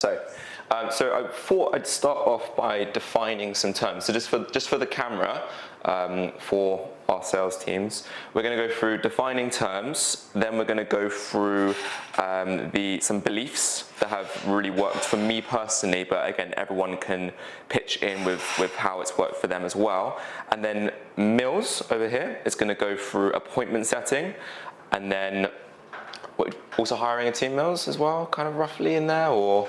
So I thought I'd start off by defining some terms. So just for the camera, for our sales teams, we're going to go through defining terms. Then we're going to go through some beliefs that have really worked for me personally. But again, everyone can pitch in with how it's worked for them as well. And then Mills over here is going to go through appointment setting, and then also hiring a team, Mills, as well, kind of roughly in there, or?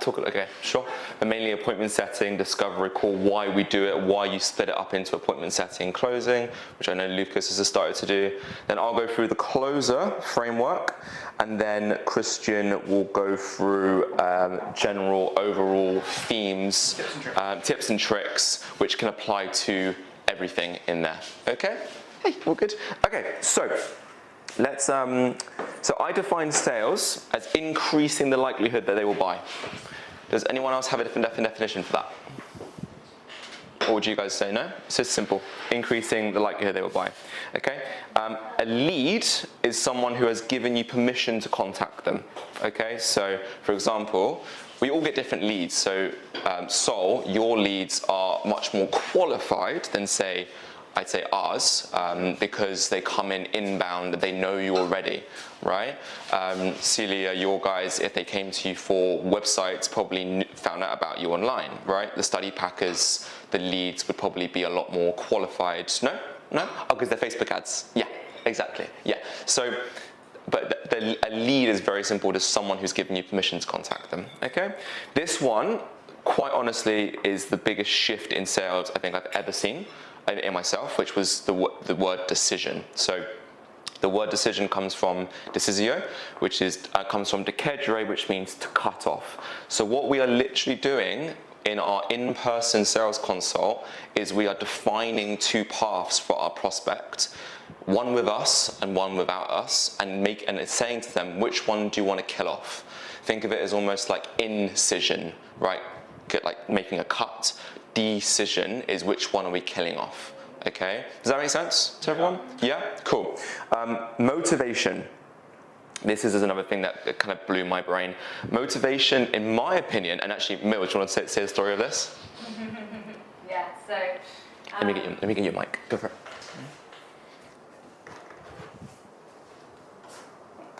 Okay, sure. But mainly appointment setting, discovery call, why we do it, why you split it up into appointment setting, closing, which I know Lucas has started to do. Then I'll go through the closer framework, and then Christian will go through general overall themes, tips and tricks, which can apply to everything in there. Okay? Hey, all good? Okay, so let's, so I define sales as increasing the likelihood that they will buy. Does anyone else have a different definition for that? Or would you guys say no? It's just simple, increasing the likelihood they will buy. Okay? A lead is someone who has given you permission to contact them. Okay? So, for example, we all get different leads. So, Sol, your leads are much more qualified than, say, I'd say ours, because they come in inbound, they know you already, right? Celia, your guys, if they came to you for websites, probably found out about you online, right? The study packers, the leads would probably be a lot more qualified. No? No? Oh, because they're Facebook ads. Yeah, exactly. Yeah. So, but a lead is very simple, just someone who's given you permission to contact them, okay? This one, quite honestly, is the biggest shift in sales I think I've ever seen in myself, which was the word decision. So the word decision comes from decisio, which is comes from decedere, which means to cut off. So what we are literally doing in our in-person sales consult is we are defining two paths for our prospect, one with us and one without us, and it's saying to them, which one do you want to kill off? Think of it as almost like incision, right? Like making a cut. Decision is which one are we killing off, okay? Does that make sense to everyone? Yeah? Cool. Motivation. This is another thing that kind of blew my brain. Motivation, in my opinion, and actually, Mil, do you want to say the story of this? Yeah, so... let me get your mic. Go for it.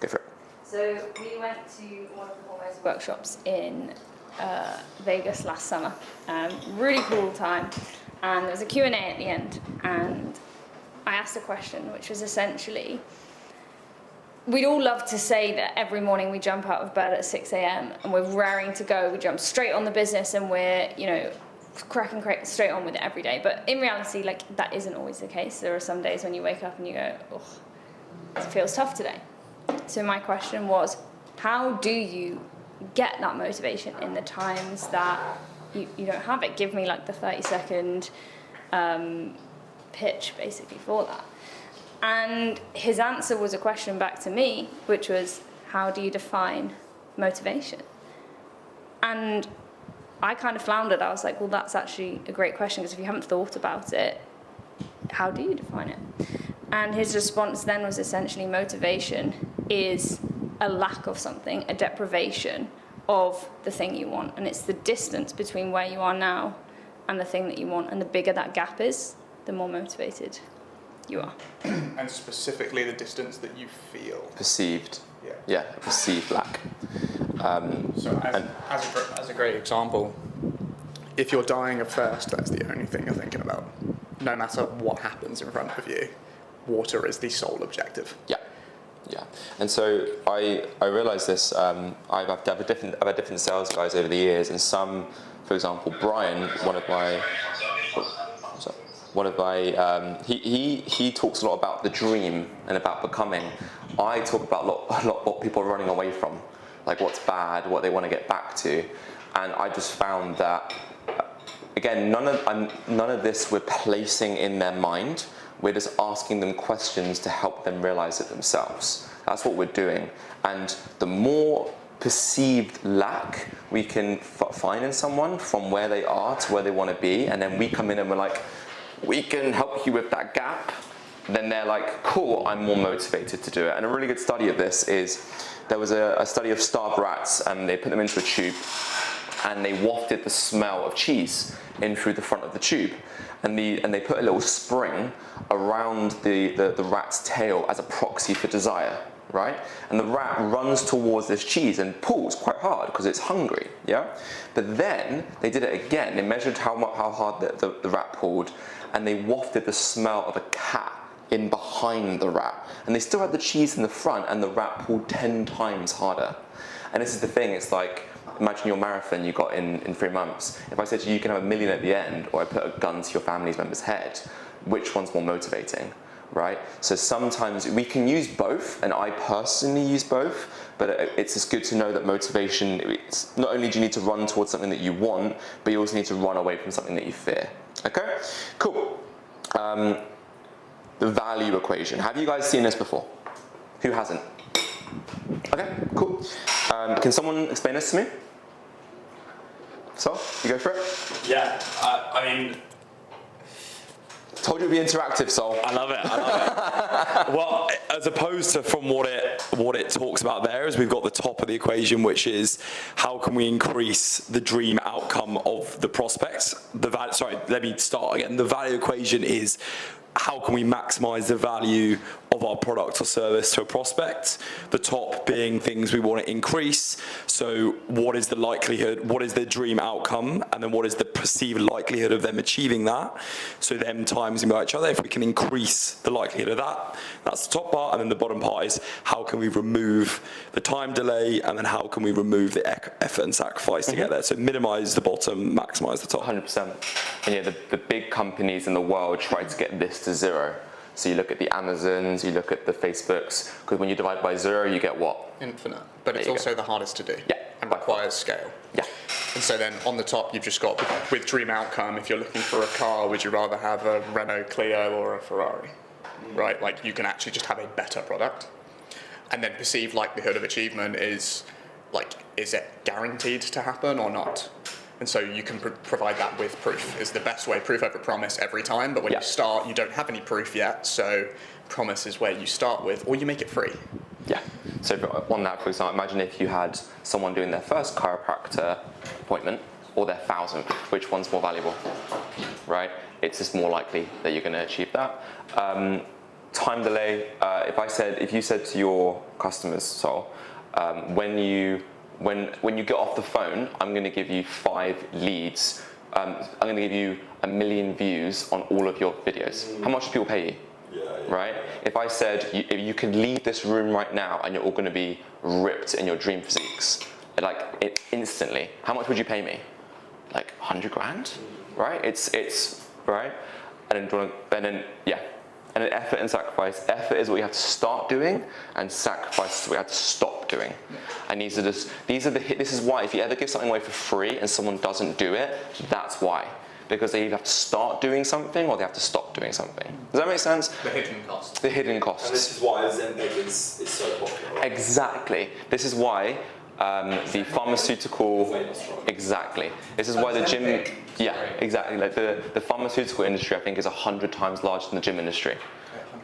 Go for it. So we went to one of the Foremost workshops in Vegas last summer. Really cool time, and there was a Q&A at the end, and I asked a question which was essentially, we'd all love to say that every morning we jump out of bed at 6 a.m. and we're raring to go, we jump straight on the business and we're, you know, cracking straight on with it every day. But in reality, like, that isn't always the case. There are some days when you wake up and you go, oh, it feels tough today. So my question was, how do you get that motivation in the times that you don't have it? Give me like the 30-second pitch basically for that. And his answer was a question back to me, which was, how do you define motivation? And I kind of floundered. I was like, well, that's actually a great question, because if you haven't thought about it, how do you define it? And his response then was essentially, motivation is a lack of something, a deprivation of the thing you want. And it's the distance between where you are now and the thing that you want. And the bigger that gap is, the more motivated you are. And specifically the distance that you feel. Perceived. Yeah. Yeah, perceived lack. So as a great example, if you're dying of thirst, that's the only thing you're thinking about. No matter what happens in front of you, water is the sole objective. Yeah. Yeah, and so I realised this. I've had different sales guys over the years, and some, for example, Brian, he talks a lot about the dream and about becoming. I talk about a lot what people are running away from, like what's bad, what they want to get back to, and I just found that again, none of this we're placing in their mind. We're just asking them questions to help them realize it themselves. That's what we're doing. And the more perceived lack we can find in someone from where they are to where they want to be, and then we come in and we're like, we can help you with that gap, then they're like, cool, I'm more motivated to do it. And a really good study of this is there was a study of starved rats, and they put them into a tube, and they wafted the smell of cheese in through the front of the tube. And they put a little spring around the rat's tail as a proxy for desire, right? And the rat runs towards this cheese and pulls quite hard because it's hungry, yeah? But then they did it again. They measured how hard the rat pulled, and they wafted the smell of a cat in behind the rat. And they still had the cheese in the front, and the rat pulled 10 times harder. And this is the thing, it's like, imagine your marathon you got in 3 months. If I said to you, you can have $1 million at the end, or I put a gun to your family member's head, which one's more motivating, right? So sometimes we can use both, and I personally use both, but it's just good to know that motivation, it's not only do you need to run towards something that you want, but you also need to run away from something that you fear. Okay, cool. The value equation. Have you guys seen this before? Who hasn't? Okay, cool. Can someone explain this to me? So, you go for it? Yeah, I mean... Told you it'd be interactive, Sol. I love it, Well, as opposed to from what it talks about there is we've got the top of the equation, which is how can we increase the dream outcome of the prospects. Let me start again. The value equation is how can we maximize the value of our product or service to a prospect, the top being things we want to increase. So what is the likelihood, what is the dream outcome, and then what is the perceived likelihood of them achieving that? So them times by each other, if we can increase the likelihood of that, that's the top part, and then the bottom part is how can we remove the time delay, and then how can we remove the effort and sacrifice to get there. So minimize the bottom, maximize the top. 100%. And yeah, the big companies in the world try to get this to zero. So you look at the Amazons, you look at the Facebooks, because when you divide by zero, you get what? Infinite. But it's also the hardest to do. Yeah. And requires scale. Yeah. And so then on the top, you've just got, with dream outcome, if you're looking for a car, would you rather have a Renault Clio or a Ferrari? Right? Like, you can actually just have a better product. And then perceived likelihood of achievement is, like, is it guaranteed to happen or not? And so you can provide that with proof, is the best way, proof over promise every time. But when you start, you don't have any proof yet, so promise is where you start with, or you make it free. Yeah. So on that, for example, imagine if you had someone doing their first chiropractor appointment or their 1,000th, which one's more valuable, right? It's just more likely that you're going to achieve that. Time delay, if you said to your customers, when you get off the phone, I'm going to give you 5 leads. I'm going to give you 1 million views on all of your videos. How much do people pay you? Right? If I said if you can leave this room right now and you're all going to be ripped in your dream physiques, instantly, how much would you pay me? Like 100 grand, right? It's right, and then effort and sacrifice. Effort is what you have to start doing, and sacrifice is what you have to stop doing. And this is why if you ever give something away for free and someone doesn't do it, that's why. Because they either have to start doing something or they have to stop doing something. Does that make sense? The hidden costs. The hidden costs. And this is why Ozempic is so popular. Right? Exactly. This is why the pharmaceutical. Exactly. This is why the gym. Yeah, exactly. Like the pharmaceutical industry, I think, is 100 times larger than the gym industry.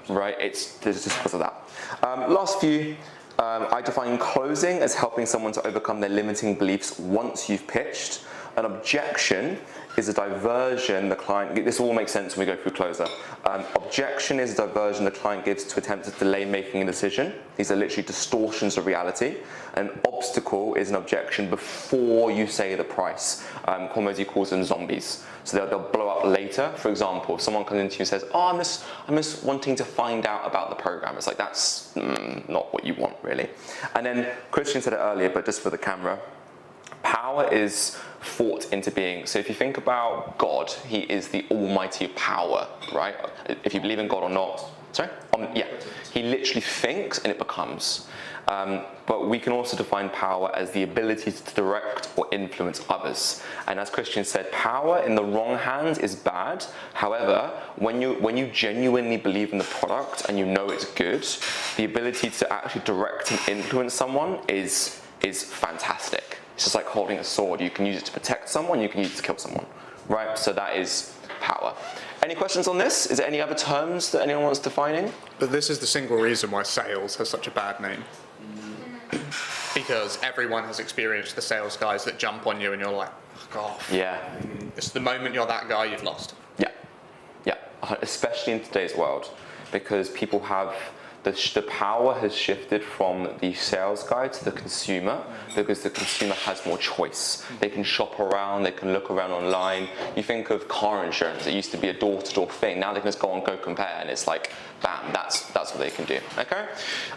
Right? It's just because of that. Last few. I define closing as helping someone to overcome their limiting beliefs once you've pitched. An objection is a diversion the client, this all makes sense when we go through closer. Objection is a diversion the client gives to attempt to delay making a decision. These are literally distortions of reality. An obstacle is an objection before you say the price. Cormozzi calls them zombies. So they'll blow up later. For example, if someone comes into you and says, I'm just wanting to find out about the program. It's like, that's not what you want, really. And then Christian said it earlier, but just for the camera, power is thought into being. So if you think about God, he is the almighty power, right? If you believe in God or not. Sorry? He literally thinks and it becomes. But we can also define power as the ability to direct or influence others. And as Christian said, power in the wrong hands is bad. However, when you genuinely believe in the product and you know it's good, the ability to actually direct and influence someone is fantastic. It's just like holding a sword. You can use it to protect someone, you can use it to kill someone, right? So that is power. Any questions on this? Is there any other terms that anyone wants defining? But this is the single reason why sales has such a bad name. because everyone has experienced the sales guys that jump on you and you're like, fuck off. Yeah. It's the moment you're that guy, you've lost. Yeah, yeah, especially in today's world, because people have the power has shifted from the sales guy to the consumer, because the consumer has more choice. They can shop around, they can look around online. You think of car insurance; it used to be a door-to-door thing. Now they can just go on Go Compare, and it's like, bam, that's what they can do. Okay,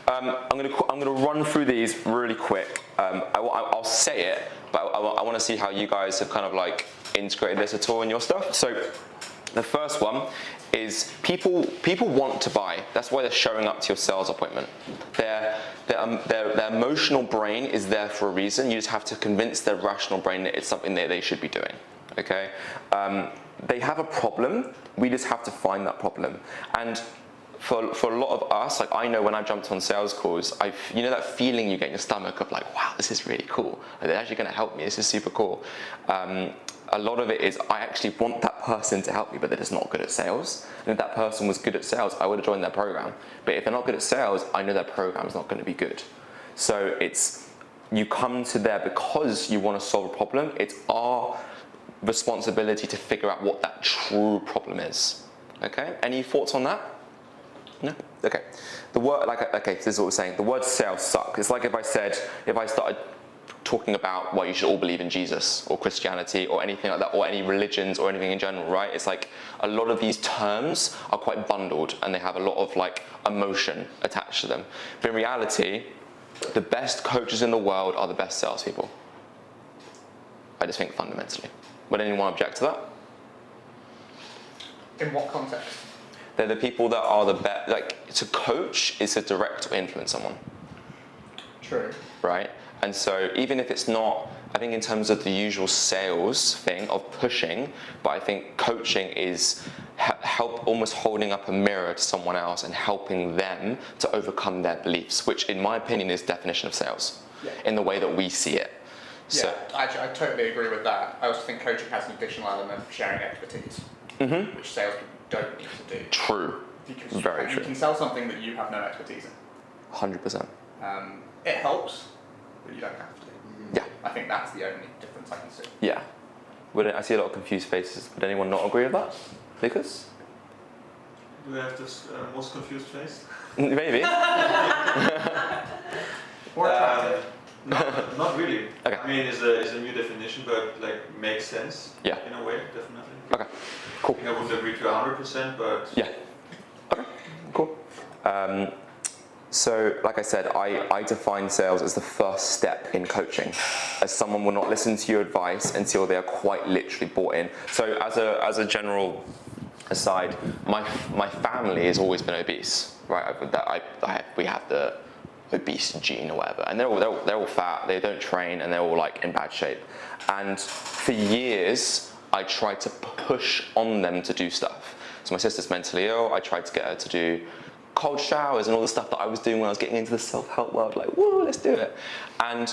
I'm gonna run through these really quick. I'll say it, but I want to see how you guys have kind of like integrated this at all in your stuff. So the first one is people want to buy. That's why they're showing up to your sales appointment. Their emotional brain is there for a reason. You just have to convince their rational brain that it's something that they should be doing. Okay? They have a problem. We just have to find that problem. And for a lot of us, like I know when I jumped on sales calls, you know that feeling you get in your stomach of like, wow, this is really cool. They're actually going to help me. This is super cool. A lot of it is I actually want that person to help me, but they're just not good at sales. And if that person was good at sales, I would have joined their program. But if they're not good at sales, I know their program is not going to be good. So it's, you come to there because you want to solve a problem. It's our responsibility to figure out what that true problem is. Okay? Any thoughts on that? No? Okay. The word, okay, this is what we're saying. The word sales suck. It's like if I started talking about why you should all believe in Jesus or Christianity or anything like that, or any religions or anything in general, right? It's like a lot of these terms are quite bundled and they have a lot of like emotion attached to them. But in reality, the best coaches in the world are the best salespeople. I just think fundamentally. Would anyone object to that? In what context? They're the people that are the best. Like, to coach is to direct or influence someone. True. Right? And so even if it's not, I think in terms of the usual sales thing of pushing, but I think coaching is help almost holding up a mirror to someone else and helping them to overcome their beliefs, which in my opinion is definition of sales, in the way that we see it. Yeah, I totally agree with that. I also think coaching has an additional element of sharing expertise, which salespeople don't need to do. True. Because Very you true. can sell something that you have no expertise in. 100%. It helps, but you don't have to. Yeah. I think that's the only difference I can see. Yeah. I see a lot of confused faces. Would anyone not agree with that? Lucas? Do we have this most confused face? Maybe. Or attractive. Not really. Okay. I mean, it's a new definition, but like makes sense. Yeah. In a way, definitely. Okay. Cool. I think I wouldn't agree to 100%, but Yeah. Okay. Cool. So, like I said, I define sales as the first step in coaching, as someone will not listen to your advice until they are quite literally bought in. So, as a general aside, my family has always been obese, right? We have the obese gene or whatever, and they're all fat. They don't train, and they're all like in bad shape. And for years, I tried to push on them to do stuff. So my sister's mentally ill. I tried to get her to do cold showers and all the stuff that I was doing when I was getting into the self-help world, like, whoa, let's do it. And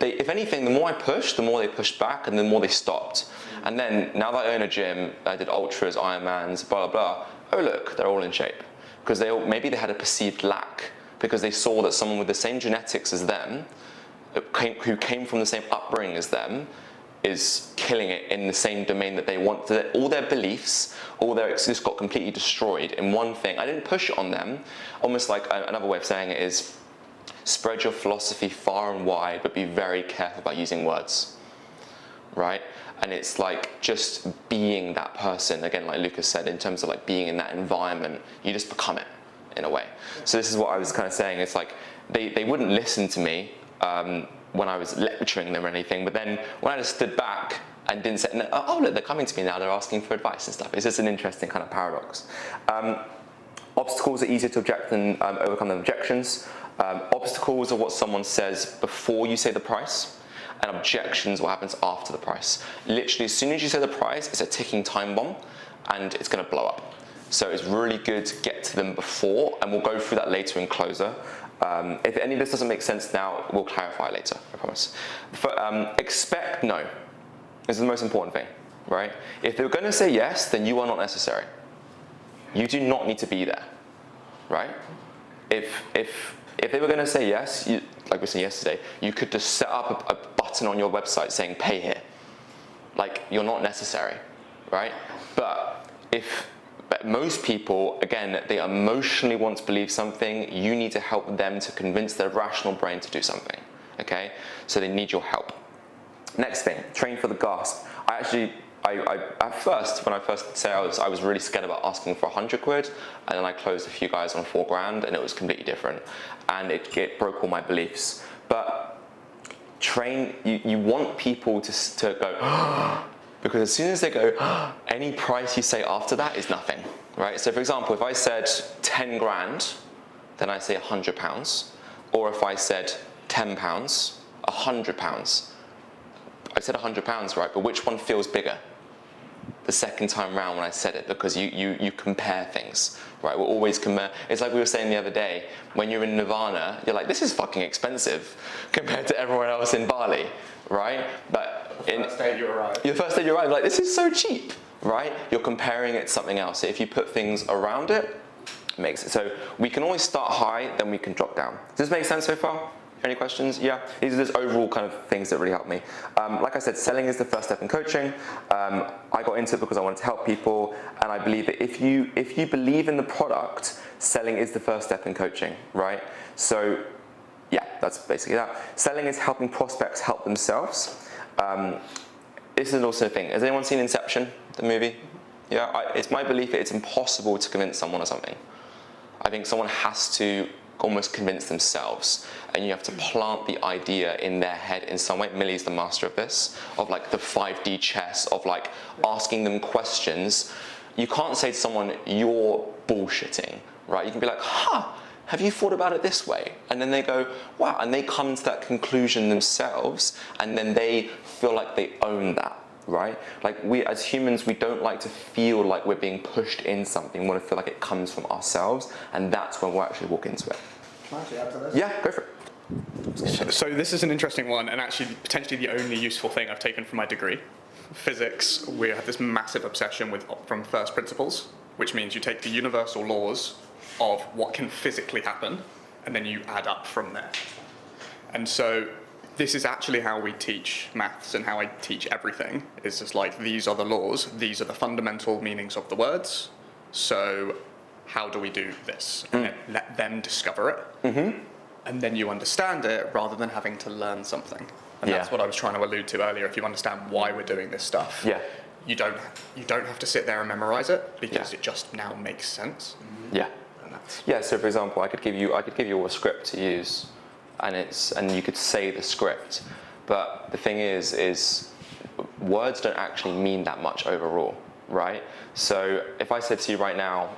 if anything, the more I pushed, the more they pushed back and the more they stopped. And then now that I own a gym, I did ultras, Ironmans, blah, blah, blah. Oh, look, they're all in shape. Because maybe they had a perceived lack, because they saw that someone with the same genetics as them, who came from the same upbringing as them, is killing it in the same domain that they want. All their beliefs, all their just got completely destroyed in one thing. I didn't push it on them. Almost like another way of saying it is, spread your philosophy far and wide, but be very careful about using words, right? And it's like just being that person, again, like Lucas said, in terms of like being in that environment, you just become it in a way. So this is what I was kind of saying. It's like they wouldn't listen to me when I was lecturing them or anything, but then when I just stood back and didn't say, oh look, they're coming to me now, they're asking for advice and stuff. It's just an interesting kind of paradox. Obstacles are easier to object than overcome than objections. Obstacles are what someone says before you say the price, and objections what happens after the price. Literally, as soon as you say the price, it's a ticking time bomb, and it's going to blow up. So it's really good to get to them before, and we'll go through that later in Closer. If any of this doesn't make sense now, we'll clarify later, I promise. Expect no. This is the most important thing, right? If they're going to say yes, then you are not necessary. You do not need to be there, right? If they were going to say yes, like we said yesterday, you could just set up a button on your website saying pay here. Like, you're not necessary, right? But most people, again, they emotionally want to believe something, you need to help them to convince their rational brain to do something, okay? So they need your help. Next thing, train for the gasp. I at first, when I first did sales, I was really scared about asking for 100 quid, and then I closed a few guys on 4 grand, and it was completely different. And it broke all my beliefs. But you want people to go, because as soon as they go, any price you say after that is nothing, right? So for example, if I said 10 grand, then I say £100. Or if I said £10, £100. I said £100, right? But which one feels bigger? The second time round when I said it, because you compare things, right? We're always compare. It's like we were saying the other day, when you're in Nirvana, you're like, this is fucking expensive compared to everyone else in Bali, right? But The first day you arrive. your first day you arrive, like, this is so cheap, right? You're comparing it to something else. So if you put things around it, it makes it. So we can always start high, then we can drop down. Does this make sense so far? Any questions? Yeah, these are just overall kind of things that really help me. Like I said, selling is the first step in coaching. I got into it because I wanted to help people, and I believe that if you believe in the product, selling is the first step in coaching, right? So yeah, that's basically that. Selling is helping prospects help themselves. This is also a thing. Has anyone seen Inception, the movie? Yeah, it's my belief that it's impossible to convince someone of something. I think someone has to almost convince themselves, and you have to plant the idea in their head in some way. Millie's the master of this, of like the 5D chess, of like asking them questions. You can't say to someone, you're bullshitting, right? You can be like, have you thought about it this way? And then they go, wow, and they come to that conclusion themselves, and then they feel like they own that. Right? Like, we as humans, we don't like to feel like we're being pushed in something. We want to feel like it comes from ourselves, and that's when we'll actually walk into it. Can I actually add to this? Yeah, go for it. So this is an interesting one, and actually potentially the only useful thing I've taken from my degree. Physics, we have this massive obsession from first principles, which means you take the universal laws of what can physically happen, and then you add up from there. And so this is actually how we teach maths and how I teach everything. It's just like, these are the laws, these are the fundamental meanings of the words. So how do we do this? And then let them discover it. And then you understand it rather than having to learn something. And that's what I was trying to allude to earlier. If you understand why we're doing this stuff, you don't have to sit there and memorize it, because it just now makes sense. Yeah, so for example, I could give you a script to use, and you could say the script, but the thing is words don't actually mean that much overall, right? So if I said to you right now,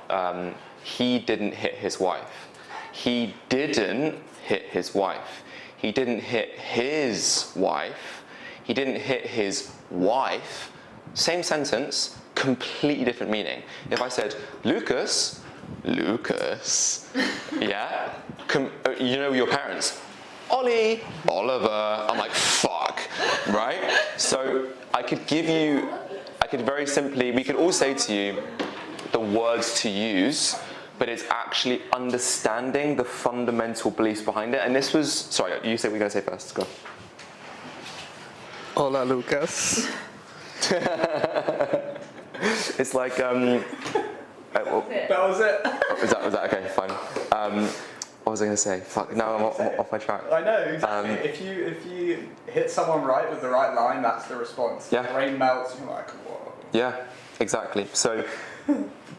he didn't hit his wife, he didn't hit his wife, he didn't hit his wife, he didn't hit his wife, same sentence, completely different meaning. If I said, Lucas, yeah, you know your parents, Ollie, Oliver, I'm like, fuck, right? So I could very simply, we could all say to you the words to use, but it's actually understanding the fundamental beliefs behind it. And this was, sorry, you said we're going to say first, go. Hola, Lucas. It's like, That was it. was that okay, fine. What was I going to say? Fuck, now I'm off my track. I know, exactly. If you hit someone right with the right line, that's the response. Yeah. The brain melts, you're like, whoa. Yeah, exactly. So,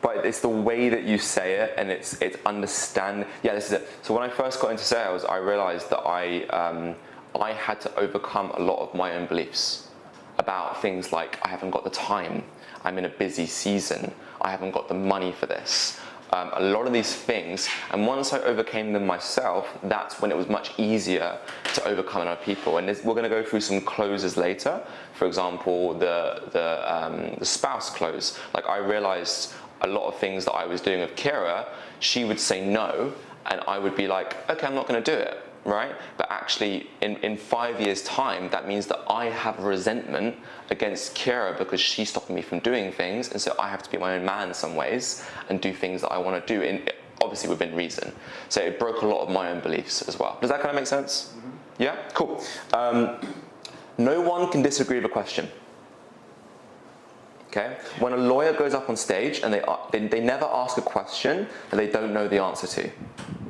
but it's the way that you say it, and it's understand. Yeah, this is it. So when I first got into sales, I realized that I had to overcome a lot of my own beliefs about things like, I haven't got the time, I'm in a busy season, I haven't got the money for this. A lot of these things, and once I overcame them myself, that's when it was much easier to overcome in other people. And we're going to go through some closes later. For example, the spouse close. Like, I realized a lot of things that I was doing with Kira, she would say no, and I would be like, okay, I'm not going to do it, right? But actually, in 5 years' time, that means that I have resentment against Kira because she's stopping me from doing things, and so I have to be my own man in some ways and do things that I want to do, obviously within reason. So it broke a lot of my own beliefs as well. Does that kind of make sense? Yeah, cool. No one can disagree with a question. Okay? When a lawyer goes up on stage and they never ask a question that they don't know the answer to,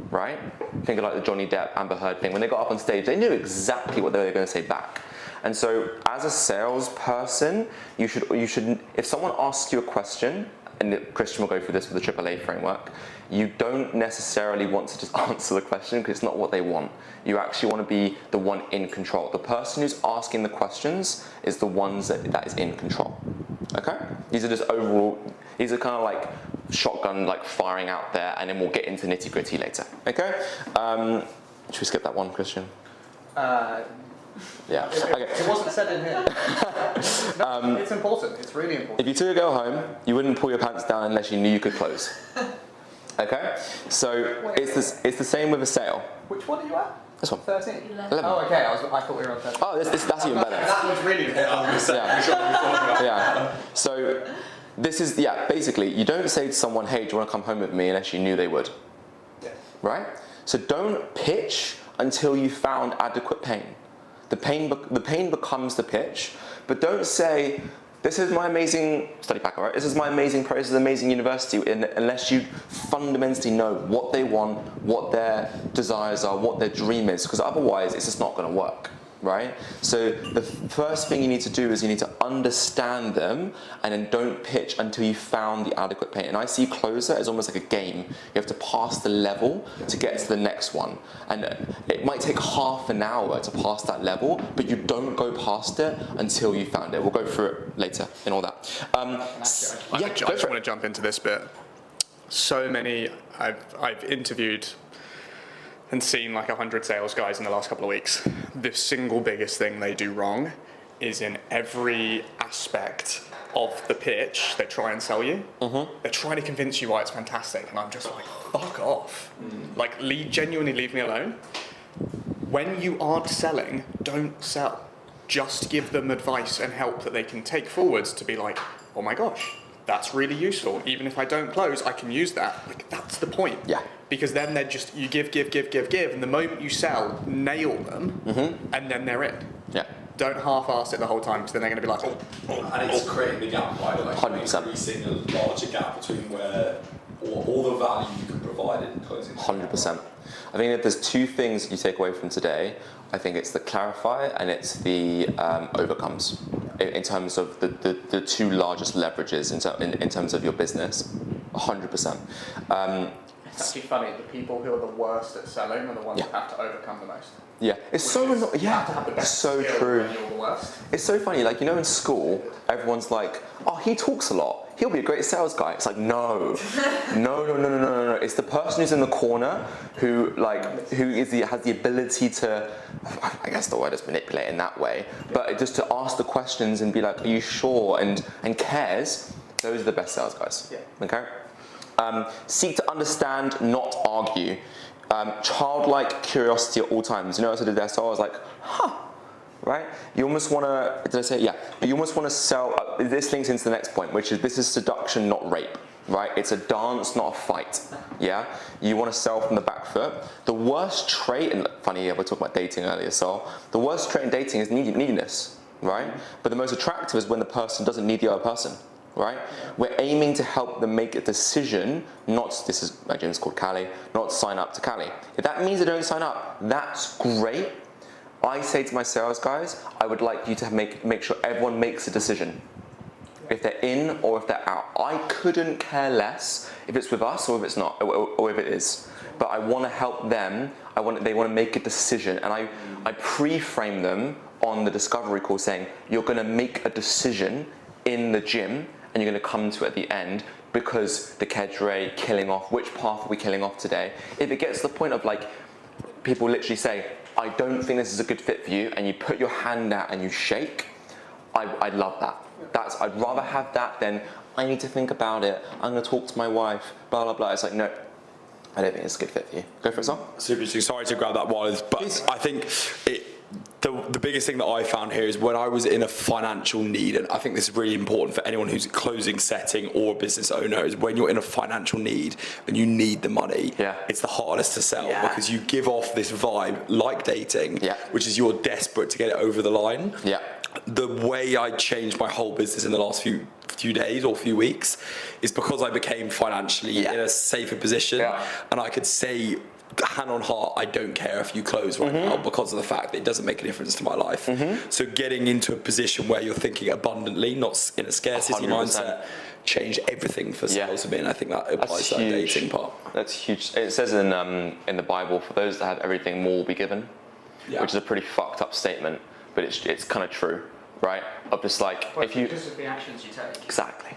right? Think of like the Johnny Depp, Amber Heard thing. When they got up on stage, they knew exactly what they were going to say back. And so, as a salesperson, you should, if someone asks you a question, and Christian will go through this with the AAA framework, you don't necessarily want to just answer the question because it's not what they want. You actually want to be the one in control. The person who's asking the questions is the ones that is in control. Okay? These are just overall, these are kind of like shotgun, like firing out there, and then we'll get into nitty gritty later. Okay? Should we skip that one, Christian? Yeah. Okay. It wasn't said in here. No, it's important. It's really important. If you took a girl home, you wouldn't pull your pants down unless you knew you could close. Okay? So it's the same with a sale. Which one are you at? This one. 13? 11. Oh, okay. I thought we were on 13. Oh, that's even better. That was really important. Yeah. So this is, basically, you don't say to someone, hey, do you want to come home with me, unless you knew they would. Yeah. Right? So don't pitch until you found adequate pain. The pain becomes the pitch, but don't say, this is my amazing study pack, all right? This is my amazing process, this is amazing university, unless you fundamentally know what they want, what their desires are, what their dream is, because otherwise it's just not going to work, right? So the first thing you need to do is you need to understand them, and then don't pitch until you found the adequate pain. And I see closer as almost like a game. You have to pass the level to get to the next one. And it might take half an hour to pass that level, but you don't go past it until you found it. We'll go through it later and all that. I just want to jump into this bit. So many, I've interviewed and seen like 100 sales guys in the last couple of weeks. The single biggest thing they do wrong is in every aspect of the pitch, they try and sell you. They're trying to convince you why it's fantastic, and I'm just like, fuck off. Like, genuinely leave me alone. When you aren't selling, don't sell. Just give them advice and help that they can take forwards to be like, oh my gosh, that's really useful. Even if I don't close, I can use that. Like, that's the point. Yeah. Because then they're just, you give, and the moment you sell, nail them, and then they're in. Yeah. Don't half-ass it the whole time, because then they're going to be like, oh. And it's creating the gap, right? Like 100%. increasing a larger gap between where all the value you can provide in closing. 100%. I think if there's two things you take away from today, I think it's the clarify and it's the overcomes in terms of the two largest leverages in terms of your business. 100%. It's actually funny, the people who are the worst at selling are the ones that have to overcome the most. Yeah, it's so annoying. You have to have the best so skill true. when you're the worst. It's so funny, like, you know, in school, everyone's like, oh, he talks a lot. He'll be a great sales guy. It's like, no. No. It's the person who's in the corner who has the ability to, I guess the word is manipulate in that way, but just to ask the questions and be like, are you sure? And cares. Those are the best sales guys. Yeah. Okay? Seek to understand, not argue. Childlike curiosity at all times. You know what I did there? So I was like, right? You almost want to, did I say, yeah. You almost want to sell, this links into the next point, which is this is seduction, not rape, right? It's a dance, not a fight, yeah? You want to sell from the back foot. The worst trait, and funny, we were talking about dating earlier, so the worst trait in dating is neediness, right? But the most attractive is when the person doesn't need the other person. Right? We're aiming to help them make a decision, not, this is, my gym's called Cali, not to sign up to Cali. If that means they don't sign up, that's great. I say to my sales guys, I would like you to make sure everyone makes a decision. If they're in or if they're out. I couldn't care less if it's with us or if it's not, or if it is. But I want to help them, they want to make a decision, and I pre-frame them on the discovery call saying, you're going to make a decision in the gym, and you're going to come to it at the end because the kedre, killing off, which path are we killing off today? If it gets to the point of like, people literally say, I don't think this is a good fit for you, and you put your hand out and you shake, I'd love that. I'd rather have that than, I need to think about it, I'm going to talk to my wife, blah, blah, blah. It's like, no, I don't think it's a good fit for you. Go for it, Sam. Super interesting. Sorry to grab that, Wallace, but Please. I think The biggest thing that I found here is when I was in a financial need, and I think this is really important for anyone who's a closing setting or a business owner, is when you're in a financial need and you need the money, it's the hardest to sell because you give off this vibe like dating, which is you're desperate to get it over the line. The way I changed my whole business in the last few days or few weeks is because I became financially in a safer position, and I could say, hand on heart, I don't care if you close right now because of the fact that it doesn't make a difference to my life. So getting into a position where you're thinking abundantly, not in a scarcity 100%. Mindset, changed everything for sales for me, and I think that applies to that dating part. That's huge. It says in the Bible, for those that have everything, more will be given, which is a pretty fucked up statement, but it's kind of true, right? Of just like, if you... Because of the actions you take. Exactly.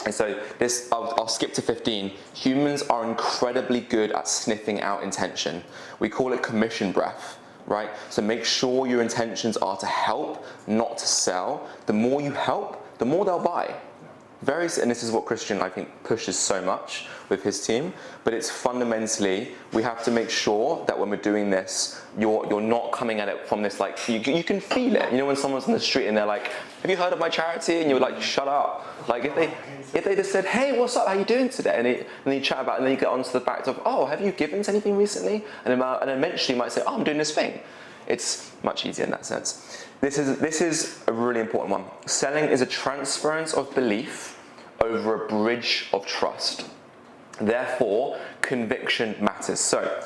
And so this, I'll skip to 15. Humans are incredibly good at sniffing out intention. We call it commission breath, right? So make sure your intentions are to help, not to sell. The more you help, the more they'll buy. And this is what Christian, I think, pushes so much with his team, but it's fundamentally, we have to make sure that when we're doing this, you're not coming at it from this, like, you can feel it. You know, when someone's on the street and they're like, have you heard of my charity? And you're like, shut up. Like, if they just said, hey, what's up, how you doing today? And then you chat about it, and then you get onto the fact of, oh, have you given to anything recently? And then eventually you might say, oh, I'm doing this thing. It's much easier in that sense. This is a really important one. Selling is a transference of belief over a bridge of trust. Therefore, conviction matters. So,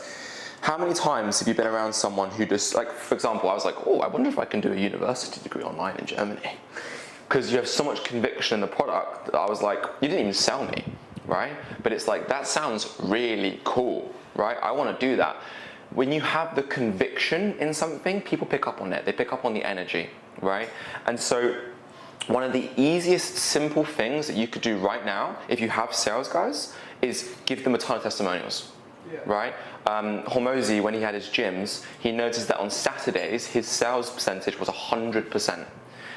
how many times have you been around someone who just, like, for example, I was like, oh, I wonder if I can do a university degree online in Germany. Because you have so much conviction in the product that I was like, you didn't even sell me, right? But it's like, that sounds really cool, right? I want to do that. When you have the conviction in something, people pick up on it. They pick up on the energy, right? And so one of the easiest simple things that you could do right now, if you have sales guys, is give them a ton of testimonials, right? Hormozy, when he had his gyms, he noticed that on Saturdays, his sales percentage was 100%.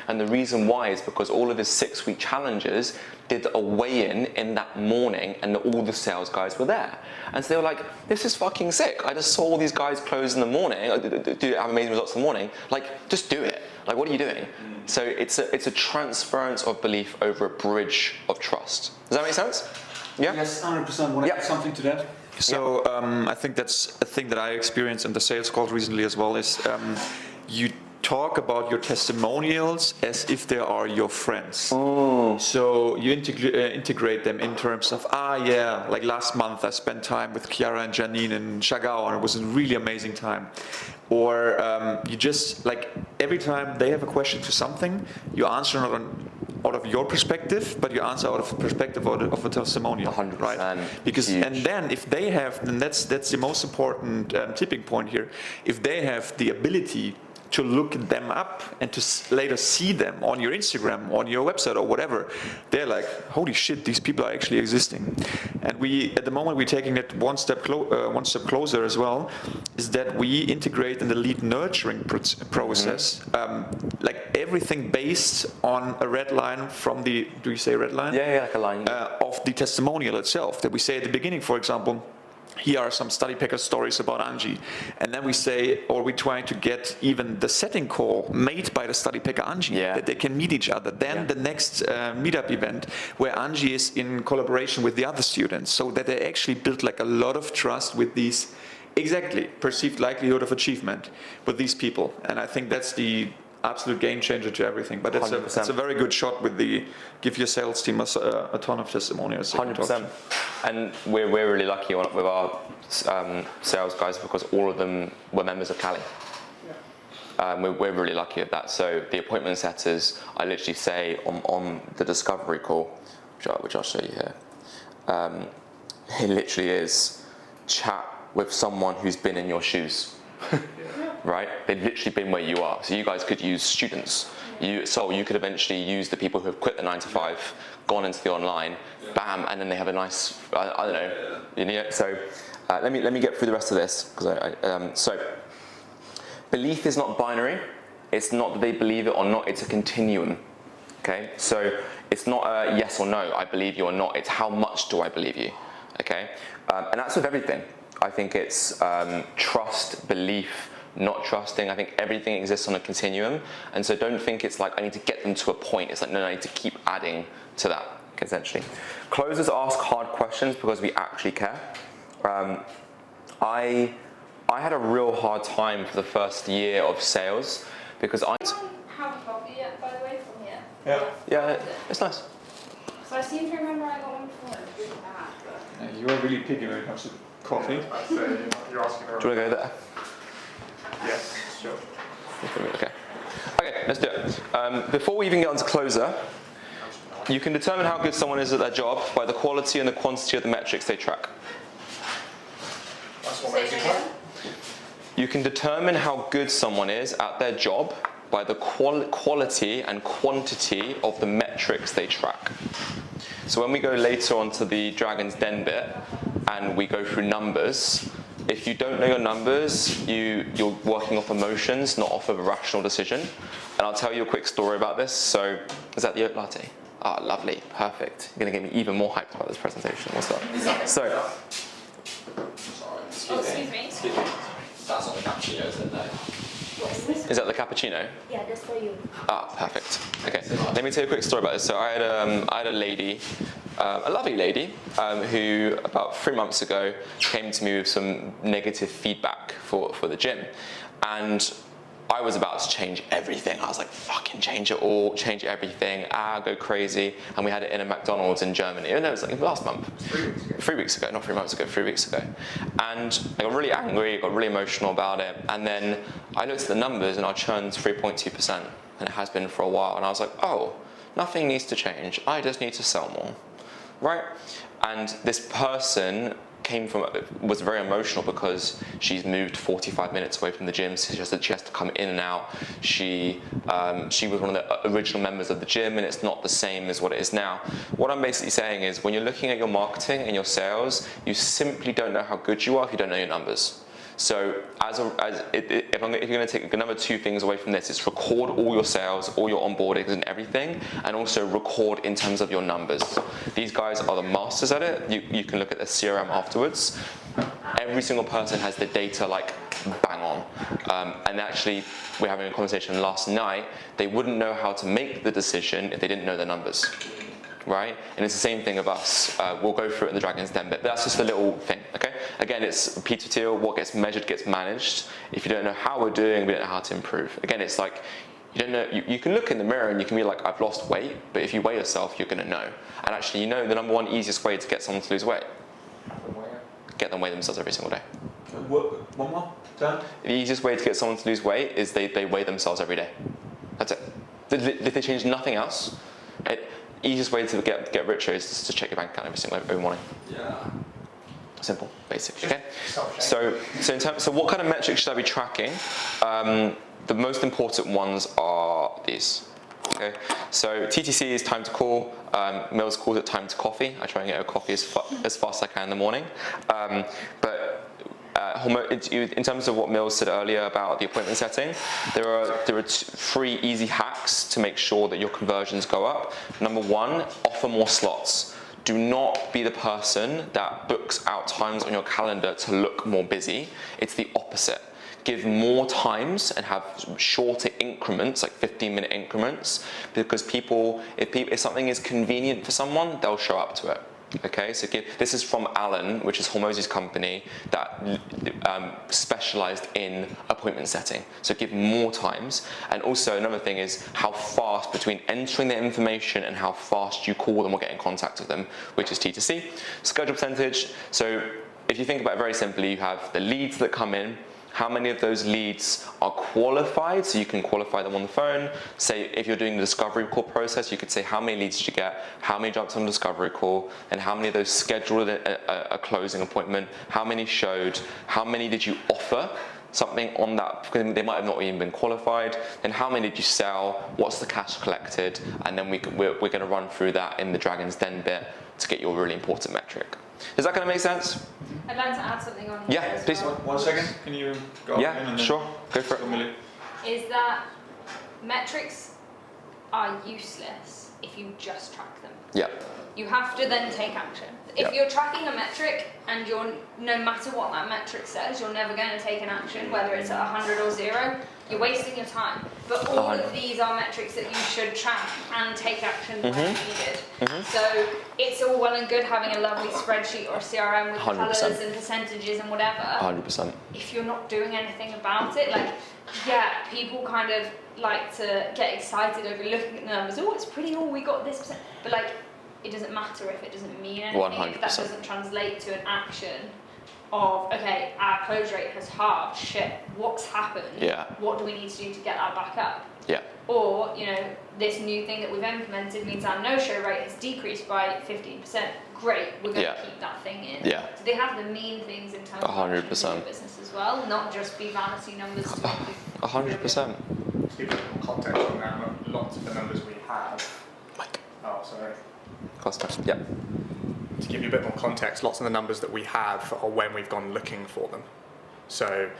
And the reason why is because all of his 6-week challenges did a weigh-in that morning, and all the sales guys were there. And so they were like, this is fucking sick. I just saw all these guys close in the morning, do have amazing results in the morning. Like, just do it. Like, what are you doing? So it's a transference of belief over a bridge of trust. Does that make sense? Yeah? Yes, 100%. Want to add something to that? So I think that's a thing that I experienced in the sales calls recently as well, is you talk about your testimonials as if they are your friends. Oh. So you integrate them in terms of, like last month I spent time with Chiara and Janine in Chagall, and it was a really amazing time. Or you just, like, every time they have a question to something, you answer not out of your perspective, but you answer out of the perspective of a testimonial, 100%. right? Because huge. And then if they have, then that's the most important tipping point here. If they have the ability to look them up and to later see them on your Instagram, on your website or whatever, they're like, holy shit, these people are actually existing. And we, at the moment, we're taking it one step closer as well, is that we integrate in the lead nurturing process, like everything based on a red line from the, do you say red line? Yeah, like a line. Of the testimonial itself, that we say at the beginning, for example, here are some study packer stories about Angie. And then we say, or we try to get even the setting call made by the study packer Angie, that they can meet each other. Then the next meetup event where Angie is in collaboration with the other students, so that they actually build like a lot of trust with these, perceived likelihood of achievement with these people. And I think that's the absolute game changer to everything. But it's a very good shot with the give your sales team a ton of testimonials. 100%. And we're really lucky with our sales guys because all of them were members of Cali. We're really lucky at that. So the appointment setters, I literally say on the discovery call, which I'll show you here, it literally is chat with someone who's been in your shoes. Right? They've literally been where you are. So you guys could use students. So you could eventually use the people who have quit the 9-to-5, gone into the online, bam, and then they have a nice, I don't know. You know, so let me get through the rest of this. So belief is not binary. It's not that they believe it or not. It's a continuum. Okay? So it's not a yes or no, I believe you or not. It's how much do I believe you? Okay? And that's with everything. I think it's trust, belief, not trusting. I think everything exists on a continuum. And so don't think it's like, I need to get them to a point. It's like, no, I need to keep adding to that, essentially. Closers ask hard questions because we actually care. I had a real hard time for the first year of sales because I... Have coffee yet, by the way, from here? Yeah, it's nice. So I seem to remember I got one before and it was really bad, but... You are really picky when it comes to coffee. I'd say you're asking the Do you want to go there? Yes, sure. Okay. Okay, let's do it. Before we even get onto closer, you can determine how good someone is at their job by the quality and the quantity of the metrics they track. That's what makes it work. You can determine how good someone is at their job by the quality and quantity of the metrics they track. So when we go later onto the Dragon's Den bit and we go through numbers, if you don't know your numbers, you're working off emotions, not off of a rational decision. And I'll tell you a quick story about this. So, is that the oat latte? Ah, lovely, perfect. You're gonna get me even more hyped about this presentation. What's up? So, Oh, excuse me. That's not the cappuccino, is it? No. is that the cappuccino? Yeah, that's for you. Ah, perfect. Okay, let me tell you a quick story about this. So I had a lady, a lovely lady, who about 3 months ago came to me with some negative feedback for the gym, and I was about to change everything. I was like, fucking change it all, change everything, go crazy. And we had it in a McDonald's in Germany. No, it was like last month. 3 weeks ago, not 3 months ago, 3 weeks ago. And I got really angry, got really emotional about it. And then I looked at the numbers and our churn's 3.2%. And it has been for a while. And I was like, oh, nothing needs to change. I just need to sell more, right? And this person was very emotional because she's moved 45 minutes away from the gym, so she has to come in and out. She was one of the original members of the gym, and it's not the same as what it is now. What I'm basically saying is, when you're looking at your marketing and your sales, you simply don't know how good you are if you don't know your numbers. So if you're going to take another 2 things away from this, it's record all your sales, all your onboardings and everything, and also record in terms of your numbers. These guys are the masters at it. You can look at the CRM afterwards. Every single person has the data like bang on. And actually, we were having a conversation last night, they wouldn't know how to make the decision if they didn't know their numbers. Right? And it's the same thing of us. We'll go through it in the Dragon's Den bit, but that's just a little thing, okay? Again, it's Peter Thiel, what gets measured gets managed. If you don't know how we're doing, we don't know how to improve. Again, it's like, you don't know, you can look in the mirror and you can be like, I've lost weight, but if you weigh yourself, you're gonna know. And actually, you know the number one easiest way to get someone to lose weight? Get them weigh themselves every single day. One more time. The easiest way to get someone to lose weight is they weigh themselves every day. That's it. If they change nothing else, easiest way to get richer is just to check your bank account every morning. Yeah. Simple, basic. Okay. So what kind of metrics should I be tracking? The most important ones are these. Okay. So TTC is time to call. Mills calls it time to coffee. I try and get a coffee as fast as I can in the morning. In terms of what Mills said earlier about the appointment setting, there are 3 easy hacks to make sure that your conversions go up. Number 1, offer more slots. Do not be the person that books out times on your calendar to look more busy. It's the opposite. Give more times and have shorter increments, like 15-minute increments, because if something is convenient for someone, they'll show up to it. Okay, so this is from Alan, which is Hormozi's company that specialized in appointment setting. So give more times. And also another thing is how fast between entering the information and how fast you call them or get in contact with them, which is T2C. Schedule percentage. So if you think about it very simply, you have the leads that come in. How many of those leads are qualified, so you can qualify them on the phone. Say if you're doing the discovery call process, you could say how many leads did you get, how many jumped on the discovery call, and how many of those scheduled a closing appointment, how many showed, how many did you offer something on that, because they might have not even been qualified, then how many did you sell, what's the cash collected, and then we're going to run through that in the Dragon's Den bit to get your really important metric. Is that going to make sense? I'd like to add something on here Yeah, as please. well. 1 second. Can you go? Yeah, sure. Go for it. Is that metrics are useless if you just track them. Yeah. You have to then take action. If Yeah. you're tracking a metric and you're, no matter what that metric says, you're never going to take an action, whether it's at 100 or 0, you're wasting your time. But all of these are metrics that you should track and take action when needed. So it's all well and good having a lovely spreadsheet or a CRM with 100%. colours and percentages and whatever. 100%. If you're not doing anything about it, like, yeah, people kind of like to get excited over looking at the numbers. Oh, it's pretty, oh, we got this percent. But like, it doesn't matter if it doesn't mean anything, if that 100%. doesn't translate to an action of, okay, our close rate has halved, shit, what's happened? Yeah. What do we need to do to get that back up? Yeah. Or, you know, this new thing that we've implemented means our no-show rate has decreased by 15%. Great, we're going Yeah. to keep that thing in. Yeah. So they have to mean things in terms of 100%. your business as well, not just be vanity numbers. To make you 100%. To give you more context on that, lots of the numbers we have. Mike. Oh, sorry. Cost. Yeah. To give you a bit more context, lots of the numbers that we have are when we've gone looking for them. So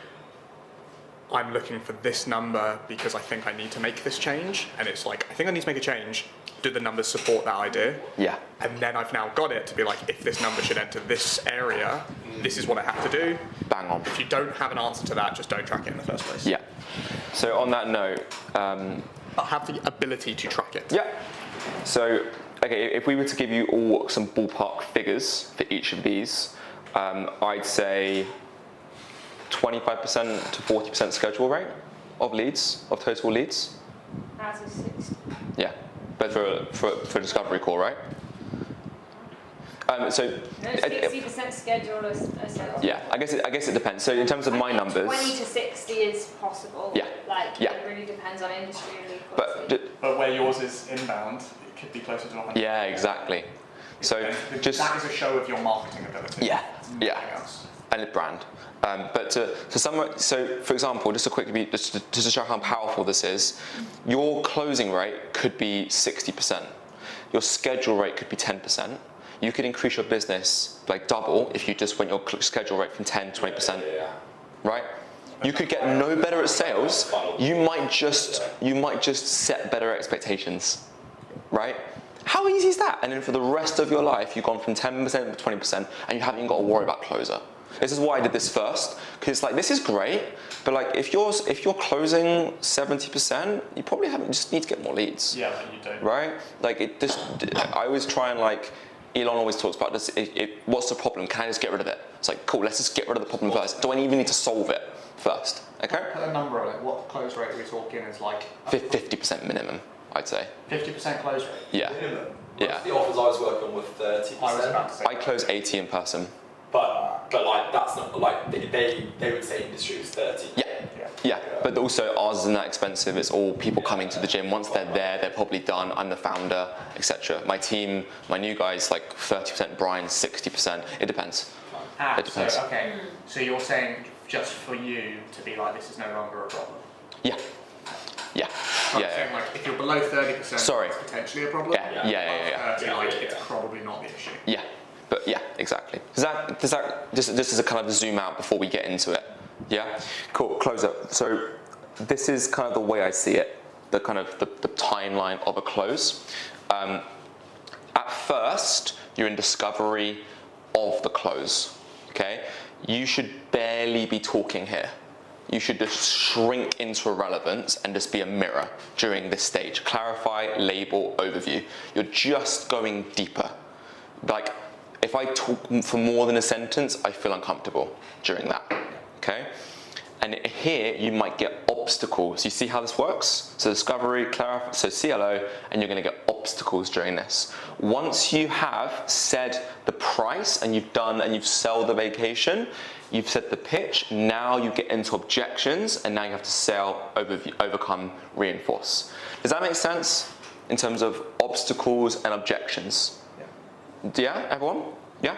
I'm looking for this number because I think I need to make this change, and it's like, I think I need to make a change. Do the numbers support that idea? Yeah. And then I've now got it to be like, if this number should enter this area, this is what I have to do. Bang on. If you don't have an answer to that, just don't track it in the first place. Yeah. So on that note, But have the ability to track it. yeah. So, okay, if we were to give you all some ballpark figures for each of these, I'd say 25% to 40% schedule rate of leads, of total leads. as a 60. Yeah, but for discovery call, right? So, No, 60% scheduled as sales. yeah, I guess it depends. So in terms of my numbers, 20 to 60 is possible. Yeah. Like, Yeah. it really depends on industry and lead but quality. But where yours is inbound, it could be closer to 100. yeah, exactly. So just that is a show of your marketing ability. yeah, yeah. Nothing else. And a brand. But to summarize, so for example, just to show how powerful this is, your closing rate could be 60%. Your schedule rate could be 10%. You could increase your business like double if you just went your schedule rate from 10 to 20%. Right? You could get no better at sales. You might just set better expectations. Right? How easy is that? And then for the rest of your life, you've gone from 10% to 20%, and you haven't even got to worry about closer. This is why I did this first, because it's like, this is great, but like if you're closing 70%, you probably just need to get more leads. Yeah, but you don't. Right? Like I always try and like, Elon always talks about this, what's the problem? Can I just get rid of it? It's like, cool, let's just get rid of the problem first. Do I even need to solve it first? Okay? Put a number on it. What close rate are we talking is like? 50% minimum, I'd say. 50% close rate. Yeah. Minimum. Yeah. The offers I was working on were 30%. I was about to say. I close 80 in person. But like that's not like they would say industry is 30. Yeah. Yeah, but also ours isn't that expensive. It's all people coming to the gym. Once they're there, they're probably done. I'm the founder, etc. My team, my new guys, like 30%, Brian 60%. It depends. It depends. So, okay. So you're saying just for you to be like, this is no longer a problem? Yeah. Yeah. I'm Yeah. saying like, if you're below 30%, Sorry. it's potentially a problem. Yeah. 30, like, it's probably not the issue. Yeah. But yeah, exactly. Does that just as a kind of zoom out before we get into it? Yeah. Cool. Close up. So this is kind of the way I see it. The kind of the timeline of a close. At first, you're in discovery of the close. Okay. You should barely be talking here. You should just shrink into irrelevance and just be a mirror during this stage. Clarify, label, overview. You're just going deeper. Like, if I talk for more than a sentence, I feel uncomfortable during that, okay? And here, you might get obstacles. You see how this works? So discovery, clarify, so CLO, and you're gonna get obstacles during this. Once you have said the price and you've sold the vacation, you've said the pitch, now you get into objections, and now you have to sell, overcome, reinforce. Does that make sense in terms of obstacles and objections? Yeah, everyone? Yeah?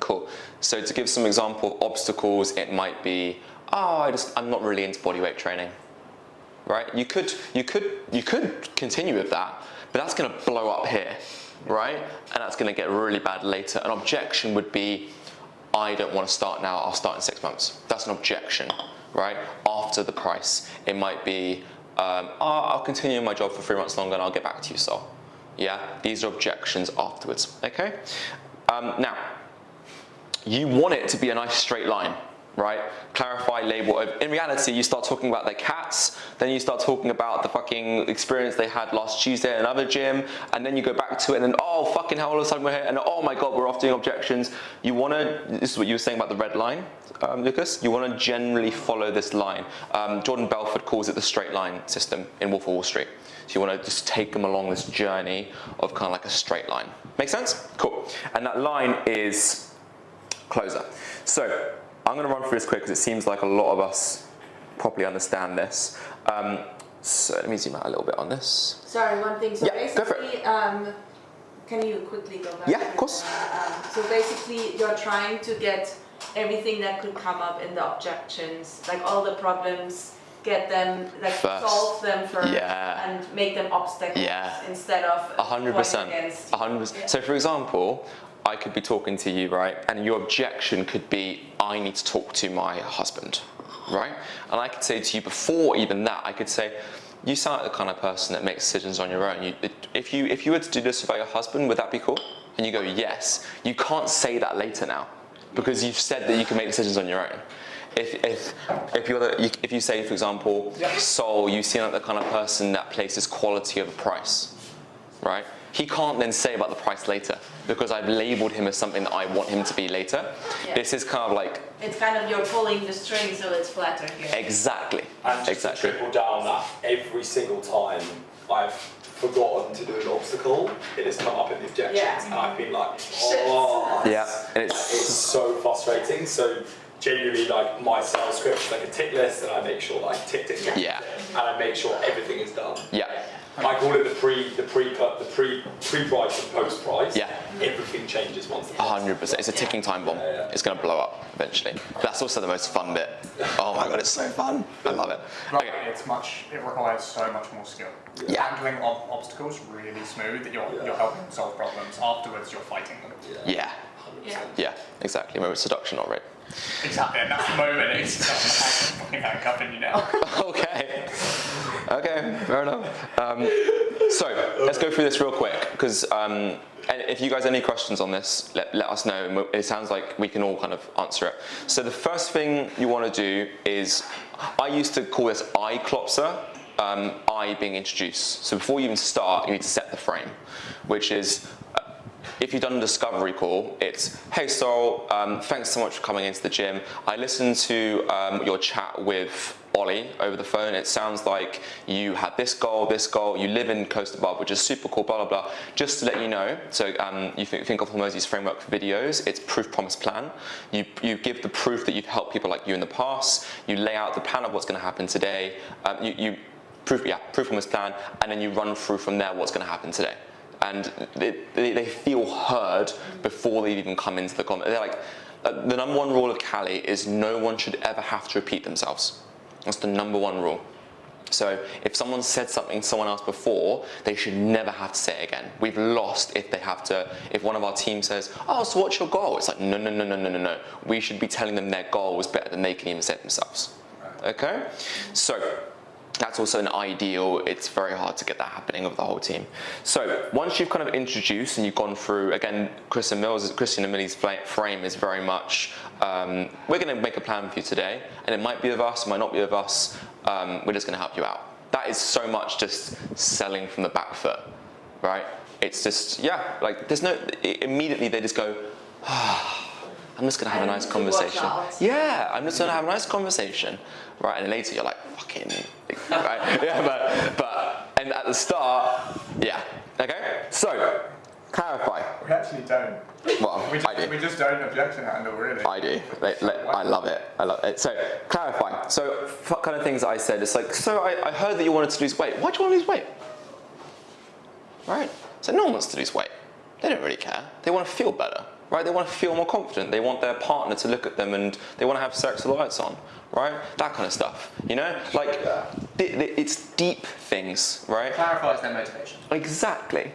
Cool. So to give some example of obstacles, it might be, I'm not really into bodyweight training. Right? You could continue with that, but that's gonna blow up here, right? And that's gonna get really bad later. An objection would be, I don't want to start now, I'll start in 6 months. That's an objection, right? After the price. It might be, I'll continue my job for 3 months longer and I'll get back to you, Sol. Yeah, these are objections afterwards, okay? Now, you want it to be a nice straight line, right? Clarify, label. In reality, you start talking about their cats, then you start talking about the fucking experience they had last Tuesday at another gym, and then you go back to it, and then, oh, fucking hell, all of a sudden we're here, and oh my God, we're off doing objections. You want to, this is what you were saying about the red line, Lucas, you want to generally follow this line. Jordan Belfort calls it the straight line system in Wolf of Wall Street. So you want to just take them along this journey of kind of like a straight line. Make sense? Cool. And that line is closer. So I'm going to run through this quick because it seems like a lot of us properly understand this. So let me zoom out a little bit on this. Sorry, one thing. So Yeah, go for basically, can you quickly go back? Yeah, of course. So basically, you're trying to get everything that could come up in the objections, like all the problems, get them, like First. solve them first, Yeah. and make them obstacles Yeah. instead of 100%. pointing against. 100%. So for example, I could be talking to you, right? And your objection could be, I need to talk to my husband, right? And I could say to you before even that, I could say, you sound like the kind of person that makes decisions on your own. If you were to do this about your husband, would that be cool? And you go, yes. You can't say that later now because you've said that you can make decisions on your own. If you say, for example, Sol, you seem like the kind of person that places quality over price, right? He can't then say about the price later because I've labeled him as something that I want him to be later. Yeah. This is kind of like It's kind of you're pulling the string so it's flatter here. exactly, And just exactly. to triple down that, every single time I've forgotten to do an obstacle, it has come up in the objections, Yeah. and I've been like, oh, Yeah, and it's so frustrating. So genuinely, like my sales script is like a tick list, and I make sure that I tick, Yeah. and I make sure everything is done. Yeah. I call it the pre-price and post-price. Yeah. Everything changes once the price. 100%. It's a ticking time bomb. Yeah. It's going to blow up eventually. That's also the most fun bit. Oh my God, it's so fun. I love it. Right, Okay. it requires so much more skill. Yeah. Handling obstacles really smooth, that you're helping them solve problems. Afterwards, you're fighting them. Yeah. Yeah. Yeah, exactly. Remember, seduction, not rape. Exactly, and that's the moment it's fucking handcuffing you now. Okay. Okay, fair enough. So let's go through this real quick because and if you guys have any questions on this, let us know. It sounds like we can all kind of answer it. So the first thing you want to do is, I used to call this I Klopser, I being introduced. So before you even start, you need to set the frame, which is, if you've done a discovery call, it's, hey Sol, thanks so much for coming into the gym. I listened to your chat with Ollie over the phone. It sounds like you had this goal, you live in Coast Above, which is super cool, blah, blah, blah. Just to let you know, so you think of Hormozi's framework for videos, it's proof, promise, plan. You give the proof that you've helped people like you in the past, you lay out the plan of what's gonna happen today, proof, promise, plan, and then you run through from there what's gonna happen today. And they feel heard before they've even come into the comment. They're like, the number one rule of Cali is no one should ever have to repeat themselves. That's the number one rule. So if someone said something to someone else before, they should never have to say it again. We've lost if they have to, if one of our team says, oh, so what's your goal? It's like, no. We should be telling them their goal is better than they can even say it themselves. Okay? So that's also an ideal. It's very hard to get that happening with the whole team. So once you've kind of introduced and you've gone through, again, Christian and Millie's frame is very much, we're going to make a plan for you today, and it might be of us, it might not be of us. We're just going to help you out. That is so much just selling from the back foot, right? It's just, yeah, like there's no, immediately they just go, I'm just going to have a nice conversation. Yeah, I'm just going to have a nice conversation, right? And then later you're like, fucking, right? Yeah, but, and at the start, yeah, okay? So, clarify. We actually don't. Well, I do. We just don't objection handle, really. I do. I love it. I love it. So, clarify. So, kind of things that I said, it's like, so I heard that you wanted to lose weight. Why do you want to lose weight? Right? So, no one wants to lose weight. They don't really care. They want to feel better, right? They want to feel more confident. They want their partner to look at them and they want to have sex with the lights on, right? That kind of stuff, you know? Like, it's deep things, right? Clarifies their motivation. Exactly.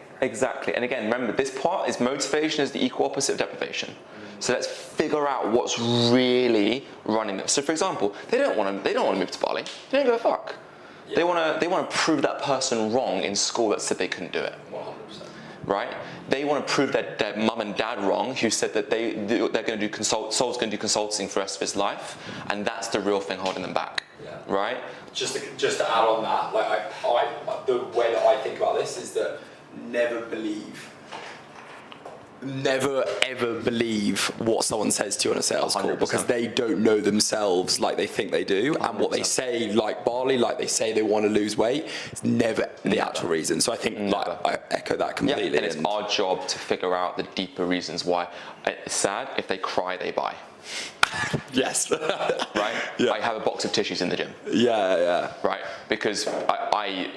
And again, remember, this part is motivation is the equal opposite of deprivation. So let's figure out what's really running them. So for example, they don't want to move to Bali. They don't give a fuck. They want to prove that person wrong in school that said they couldn't do it. 100%. Right? They want to prove their mum and dad wrong, who said that they're going to do Sol's going to do consulting for the rest of his life, and that's the real thing holding them back. Yeah. Right? Just to add on that, like the way that I think about this is that never ever believe what someone says to you on a sales call 100%. because they don't know themselves like they think they do, and what they say, like Barley, like they say they want to lose weight, it's never the actual reason. So I think like I echo that Yeah, completely. and it's our job to figure out the deeper reasons why. It's sad, if they cry, they buy. Yes. Right? Yeah. I have a box of tissues in the gym. Yeah. Right? Because I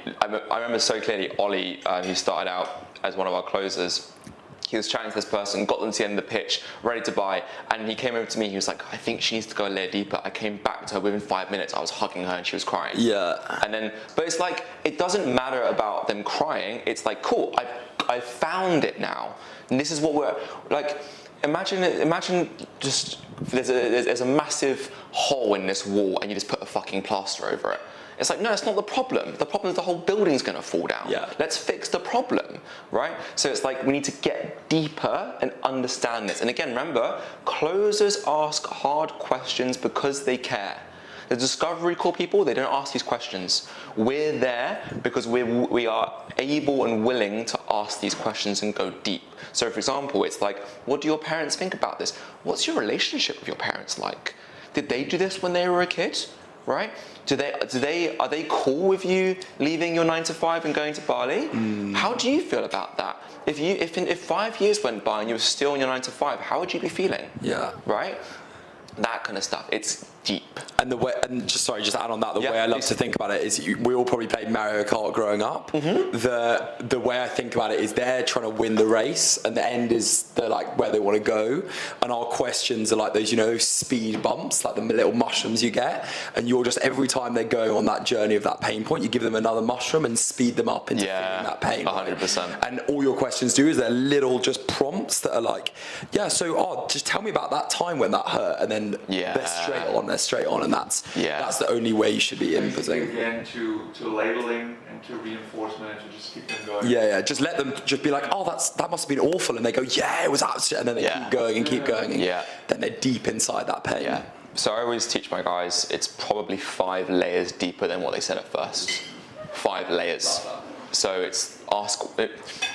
remember so clearly Ollie, who started out as one of our closers, he was chatting to this person, got them to the end of the pitch, ready to buy, and he came over to me, he was like, I think she needs to go a layer deeper. I came back to her within 5 minutes, I was hugging her and she was crying. Yeah. And then, but it's like, it doesn't matter about them crying, it's like, cool, I found it now. And this is what we're, like, imagine just, there's a massive hole in this wall and you just put a fucking plaster over it. It's like, no, it's not the problem. The problem is the whole building's gonna fall down. Yeah. Let's fix the problem, right? So it's like, we need to get deeper and understand this. And again, remember, closers ask hard questions because they care. The discovery call people, they don't ask these questions. We're there because we are able and willing to ask these questions and go deep. So for example, it's like, what do your parents think about this? What's your relationship with your parents like? Did they do this when they were a kid, right? Are they cool with you leaving your 9 to 5 and going to Bali? How do you feel about that? If 5 years went by and you were still in your 9 to 5, how would you be feeling? Yeah. Right? That kind of stuff. It's deep. And the way, and just add on that, the Yeah, way I love please. to think about it is we all probably played Mario Kart growing up. The way I think about it is they're trying to win the race, and the end is the like where they want to go. And our questions are like those, those speed bumps, like the little mushrooms you get. And you're just every time they're going on that journey of that pain point, you give them another mushroom and speed them up into feeling that pain. 100%. And all your questions do is they're little just prompts that are like, yeah, so just tell me about that time when that hurt, and then they're straight on, and that's the only way you should be inputting. Again, to labeling and to reinforcement and to just keep them going. Yeah, just let them just be like, oh, that must have been awful, and they go, yeah, it was absolutely, and then they keep going and keep going, and then they're deep inside that pain. Yeah. So I always teach my guys, it's probably 5 layers deeper than what they said at first. 5 layers. So it's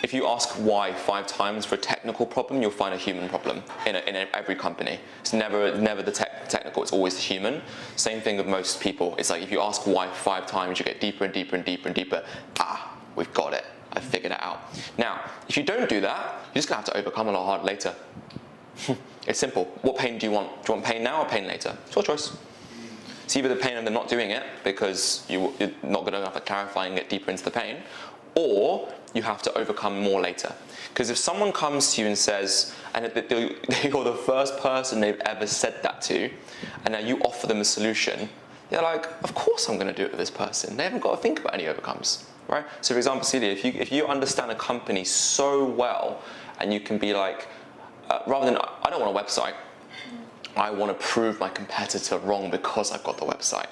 if you ask why 5 times for a technical problem, you'll find a human problem in every company. It's never the technical, it's always the human. Same thing with most people. It's like if you ask why 5 times, you get deeper and deeper and deeper and deeper. We've got it. I figured it out. Now, if you don't do that, you're just gonna have to overcome a lot harder later. It's simple. What pain do you want? Do you want pain now or pain later? It's your choice. It's either the pain of them not doing it because you're not good enough at clarifying and get deeper into the pain, or you have to overcome more later. Because if someone comes to you and says, and you're the first person they've ever said that to, and now you offer them a solution, they're like, of course I'm going to do it with this person. They haven't got to think about any overcomes, right? So for example, Celia, if you understand a company so well, and you can be like, rather than, I don't want a website, I want to prove my competitor wrong because I've got the website.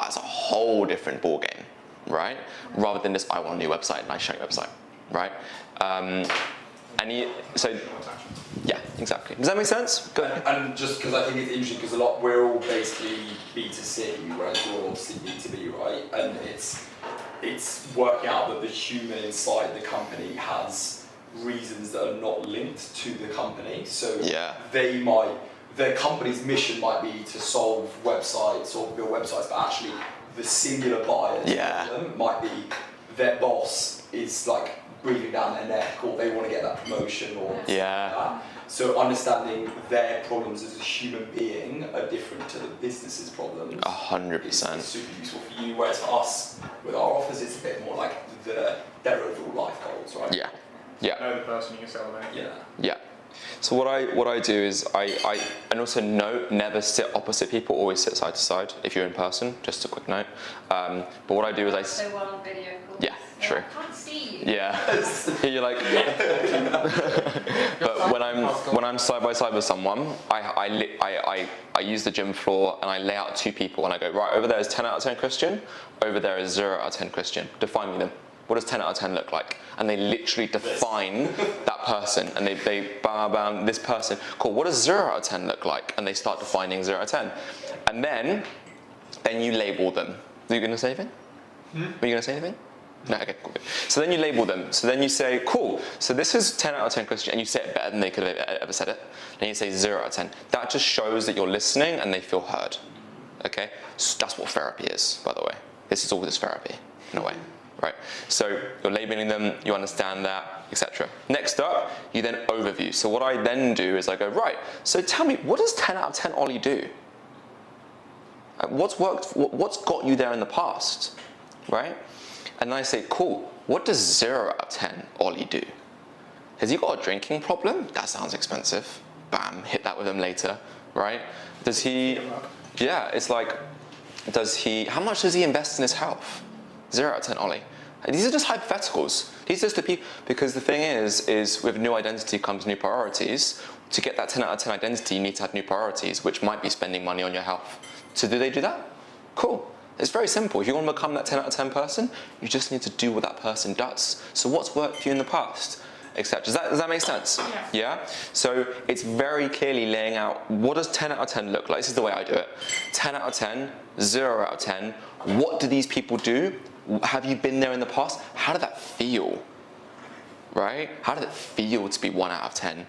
It's a whole different ballgame, right? Rather than just, I want a new website and I show you a website, right? Yeah, exactly. Does that make sense? Go ahead. And just because I think it's interesting, because we're all basically B2C, whereas you're obviously B2B, right? And it's working out that the human inside the company has reasons that are not linked to the company. So their company's mission might be to solve websites or build websites, but actually the singular buyer's problem might be their boss is like breathing down their neck, or they want to get that promotion, or something like that. So understanding their problems as a human being are different to the business's problems. 100%. It's super useful for you, whereas for us, with our offers, it's a bit more like their overall life goals, right? Know the person you're selling. Yeah. So what I do is and also note, never sit opposite people, always sit side to side if you're in person, just a quick note. But what I do is So well on video calls. Yeah, true. I can't see you. Yeah. You're like but when I'm I'm side by side with someone, I use the gym floor and I lay out 2 people and I go, right, over there is 10 out of 10 Christian, over there is 0 out of 10 Christian. Define me them. What does 10 out of 10 look like? And they literally define that person, and they bam, this person. Cool. What does 0 out of 10 look like? And they start defining 0 out of 10, and then you label them. Are you going to say anything? Are you going to say anything? No, okay, cool. So then you label them. So then you say, cool, so this is 10 out of 10 Christian, and you say it better than they could have ever said it. Then you say 0 out of 10. That just shows that you're listening and they feel heard. Okay? So that's what therapy is, by the way. This is all this therapy, in a way. Right? So you're labeling them, you understand that, etc. Next up, you then overview. So what I then do is I go, right, so tell me, what does 10 out of 10 Ollie do? What's worked, what's got you there in the past, right? And then I say, cool, what does 0 out of 10 Ollie do? Has he got a drinking problem? That sounds expensive. Bam, hit that with him later, right? Does he, yeah, it's like, how much does he invest in his health? 0 out of 10 Ollie. And these are just hypotheticals. These are just the people, because the thing is with new identity comes new priorities. To get that 10 out of 10 identity, you need to have new priorities, which might be spending money on your health. So do they do that? Cool. It's very simple. If you want to become that 10 out of 10 person, you just need to do what that person does. So what's worked for you in the past, etc. Does that make sense? Yeah. So it's very clearly laying out, what does 10 out of 10 look like? This is the way I do it. 10 out of 10, 0 out of 10. What do these people do? Have you been there in the past? How did that feel? Right? How did it feel to be 1 out of 10?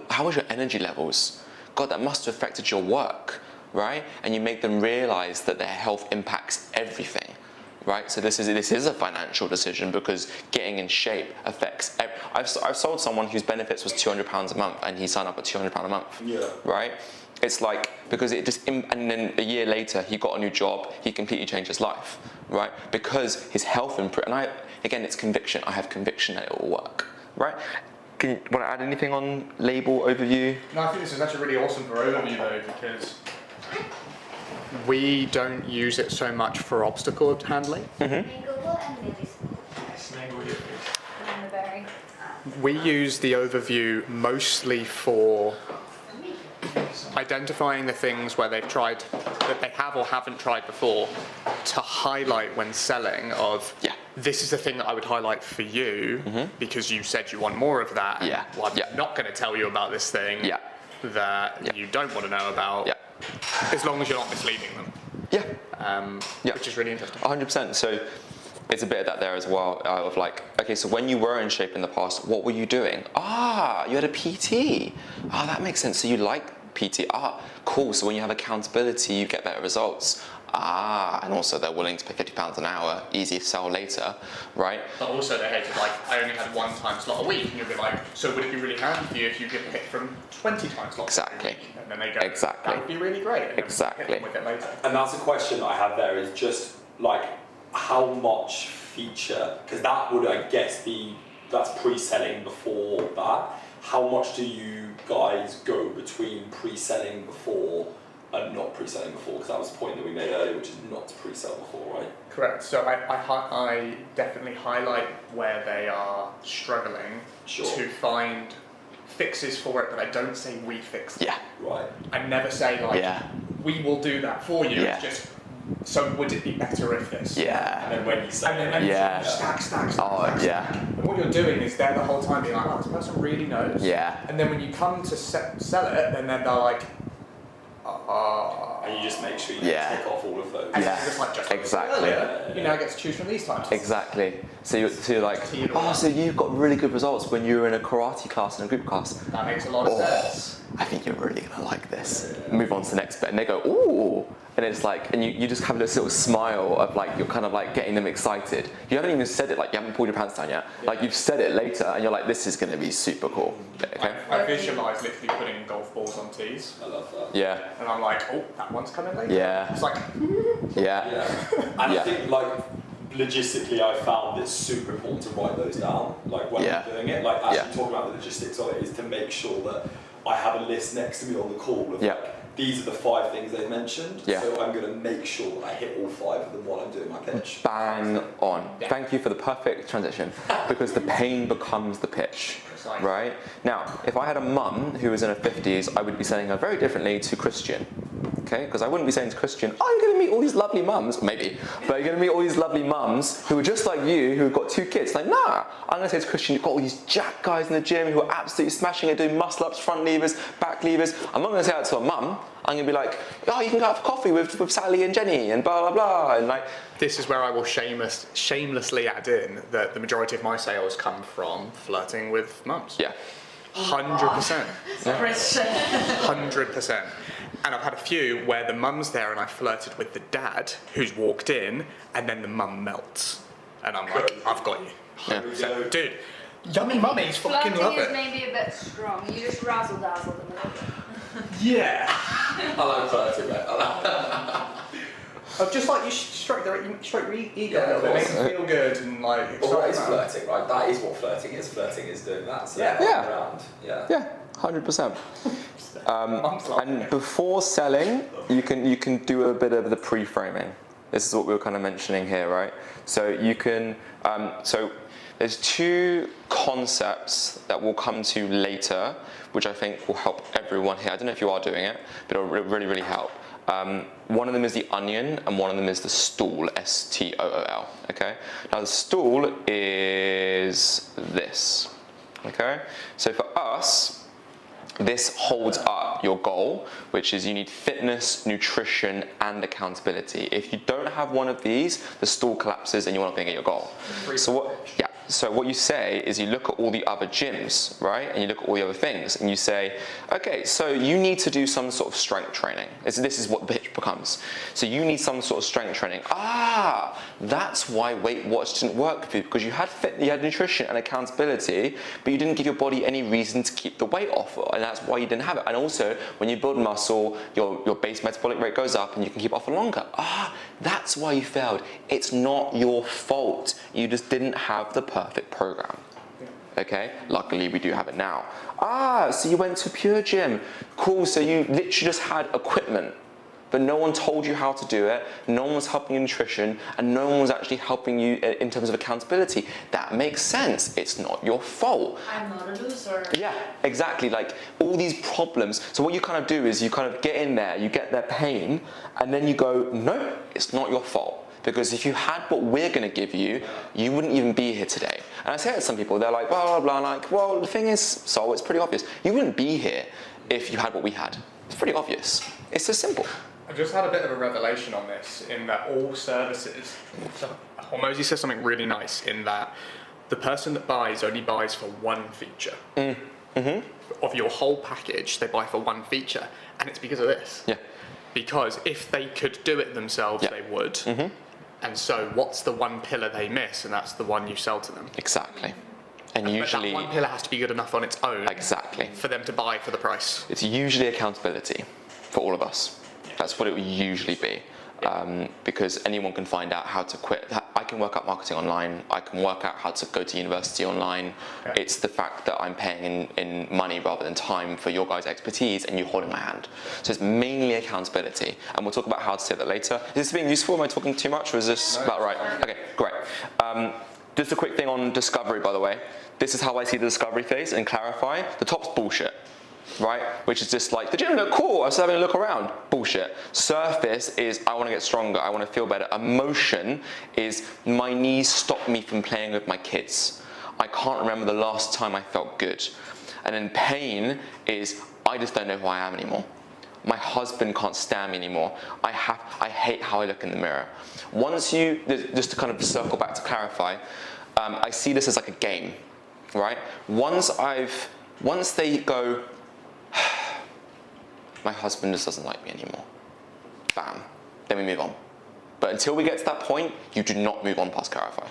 How was your energy levels? God, that must have affected your work, right? And you make them realize that their health impacts everything, right? So this is a financial decision, because getting in shape affects. I've sold someone whose benefits was £200 a month, and he signed up at £200 a month, right? It's like, because it just, and then a year later he got a new job, he completely changed his life, right? Because his health improved. And again, it's conviction. I have conviction that it will work, right? Want to add anything on label, overview? No, I think this is actually really awesome for overview though, because we don't use it so much for obstacle handling. We use the overview mostly for identifying the things where they've tried, that they have or haven't tried before, to highlight when selling of, this is the thing that I would highlight for you, because you said you want more of that. Well, I'm not going to tell you about this thing that you don't want to know about, as long as you're not misleading them. Which is really interesting. 100%. So it's a bit of that there as well, of like, okay, so when you were in shape in the past, what were you doing? You had a PT. That makes sense. So you like PT. Cool. So when you have accountability, you get better results. And also they're willing to pay £50 an hour, easy to sell later, right? But also they hated, like, I only had 1 time slot a week, and you'll be like, so would it be really handy for you if you get picked from 20 time slots? Exactly. And then they go, that would be really great. And Exactly. hit them with it later. And that's a question that I have there, is just like how much feature, because that would, I guess, that's pre-selling before that. How much do you guys go between pre-selling before and not pre-selling before? Because that was the point that we made earlier, which is not to pre-sell before, right? Correct. So I definitely highlight where they are struggling to find fixes for it, but I don't say we fix them. Right. I never say like, we will do that for you. Yeah. It's just, so would it be better if this? And then when you say And then stack. And what you're doing is they're the whole time being like, this person really knows. And then when you come to sell it, then they're like, and you just make sure you tick off all of those. and it's like just Exactly. earlier, you now get to choose from these times. Exactly. So you're like, so you've got really good results when you were in a karate class and a group class. That makes a lot of sense. I think you're really gonna like this. Move on to the next bit, and they go, ooh, and it's like, and you just have this little smile of like, you're kind of like getting them excited. You haven't even said it, like you haven't pulled your pants down yet. Like you've said it later, and you're like, this is gonna be super cool. Okay. I visualise literally putting golf balls on tees. I love that. Yeah. And I'm like, that one's coming later. Yeah. It's like, Yeah. And I think like logistically, I found it's super important to write those down. Like when I'm doing it, like actually talking about the logistics of it is to make sure that I have a list next to me on the call of like, these are the 5 things they've mentioned. So I'm going to make sure that I hit all 5 of them while I'm doing my pitch. Bang on. Thank you for the perfect transition, because the pain becomes the pitch. Precisely. right? Now, if I had a mum who was in her 50s, I would be saying her very differently to Christian. Okay, because I wouldn't be saying to Christian, oh, you're going to meet all these lovely mums, maybe, but you're going to meet all these lovely mums who are just like you, who've got 2 kids. Like, nah, I'm going to say to Christian, you've got all these jack guys in the gym who are absolutely smashing it, doing muscle-ups, front levers, back levers. I'm not going to say that to a mum. I'm going to be like, oh, you can go out for coffee with Sally and Jenny and blah, blah, blah. And like, This is where I will shamelessly add in that the majority of my sales come from flirting with mums. yeah. 100%. Christian. 100%. And I've had a few where the mum's there and I flirted with the dad who's walked in and then the mum melts. And I'm like, I've got you. Yeah. 100%. Dude, yummy mummies fucking love Flirting is it. maybe a bit strong. You just razzle dazzle them a little bit. Yeah. I like flirting, mate. Just like you stroke their ego Yeah, a little bit, of make course. them feel good and like. But what is excited about it. flirting, right? That is what flirting is. Flirting is doing that. So Yeah. Yeah. around. Yeah. Yeah, 100%. Mums love And it. before selling, you can do a bit of the pre-framing. This is what we were kind of mentioning here, right? So you can, so there's 2 concepts that we'll come to later, which I think will help everyone here. I don't know if you are doing it, but it'll really, really help. One of them is the onion, and one of them is the stool, S-T-O-O-L, okay? Now the stool is this, okay? So for us, this holds up your goal, which is you need fitness, nutrition, and accountability. If you don't have one of these, the stool collapses and you're not going to get your goal. So what you say is you look at all the other gyms, right? And you look at all the other things and you say, okay, so you need to do some sort of strength training. This is what the pitch becomes. So you need some sort of strength training. Ah, that's why Weight Watch didn't work for you, because you had nutrition and accountability, but you didn't give your body any reason to keep the weight off, and that's why you didn't have it. And also, when you build muscle, your base metabolic rate goes up and you can keep off for longer. Ah, that's why you failed. It's not your fault. You just didn't have the perfect program. Okay, luckily we do have it now. Ah, so you went to Pure Gym. Cool, so you literally just had equipment, but no one told you how to do it, no one was helping you in nutrition, and no one was actually helping you in terms of accountability. That makes sense. It's not your fault. I'm not a loser. Yeah, exactly. Like all these problems. So what you kind of do is you kind of get in there, you get their pain, and then you go, no, it's not your fault. Because if you had what we're going to give you, you wouldn't even be here today. And I say that to some people, they're like, blah, blah, blah. I'm like, well, the thing is, Sol, it's pretty obvious. You wouldn't be here if you had what we had. It's pretty obvious. It's just simple. I've just had a bit of a revelation on this in that all services, Hormozy says something really nice in that the person that buys only buys for one feature. Of your whole package, they buy for one feature, and it's because of this. Yeah. Because if they could do it themselves, Yeah. they would. And so what's the one pillar they miss, and that's the one you sell to them. Exactly. And But usually, that one pillar has to be good enough on its own exactly. for them to buy for the price. It's usually accountability for all of us. That's what it would usually be. Because anyone can find out how to quit. I can work out marketing online. I can work out how to go to university online. Okay. It's the fact that I'm paying in money rather than time for your guys' expertise and you holding my hand. So it's mainly accountability. And we'll talk about how to say that later. Is this being useful? Am I talking too much, or is this about right? Okay, great. Just a quick thing on discovery, by the way. This is how I see the discovery phase, and clarify. The top's bullshit. Right? Which is just like, the gym look cool, I was having a look around. Bullshit. Surface is, I want to get stronger, I want to feel better. Emotion is, my knees stop me from playing with my kids. I can't remember the last time I felt good. And then pain is, I just don't know who I am anymore. My husband can't stand me anymore. I hate how I look in the mirror. Once you, just to kind of circle back to clarify, I see this as like a game, right? Once they go, my husband just doesn't like me anymore. Bam. Then we move on. But until we get to that point, you do not move on past clarify.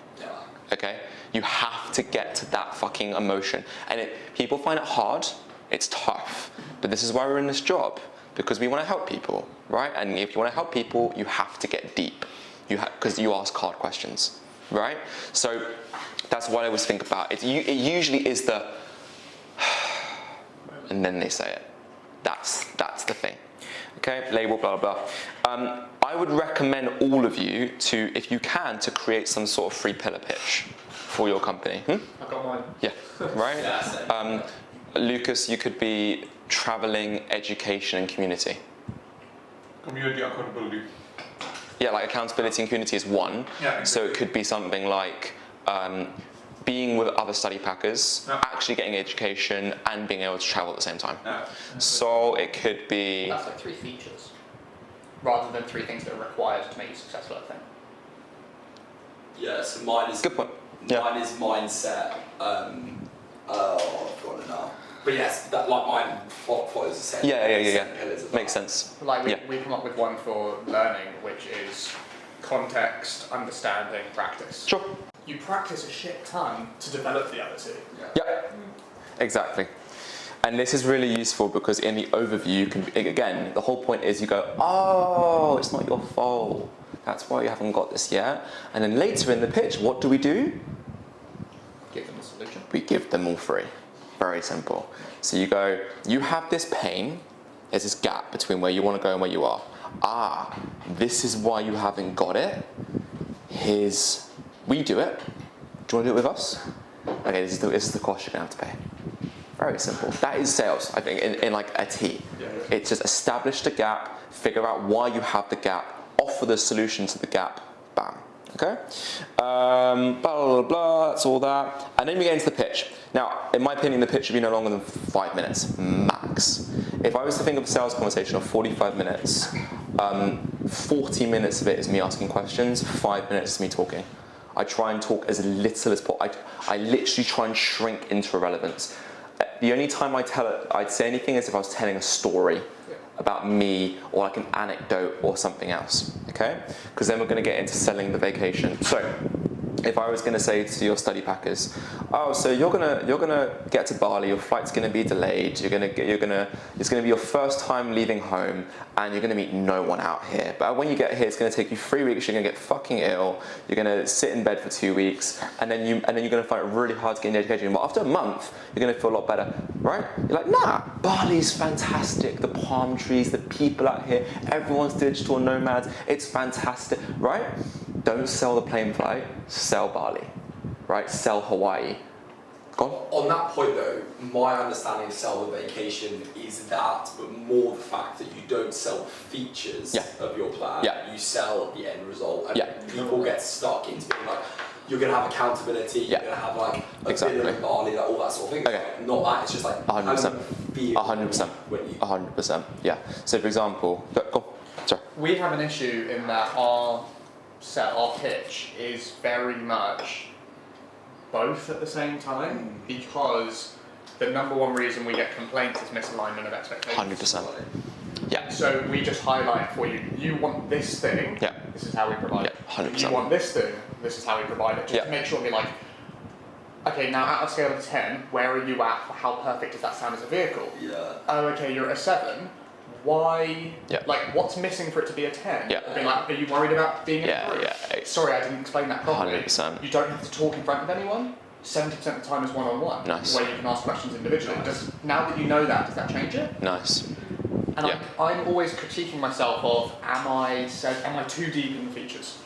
Okay? You have to get to that fucking emotion. And people find it hard, it's tough. But this is why we're in this job. Because we want to help people, right? And if you want to help people, you have to get deep. Because you ask hard questions, right? So that's what I always think about. It usually is the and then they say it. That's the thing. Okay, label, blah, blah, blah. I would recommend all of you to, if you can, to create some sort of 3-pillar pitch for your company. I've got mine. Yeah. right? Yeah, same. Lucas, you could be traveling, education, and community. Community accountability. Yeah, like accountability and community is one. Yeah, So it could be something like being with other study packers, Yeah. actually getting education, and being able to travel at the same time. Yeah. So it could be. That's like 3 features, rather than 3 things that are required to make you successful, I think. Yeah, so mine is Good point. Yeah. Mine is mindset. I've forgotten it now. But yes, that like mine follows the same. Yeah. same pillars of Makes that. sense. Like we, Yeah. we come up with one for learning, which is context, understanding, practice. Sure. You practice a shit ton to develop the other 2. Yeah, exactly. And this is really useful because in the overview, you can, again, the whole point is you go, oh, it's not your fault. That's why you haven't got this yet. And then later in the pitch, what do? Give them a solution. We give them all 3. Very simple. So you go, you have this pain. There's this gap between where you want to go and where you are. Ah, this is why you haven't got it. We do it. Do you want to do it with us? Okay, this is the cost you're going to have to pay. Very simple. That is sales, I think, in like a T. It's just establish the gap, figure out why you have the gap, offer the solution to the gap, bam. Okay? Blah, blah, blah, that's all that. And then we get into the pitch. Now, in my opinion, the pitch should be no longer than 5 minutes, max. If I was to think of a sales conversation of 45 minutes, 40 minutes of it is me asking questions, 5 minutes is me talking. I try and talk as little as possible. I literally try and shrink into irrelevance. The only time I'd say anything is if I was telling a story about me or like an anecdote or something else, okay? Because then we're going to get into selling the vacation. So if I was going to say to your study packers, oh, so you're gonna get to Bali, your flight's going to be delayed, it's going to be your first time leaving home, and you're going to meet no one out here. But when you get here, it's going to take you 3 weeks. You're going to get fucking ill. You're going to sit in bed for 2 weeks, and then you're going to find it really hard to get into education. But after a month, you're going to feel a lot better, right? You're like, nah, Bali's fantastic. The palm trees, the people out here, everyone's digital nomads. It's fantastic, right? Don't sell the plane flight, sell Bali, right? Sell Hawaii. Go on. On that point though, my understanding of sell the vacation is that, but more the fact that you don't sell features of your plan, you sell the end result, and people get stuck into being like, you're going to have accountability, you're going to have like a bit of Bali, like all that sort of thing. Okay. Not that, it's just like 100%. 100%. 100%. Yeah. So for example, go on. Sorry. We have an issue in that our pitch is very much both at the same time, because the number one reason we get complaints is misalignment of expectations. 100%. Yeah. So we just highlight for you, you want this thing, this is how we provide it. 100%. You want this thing, this is how we provide it. Just to make sure we're like, okay, now out of a scale of 10, where are you at for how perfect does that sound as a vehicle? Yeah. Oh, okay, you're at a 7. Why? Yeah. Like, what's missing for it to be a 10? Yeah. Being like, are you worried about being a 3? Sorry, I didn't explain that properly. 100%. You don't have to talk in front of anyone. 70% of the time is one-on-one, Nice. where you can ask questions individually. Now that you know that, does that change it? Nice. And I'm always critiquing myself of, am I too deep in the features?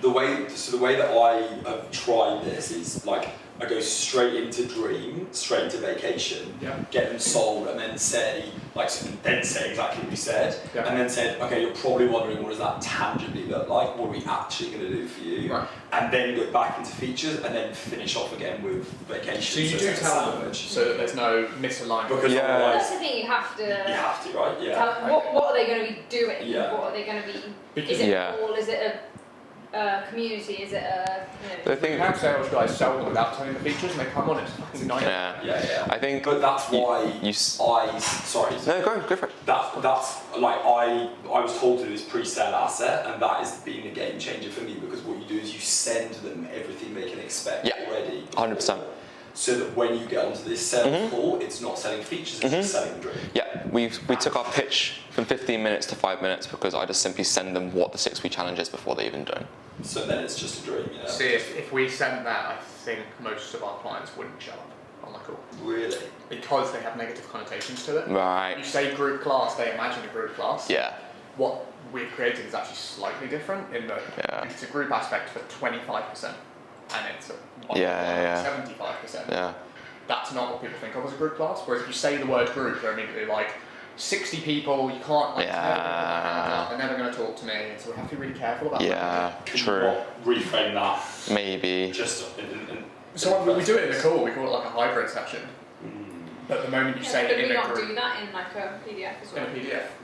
The way that I have tried this is like, I go straight into dream, straight into vacation, get them sold, and then say exactly what you said, and then said, okay, you're probably wondering what does that tangibly look like, what are we actually going to do for you, and then go back into features, and then finish off again with vacation. So you do tell them, so that there's no misalignment. Because That's the thing, you have to, right? Yeah. tell them what are they going to be doing? Yeah. What are they going to be? Because is it all? Is it a community? Is it a? The thing. We have sales guys sell them without telling the features, and they come on, it's fucking nice. Yeah. I think. But that's why sorry. No, go for it. That's like I was told to do this pre-sale asset, and that is being a game changer for me, because what you do is you send them everything they can expect already. 100%. So that when you get onto this sales call, it's not selling features, it's just selling the dream. Yeah, we took our pitch from 15 minutes to 5 minutes because I just simply send them what the 6-week challenge is before they even do it. So then it's just a dream, you know. See, if we sent that, I think most of our clients wouldn't show up on the call. Really? Because they have negative connotations to it. Right. You say group class, they imagine a group class. Yeah. What we've created is actually slightly different in that it's a group aspect for 25%, and it's a 75%. Yeah. that's not what people think of as a group class. Whereas if you say the word group, they're immediately like, 60 people, you can't, like, they're never going to talk to me, so we have to be really careful about that. Yeah, Can you true. not reframe that Maybe. just in So we do it in the call, we call it like a hybrid session. But the moment you say it Could in we a not group, do that in like a PDF as in a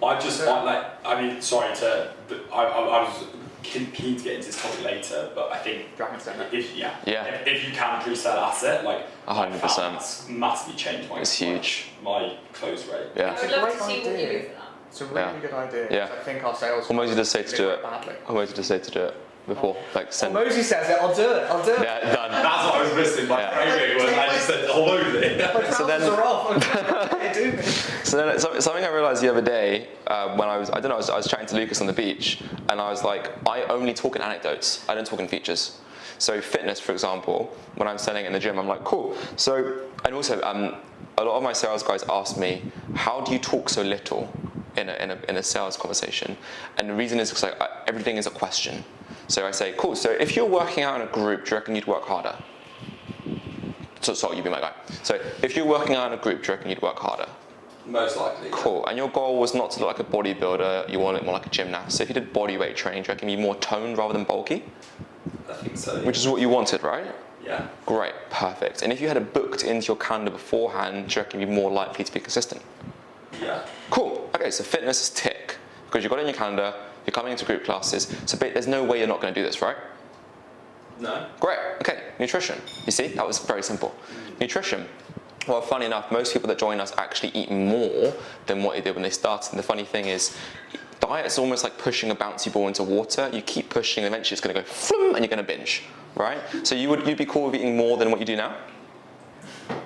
well? PDF. I mean, sorry to, I was keen to get into this topic later, but I think Dragon Center. if Yeah. if you can pre-sell asset, like 100%. that's massively changed my It's huge. my close rate. Yeah. I would love to see what you do for that. It's a really Yeah. good idea. Yeah. 'Cause I think our sales Almost you just say to did do it it. badly. Almost you just say to do it before, like send. Mosey says it, I'll do it, I'll do it. Yeah, done. That's what I was missing. My Yeah. framing was I just said almost it. So then- are off. So then something I realized the other day when I was chatting to Lucas on the beach, and I was like, I only talk in anecdotes. I don't talk in features. So fitness, for example, when I'm selling in the gym, I'm like, cool. So, and also, a lot of my sales guys ask me, how do you talk so little in a sales conversation? And the reason is because everything is a question. So I say, cool. So if you're working out in a group, do you reckon you'd work harder? So you'd be my guy. So if you're working out in a group, do you reckon you'd work harder? Most likely. Cool. And your goal was not to look like a bodybuilder, you want it more like a gymnast. So if you did body weight training, do you reckon you'd be more toned rather than bulky? I think so. Which is what you wanted, right? Yeah. Great, perfect. And if you had it booked into your calendar beforehand, do you reckon you'd be more likely to be consistent? Yeah. Cool. Okay, so fitness is tick. Because you've got it in your calendar, you're coming into group classes, so there's no way you're not going to do this, right? No. Great. Okay, nutrition. You see, that was very simple. Nutrition. Well, funny enough, most people that join us actually eat more than what they did when they started. And the funny thing is, diet's almost like pushing a bouncy ball into water. You keep pushing, and eventually it's going to go floom, and you're going to binge, right? So you'd be cool with eating more than what you do now?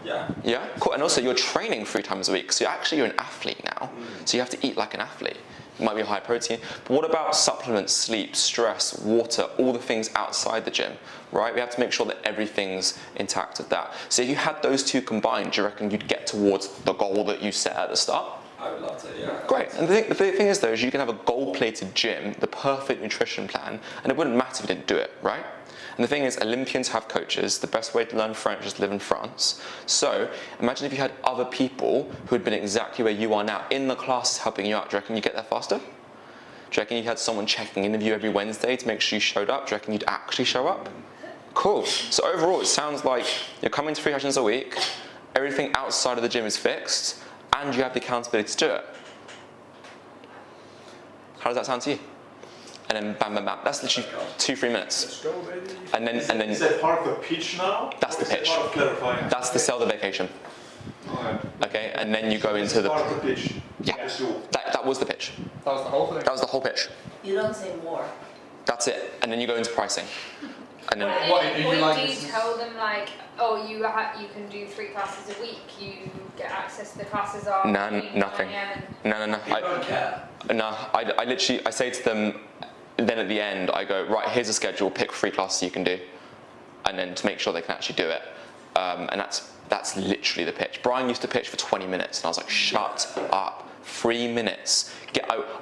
Yeah. Yeah, cool. And also you're training 3 times a week, so you're an athlete now. So you have to eat like an athlete. It might be high protein, but what about supplements, sleep, stress, water, all the things outside the gym, right? We have to make sure that everything's intact with that. So if you had those two combined, do you reckon you'd get towards the goal that you set at the start? I would love to, yeah. Great. And the thing is though, is you can have a gold-plated gym, the perfect nutrition plan, and it wouldn't matter if you didn't do it, right? And the thing is, Olympians have coaches. The best way to learn French is to live in France. So imagine if you had other people who had been exactly where you are now in the class helping you out. Do you reckon you'd get there faster? Do you reckon you had someone checking in with you every Wednesday to make sure you showed up? Do you reckon you'd actually show up? Cool. So overall, it sounds like you're coming to 3 sessions a week, everything outside of the gym is fixed, and you have the accountability to do it. How does that sound to you? And then bam, bam, bam. That's literally 2-3 minutes. Let's go, baby. And then Is that part of the pitch now? That's or the is it pitch. Part of clarifying. That's the sell the vacation. Okay. Okay, and then you go It's into part the of the pitch. yeah. Yes, you. That was the pitch. That was the whole thing. That was the whole pitch. You don't say more. That's it. And then you go into pricing. And then What, At are any you point like do you this is- tell them like, oh, you can do 3 classes a week, you get access to the classes are No, between nothing. 9 a.m. no. I don't care. I literally I say to them. Then at the end, I go, right, here's a schedule, pick 3 classes you can do. And then to make sure they can actually do it. And that's literally the pitch. Brian used to pitch for 20 minutes, and I was like, shut up. 3 minutes.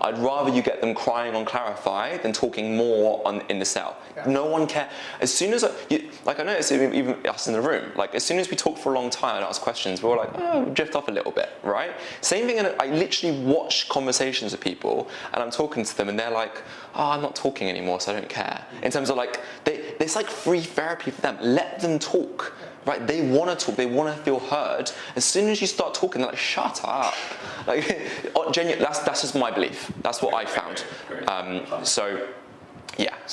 I'd rather you get them crying on Clarify than talking more in the cell. Yeah. No one cares. As soon as, I noticed even us in the room, like as soon as we talked for a long time and asked questions, we were like, oh, we drift off a little bit, right? Same thing, I literally watch conversations with people and I'm talking to them and they're like, oh, I'm not talking anymore, so I don't care. In terms of like, it's like free therapy for them. Let them talk. Right, they want to talk, they want to feel heard. As soon as you start talking, they're like, shut up. Like, genuinely, that's just my belief. That's what I found. So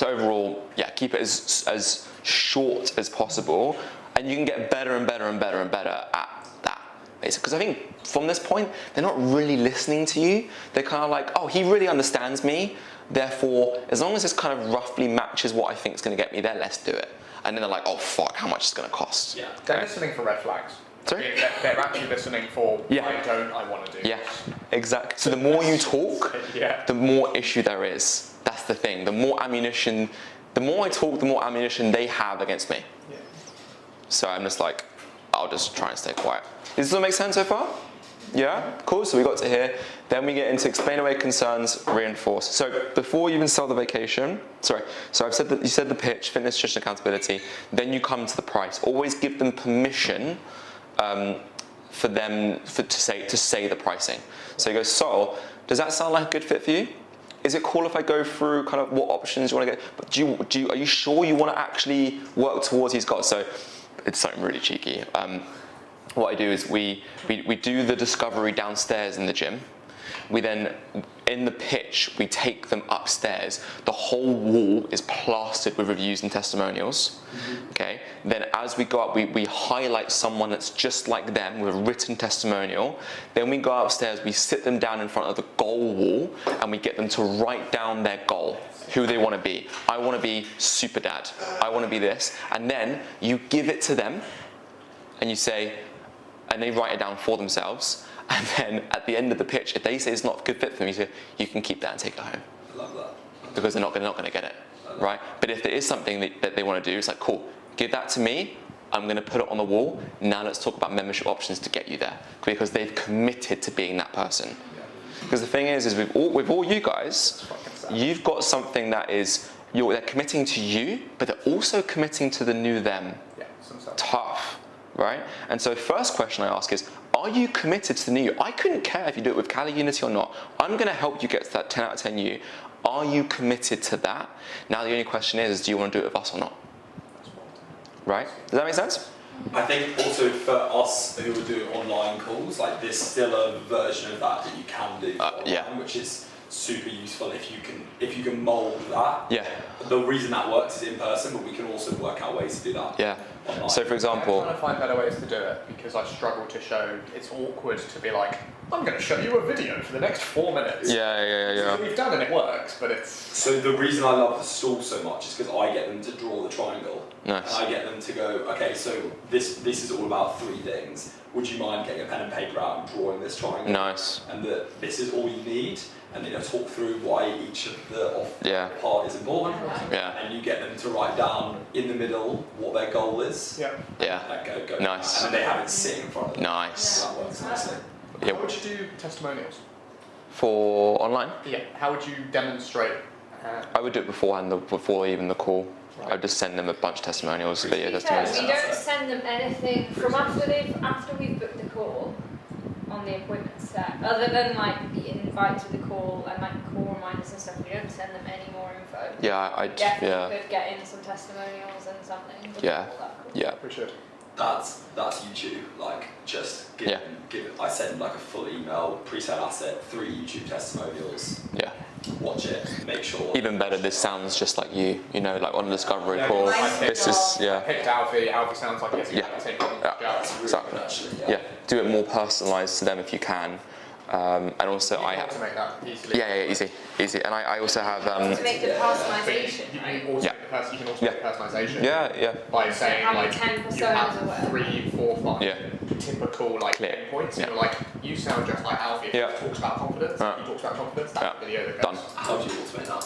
overall, yeah, keep it as short as possible, and you can get better and better and better and better at that. Because I think from this point, they're not really listening to you. They're kind of like, oh, he really understands me. Therefore, as long as this kind of roughly matches what I think is going to get me there, let's do it. And then they're like, oh fuck, how much is it going to cost? Yeah. They're listening for red flags. Sorry? They're actually listening for Yeah. I want to do Yeah, this. exactly. So the more you talk, Yeah. the more issue there is. That's the thing. The more ammunition, the more I talk, the more ammunition they have against me. Yeah. So I'm just like, I'll just try and stay quiet. Does this all make sense so far? Yeah? Cool, so we got to here. Then we get into explain away concerns, reinforce. So before you even sell the vacation, so I've said that you said the pitch, fitness, nutrition, accountability, then you come to the price. Always give them permission for them to say the pricing. So he goes, Sol, does that sound like a good fit for you? Is it cool if I go through kind of what options you want to get? But are you sure you want to actually work towards these goals? So it's something really cheeky. What I do is we do the discovery downstairs in the gym. We then, in the pitch, we take them upstairs. The whole wall is plastered with reviews and testimonials. Okay. Then as we go up, we highlight someone that's just like them with a written testimonial. Then we go upstairs, we sit them down in front of the goal wall, and we get them to write down their goal, who they want to be. I want to be super dad. I want to be this. And then you give it to them, and you say, and they write it down for themselves. And then at the end of the pitch, if they say it's not a good fit for them, you say, you can keep that and take it home. I love that. Because they're not going to get it, right? But if there is something that they want to do, it's like, cool, give that to me. I'm going to put it on the wall. Now let's talk about membership options to get you there. Because they've committed to being that person. Because the thing is with all you guys, you've got something that is, they're committing to you, but they're also committing to the new them. Yeah, some stuff. Tough, right? And so first question I ask is, are you committed to the new you? I couldn't care if you do it with Kali Unity or not. I'm going to help you get to that 10 out of 10 you. Are you committed to that? Now the only question is do you want to do it with us or not? Right? Does that make sense? I think also for us who are doing online calls, like there's still a version of that you can do online, yeah. which is super useful if you can mould that. Yeah. The reason that works is in person, but we can also work out ways to do that. Yeah. Online. So for example, I'm trying to find better ways to do it because I struggle to show. It's awkward to be like, I'm going to show you a video for the next 4 minutes. Yeah. We've done and it works, but it's. So the reason I love the stall so much is because I get them to draw the triangle. Nice. And I get them to go, okay, so this is all about 3 things. Would you mind getting a pen and paper out and drawing this triangle? Nice. And that this is all you need, and then talk through why each of the part is important. Yeah. And you get them to write down in the middle what their goal is. Yeah. Yeah. Like go. Nice. And then they have it sitting in front of them. Nice. That works nicely. Yeah. How would you do testimonials? For online, Yeah. How would you demonstrate? I would do it beforehand, before even the call. I'd just send them a bunch of testimonials, video testimonials. We don't send them anything from after we've booked the call on the appointment set, other than like the invite to the call and like call reminders and stuff. We don't send them any more info. Yeah, Definitely could get in some testimonials and something. before Yeah. that call. Yeah. We should. That's YouTube. Like just give it. I send like a full email, preset asset, 3 YouTube testimonials. Yeah. Watch it. Make sure. Even better, this sounds just like you know, like on a discovery Yeah, call. I picked This is, I picked Alfie. Alfie sounds like it's Yeah. the same problem. Yeah. That's really Exactly. good actually. Yeah, do it more personalised to them if you can. And also You I want have, to make that easily. yeah, easy. And I also have, To make the personalisation, You right? can also Yeah. you can also make personalisation. yeah, By saying having like 10 you personas or have whatever. 3, 4, 5 Yeah. typical like Clear. pain points. Yeah. You're like, you sound just like Alfie. Yeah. He talks about confidence. Yeah. He talks about confidence. That's Yeah. the video that Done. goes. How do you automate that?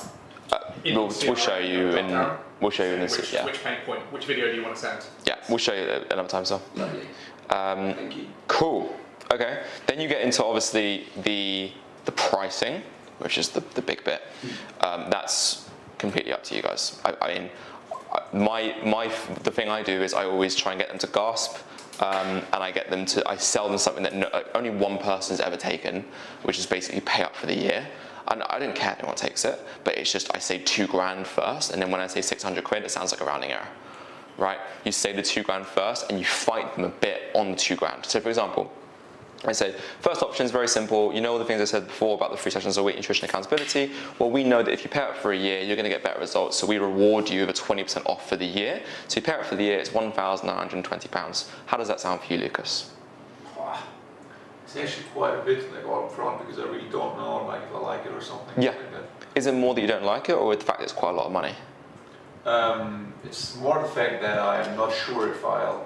We'll show you in, this, yeah. Which pain point? Which video do you want to send? Yeah, we'll show you another time, so. Lovely. Thank you. Cool. Okay. Then you get into obviously the pricing, which is the big bit. That's completely up to you guys. I mean, the thing I do is I always try and get them to gasp, and I sell them something that only one person's ever taken, which is basically pay up for the year. And I don't care if anyone takes it, but it's just I say $2,000 first, and then when I say 600 quid, it sounds like a rounding error, right? You say the $2,000 first, and you fight them a bit on the $2,000. So for example, I say, first option is very simple. You know all the things I said before about the 3 sessions a week, nutrition accountability. Well, we know that if you pay up for a year, you're going to get better results. So we reward you with 20% off for the year. So you pay up for the year, it's £1,920. How does that sound for you, Lucas? It's actually quite a bit like all up front because I really don't know like if I like it or something. Yeah. Like that. Is it more that you don't like it, or the fact that it's quite a lot of money? It's more the fact that I'm not sure if I'll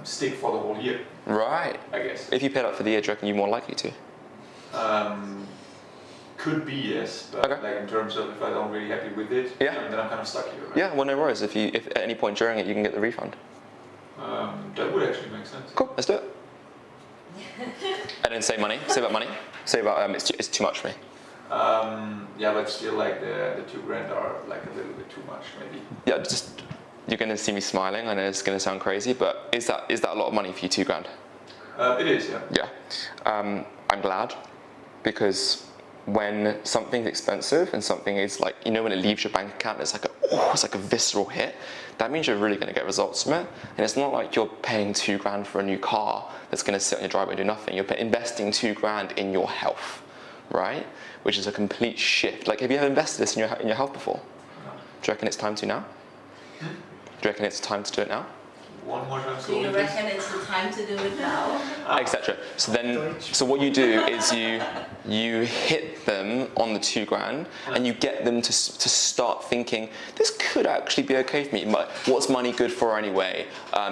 stick for the whole year, Right. I guess. If you paid up for the year, do you reckon you're more likely to? Could be, yes, but Okay. like in terms of if I don't really happy with it, Yeah. then I'm kind of stuck here. Right? Yeah, well, no worries. If at any point during it, you can get the refund. That would actually make sense. Cool, let's do it. And then save money. Save up money. Save about it's too much for me. Yeah, but still like the $2,000 are like a little bit too much maybe. Yeah, just you're gonna see me smiling. I know it's gonna sound crazy, but is that a lot of money for you? $2,000. It is, yeah. Yeah. I'm glad, because when something's expensive and something is like, you know, when it leaves your bank account, it's like a visceral hit. That means you're really going to get results from it. And it's not like you're paying $2,000 for a new car that's going to sit on your driveway and do nothing. You're investing $2,000 in your health, right? Which is a complete shift. Like, have you ever invested this in your health before? No. Do you reckon it's time to now? Do you reckon it's time to do it now? One more time. Do you reckon it's the time to do it now? Etc. So what you do is you hit them on the $2,000 and you get them to start thinking, this could actually be okay for me. What's money good for anyway?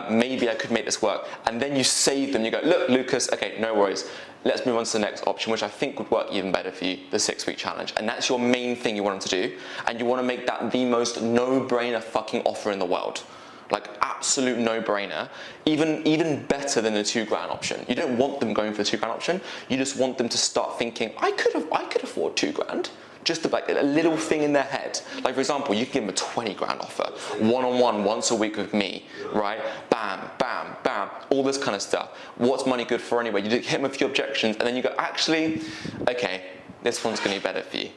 Maybe I could make this work. And then you save them. You go, look, Lucas, okay, no worries. Let's move on to the next option, which I think would work even better for you, the 6-week challenge. And that's your main thing you want them to do. And you want to make that the most no-brainer fucking offer in the world. Like, absolute no-brainer, even better than the $2,000 option. You don't want them going for the $2,000 option. You just want them to start thinking, I could afford $2,000. Just like a little thing in their head. Like, for example, you can give them a $20,000 offer, one-on-one, once a week with me, right? Bam, bam, bam, all this kind of stuff. What's money good for anyway? You hit them with a few objections, and then you go, actually, okay, this one's going to be better for you.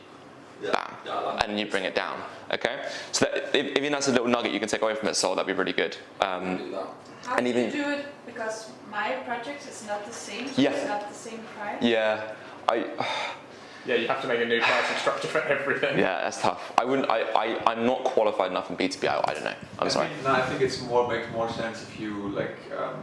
Bam, and then you bring it down. Okay, so that, if that's a little nugget you can take away from it, Sol, that'd be really good. How do you do it? Because my project is not the same. So Yeah. It's not the same price. Yeah, Yeah, you have to make a new pricing structure for everything. yeah, that's tough. I'm not qualified enough in B2B. I don't know. I'm sorry. I think it's makes more sense if you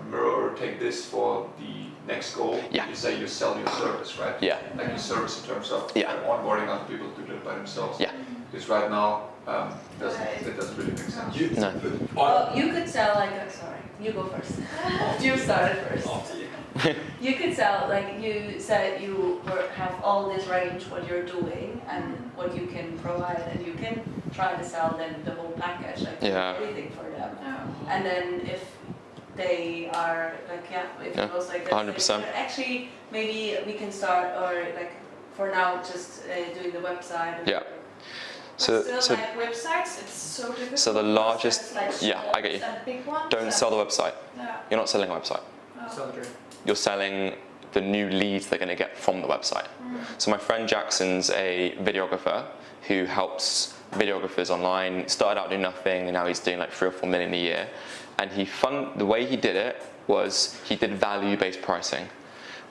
mirror or take this for the next goal. Yeah. You say you sell your service, right? Yeah. Like your service in terms of Yeah. onboarding other people to do it by themselves. Yeah. Because right now, that doesn't really make sense. No. Well, you could sell sorry, you go first. You started first. After you. You could sell, like you said, you have all this range, what you're doing and what you can provide, and you can try to sell them the whole package, like Yeah. everything for them. Yeah. And then if they are like, if Yeah, it goes like this, 100%. actually maybe we can start, or like for now just doing the website. And Yeah. But still, like websites, it's so difficult. So the largest, There's, like, yeah, I get you. and big ones Don't and- sell the website. Yeah. You're not selling a website. Sell the dream. You're selling the new leads they're going to get from the website. So my friend Jackson's a videographer who helps videographers online. Started out doing nothing, and now he's doing like 3 or 4 million a year. And the way he did it was he did value-based pricing,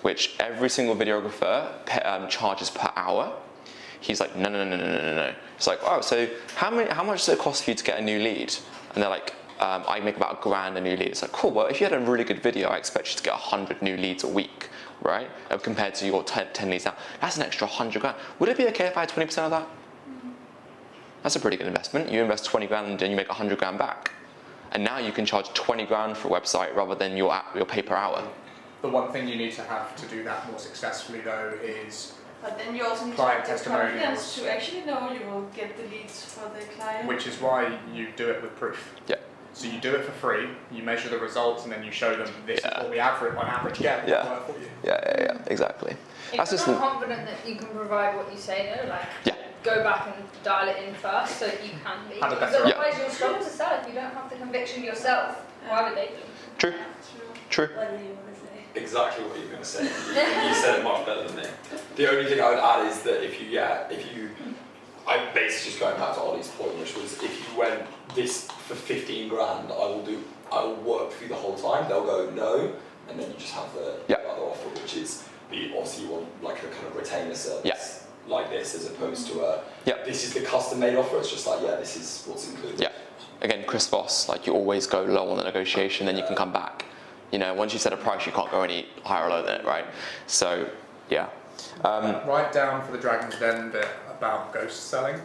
which every single videographer charges per hour. He's like, no. It's like, oh, so how much does it cost for you to get a new lead? And they're like, I make about $1,000 a new lead. It's like, cool, well, if you had a really good video, I expect you to get 100 new leads a week, right? Compared to your 10 leads now. That's an extra $100,000. Would it be okay if I had 20% of that? That's a pretty good investment. You invest 20 grand and you make 100 grand back. And now you can charge 20 grand for a website rather than your pay per hour. The one thing you need to have to do that more successfully, though, is But then you also need to Client have the testimonials. confidence to actually know you will get the leads for the client. which is why you do it with proof. Yeah. So you do it for free, you measure the results, and then you show them this Yeah. is what we average on average get Yeah. work for you. Yeah, exactly. If you're not confident that you can provide what you say, though, like Yeah. go back and dial it in first so that you can be. Have a Because better- otherwise you'll struggle to sell if you don't have the conviction yourself. Why would they do? True. True. What do you want to say? Exactly what you're going to say. You said it much better than me. The only thing I would add is that if you, I'm basically just going back to Ollie's point, which was if you went this for 15 grand, I will work through the whole time. They'll go no, and then you just have the other offer, which is obviously you want like a kind of retainer service like this, as opposed to this is the custom made offer. It's just like this is what's included. Yeah. Again, Chris Voss, like you always go low on the negotiation, then you can come back. You know, once you set a price, you can't go any higher or lower than it, right? So, yeah. Write down for the Dragon's Den bit about selling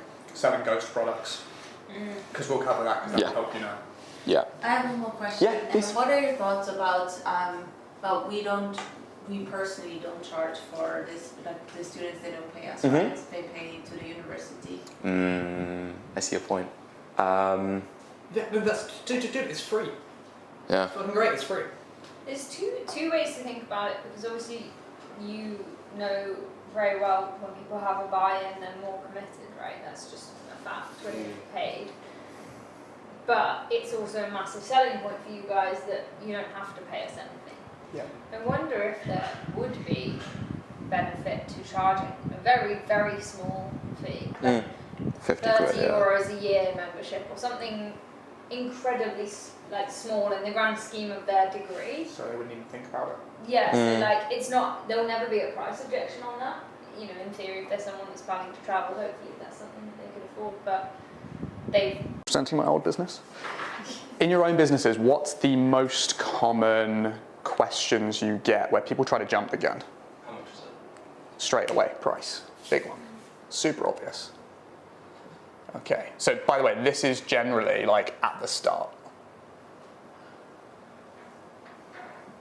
ghost products, because we'll cover that, because that'll help you know. Yeah. I have one more question. Yeah, please. What are your thoughts about, we personally don't charge for this, like the students, they don't pay us, Mhm. right? They pay to the university. I see your point. Yeah, no, dude, it's free. Yeah. It's fucking great, it's free. There's two ways to think about it, because obviously you know very well when people have a buy-in, they're more committed, right? That's just a fact when you're paid. But it's also a massive selling point for you guys that you don't have to pay us anything. I wonder if there would be benefit to charging a very, very small fee, like 50 30 quid, yeah. euros a year membership or something incredibly like small in the grand scheme of their degree. So they wouldn't even think about it. Yeah, so like it's not, there will never be a price objection on that. You know, in theory, if there's someone that's planning to travel, hopefully that's something that they could afford, but they've... Presenting my old business. In your own businesses, what's the most common questions you get where people try to jump the gun? How much is it? Straight away, price. Big one. Super obvious. Okay, so by the way, this is generally like at the start.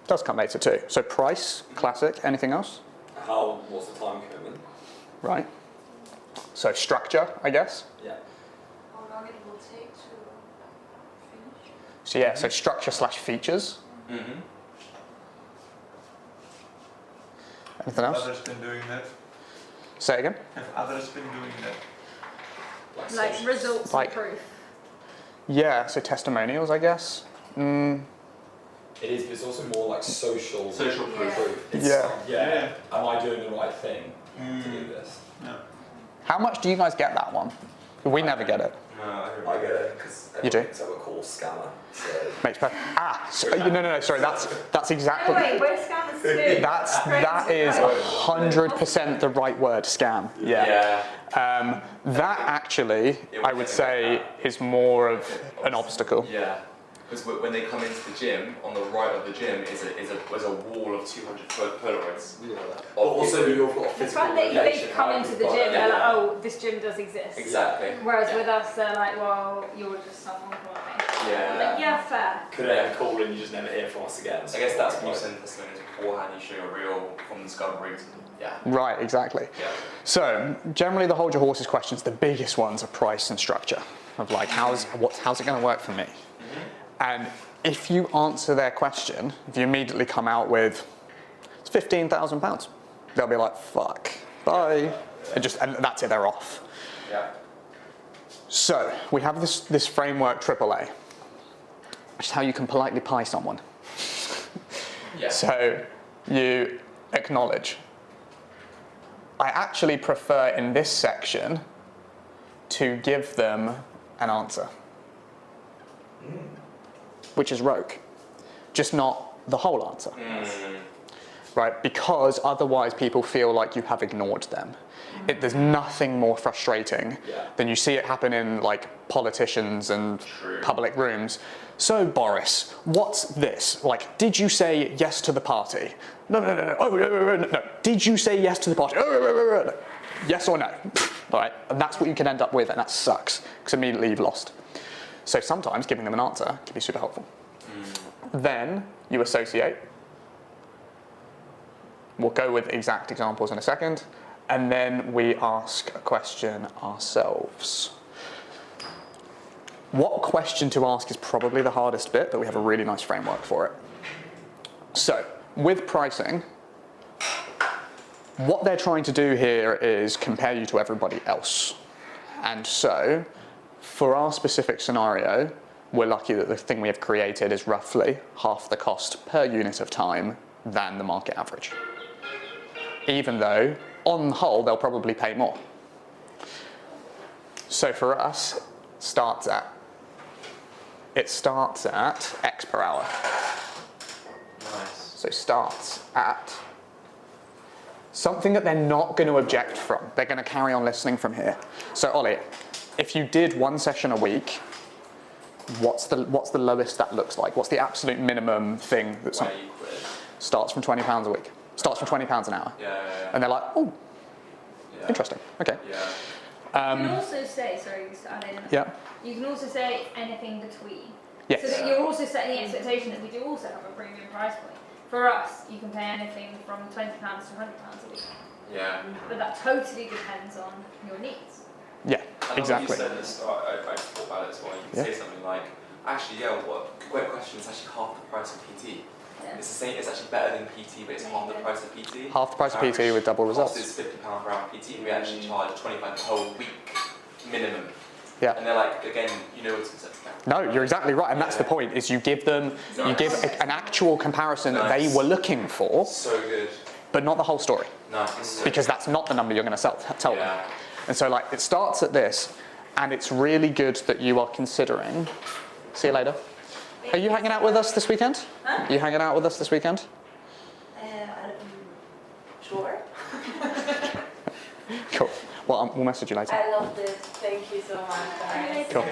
Does come later too. So price, classic, anything else? What's the time commitment? Right. So structure, I guess. Yeah. How long it will take to finish? So yeah, so structure slash features. Mm-hmm. Anything else? Others been doing that? Say again. Have others been doing that? Like results Like- and proof. Yeah, so testimonials, I guess. It is, but it's also more like social Social proof. It's, Yeah. yeah. Am I doing the right thing to do this? Yeah. How much do you guys get that one? We never get it. No, I don't I get it because You do? thinks I'm a cool scammer. So. Makes perfect. No, sorry. That's exactly. Wait, we're scammers too. That is 100% the right word. Scam. Yeah. That actually, I would say, is more of an obstacle. Yeah. Because when they come into the gym, on the right of the gym is a wall of 200 Polaroids. But also, you've got The physical fact that relation, they come right? into You've the got- gym, yeah. they're like, oh, this gym does exist. Exactly. Whereas with us, they're like, well, you're just someone from me. Yeah. Like, yeah, fair. Could I have called and you just never hear from us again? I guess that's when you send testimonials beforehand, you show your reel from discovery to, yeah. Right, exactly. Yeah. So generally, the hold your horses questions, the biggest ones are price and structure. Of like, how's it going to work for me? And if you answer their question, if you immediately come out with, it's £15,000, they'll be like, fuck, bye. And that's it, they're off. Yeah. So we have this framework AAA, which is how you can politely pie someone. Yeah. So you acknowledge. I actually prefer in this section to give them an answer, which is rogue, just not the whole answer, right? Because otherwise people feel like you have ignored them. There's nothing more frustrating than you see it happen in like politicians and public rooms. So Boris, what's this? Like, did you say yes to the party? No. Oh, no. Did you say yes to the party? No. Yes or no? All right, and that's what you can end up with, and that sucks because immediately you've lost. So sometimes giving them an answer can be super helpful. Then you associate. We'll go with exact examples in a second. And then we ask a question ourselves. What question to ask is probably the hardest bit, but we have a really nice framework for it. So, with pricing, what they're trying to do here is compare you to everybody else. And so, for our specific scenario, we're lucky that the thing we have created is roughly half the cost per unit of time than the market average. Even though, on the whole, they'll probably pay more. So for us, it starts at X per hour. Nice. So starts at something that they're not going to object from. They're going to carry on listening from here. So Ollie, if you did one session a week, what's the lowest that looks like? What's the absolute minimum thing that Where you quit. starts from £20 a week? Starts from £20 an hour. Yeah. And they're like, oh, Yeah. interesting. Okay. Yeah. You can also say, sorry, just to add in. Yeah. You can also say anything between. Yes. So that you're also setting the expectation that we do also have a premium price point. For us, you can pay anything from £20 to £100 a week. Yeah. But that totally depends on your needs. Yeah, And exactly. Like you said at the start, I just thought about it as well. You can Yeah. say something like, actually, yeah, great question, it's actually half the price of PT. Yeah. It's the same, it's actually better than PT, but it's half the price of PT. Half the price of PT with double Cost results. is £50 per hour PT, we actually charge 25 per week minimum. Yeah. And they're like, again, you know it's acceptable. No, you're exactly right, and that's the point, is you give them, you give an actual comparison that they were looking for, So good. but not the whole story, Nice. because that's not the number you're going to tell them. Yeah. And so like, it starts at this, and it's really good that you are considering, see you later. Are you hanging out with us this weekend? Huh? Are you hanging out with us this weekend? Sure. Cool. Well, we'll message you later. I love this. Thank you so much, guys. Cool.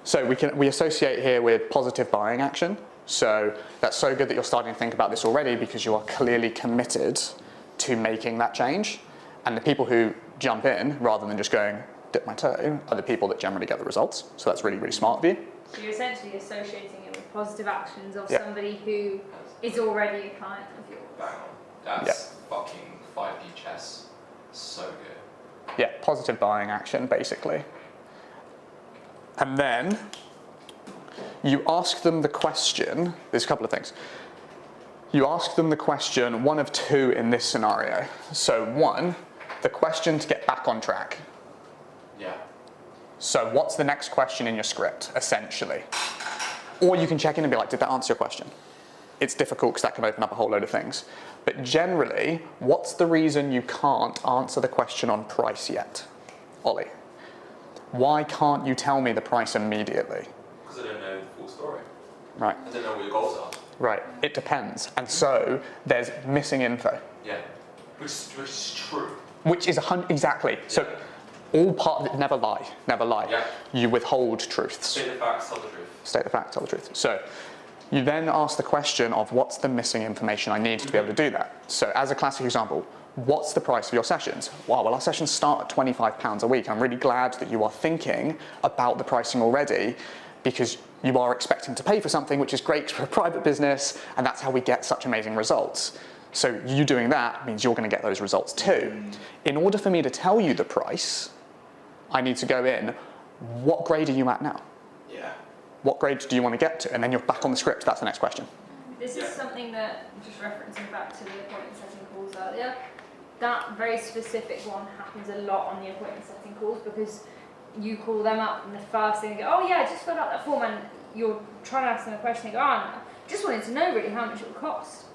So we associate here with positive buying action. So that's so good that you're starting to think about this already, because you are clearly committed to making that change. And the people who jump in, rather than just going, dip my toe, are the people that generally get the results. So that's really, really smart of you. So you're essentially associating it with positive actions of Yeah. somebody who is already a client of yours. Bang on. That's fucking 5D chess. So good. Yeah, positive buying action, basically. And then you ask them the question, there's a couple of things. You ask them the question, one of two in this scenario. So one, the question to get back on track. Yeah. So what's the next question in your script, essentially? Or you can check in and be like, did that answer your question? It's difficult because that can open up a whole load of things. But generally, what's the reason you can't answer the question on price yet? Ollie, why can't you tell me the price immediately? Because I don't know the full story. Right, I don't know what your goals are. right, it depends. And so there's missing info, Yeah. Which is true. which is exactly. So all part, never lie, never lie. Yeah. You withhold truths. State the facts, tell the truth. State the fact, tell the truth. So you then ask the question of what's the missing information I need to be able to do that. So as a classic example, what's the price of your sessions? Wow, well our sessions start at £25 a week. I'm really glad that you are thinking about the pricing already, because you are expecting to pay for something, which is great for a private business, and that's how we get such amazing results. So you doing that means you're going to get those results too. In order for me to tell you the price, I need to go in, what grade are you at now? Yeah. What grade do you want to get to? And then you're back on the script. That's the next question. This is something that, just referencing back to the appointment setting calls earlier, that very specific one happens a lot on the appointment setting calls, because you call them up and the first thing they go, oh yeah, I just filled out that form, and you're trying to ask them a question, they go, oh, just wanted to know really how much it would cost.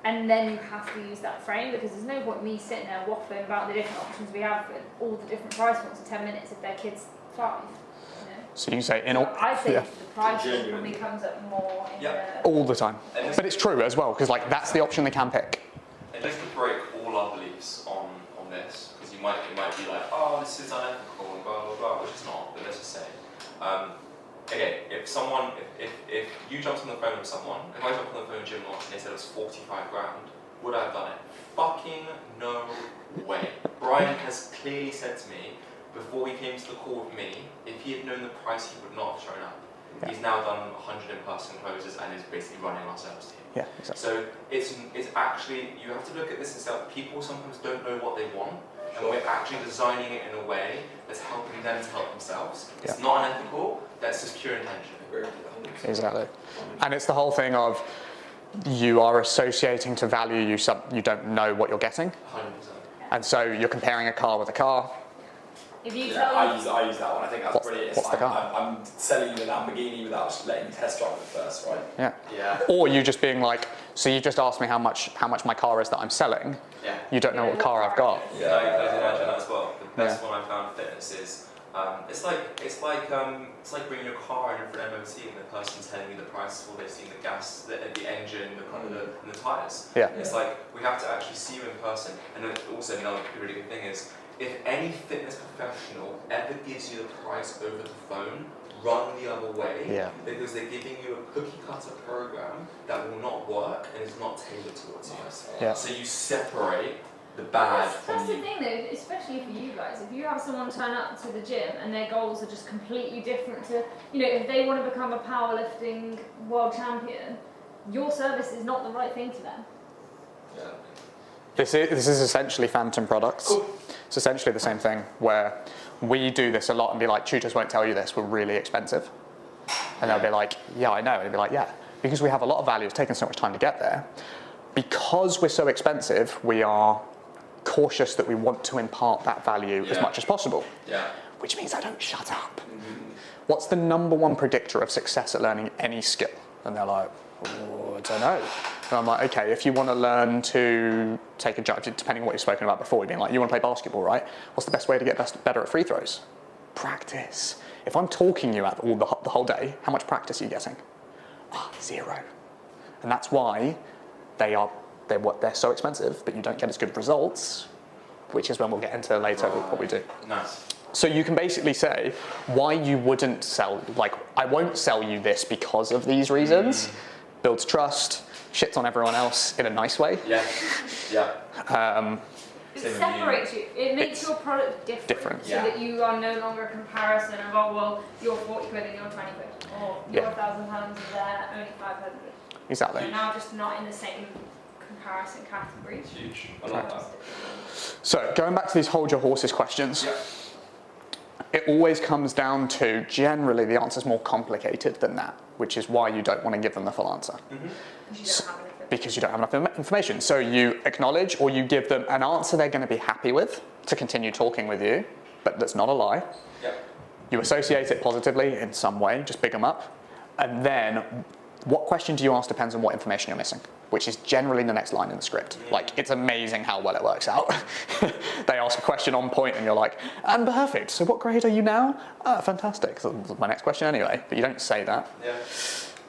And then you have to use that frame, because there's no point me sitting there waffling about the different options we have for all the different price points in 10 minutes if their kid's 5. So you can say in all, I think yeah, the price probably comes up more in the... all the time. But it's true as well, because like that's the option they can pick. And just to break all our beliefs on this, because it might be like, oh, this is unethical and blah blah blah, which is not. But let's just say, again, if you jumped on the phone with someone, if I jumped on the phone with Jim Lawrence and they said it was 45 grand, would I have done it? Fucking no way. Brian has clearly said to me before he came to the call with me, if he had known the price, he would not have shown up. Yeah. He's now done 100 in-person closes and is basically running our sales team. Yeah, exactly. So it's actually, you have to look at this and say, people sometimes don't know what they want, and we're actually designing it in a way that's helping them to help themselves. It's not unethical, that's just pure intention. Exactly. And it's the whole thing of you are associating to value you don't know what you're getting. 100%. And so you're comparing a car with a car. If you Yeah, I use that one. I think that's brilliant. What's the car? I'm selling you a Lamborghini without letting you test drive it first, right? Yeah. Yeah. Or you just being like, so you just asked me how much my car is that I'm selling. Yeah. You don't know what car I've got. Yeah, I can imagine that as well. The best one I found in fitness is it's like bringing your car in for an MOT and the person's telling you the price before they've seen the gas, the engine, and the tyres. Yeah. It's like we have to actually see you in person. And then also another really good thing is, if any fitness professional ever gives you the price over the phone, run the other way. Yeah. Because they're giving you a cookie cutter program that will not work and is not tailored towards you. Yeah. So you separate the bad from That's the you. thing though, especially for you guys. If you have someone turn up to the gym and their goals are just completely different to, if they want to become a powerlifting world champion, your service is not the right thing for them. Yeah. This is essentially phantom products. Cool. It's essentially the same thing where we do this a lot and be like, tutors won't tell you this, we're really expensive. And they'll be like, yeah, I know. And they'll be like, yeah, because we have a lot of value, it's taken so much time to get there. Because we're so expensive, we are cautious that we want to impart that value as much as possible. Yeah. Which means I don't shut up. What's the number one predictor of success at learning any skill? And they're like, oh, I don't know. And I'm like, okay, if you want to learn to take a jump, depending on what you've spoken about before, you've been like, you want to play basketball, right? What's the best way to get better at free throws? Practice. If I'm talking you out the whole day, how much practice are you getting? 0. And that's why they're so expensive, but you don't get as good results, which is when we'll get into later what we do. Nice. So you can basically say why you wouldn't sell, like, I won't sell you this because of these reasons. Builds trust, shits on everyone else in a nice way. Yeah. It separates you. It makes your product different. So that you are no longer a comparison of, oh, well, you're 40 quid and you're 20 quid. Or you're £1,000 and they're only 500. Exactly. You're now just not in the same comparison category. It's huge. I love that. So going back to these hold your horses questions. It always comes down to, generally the answer's more complicated than that, which is why you don't want to give them the full answer. Because you don't have enough information. So you acknowledge or you give them an answer they're going to be happy with to continue talking with you, but that's not a lie. You associate it positively in some way, just big them up. And then what question do you ask depends on what information you're missing, which is generally the next line in the script. Like, it's amazing how well it works out. They ask a question on point and you're like, and perfect, so what grade are you now? Fantastic. So my next question anyway, but you don't say that.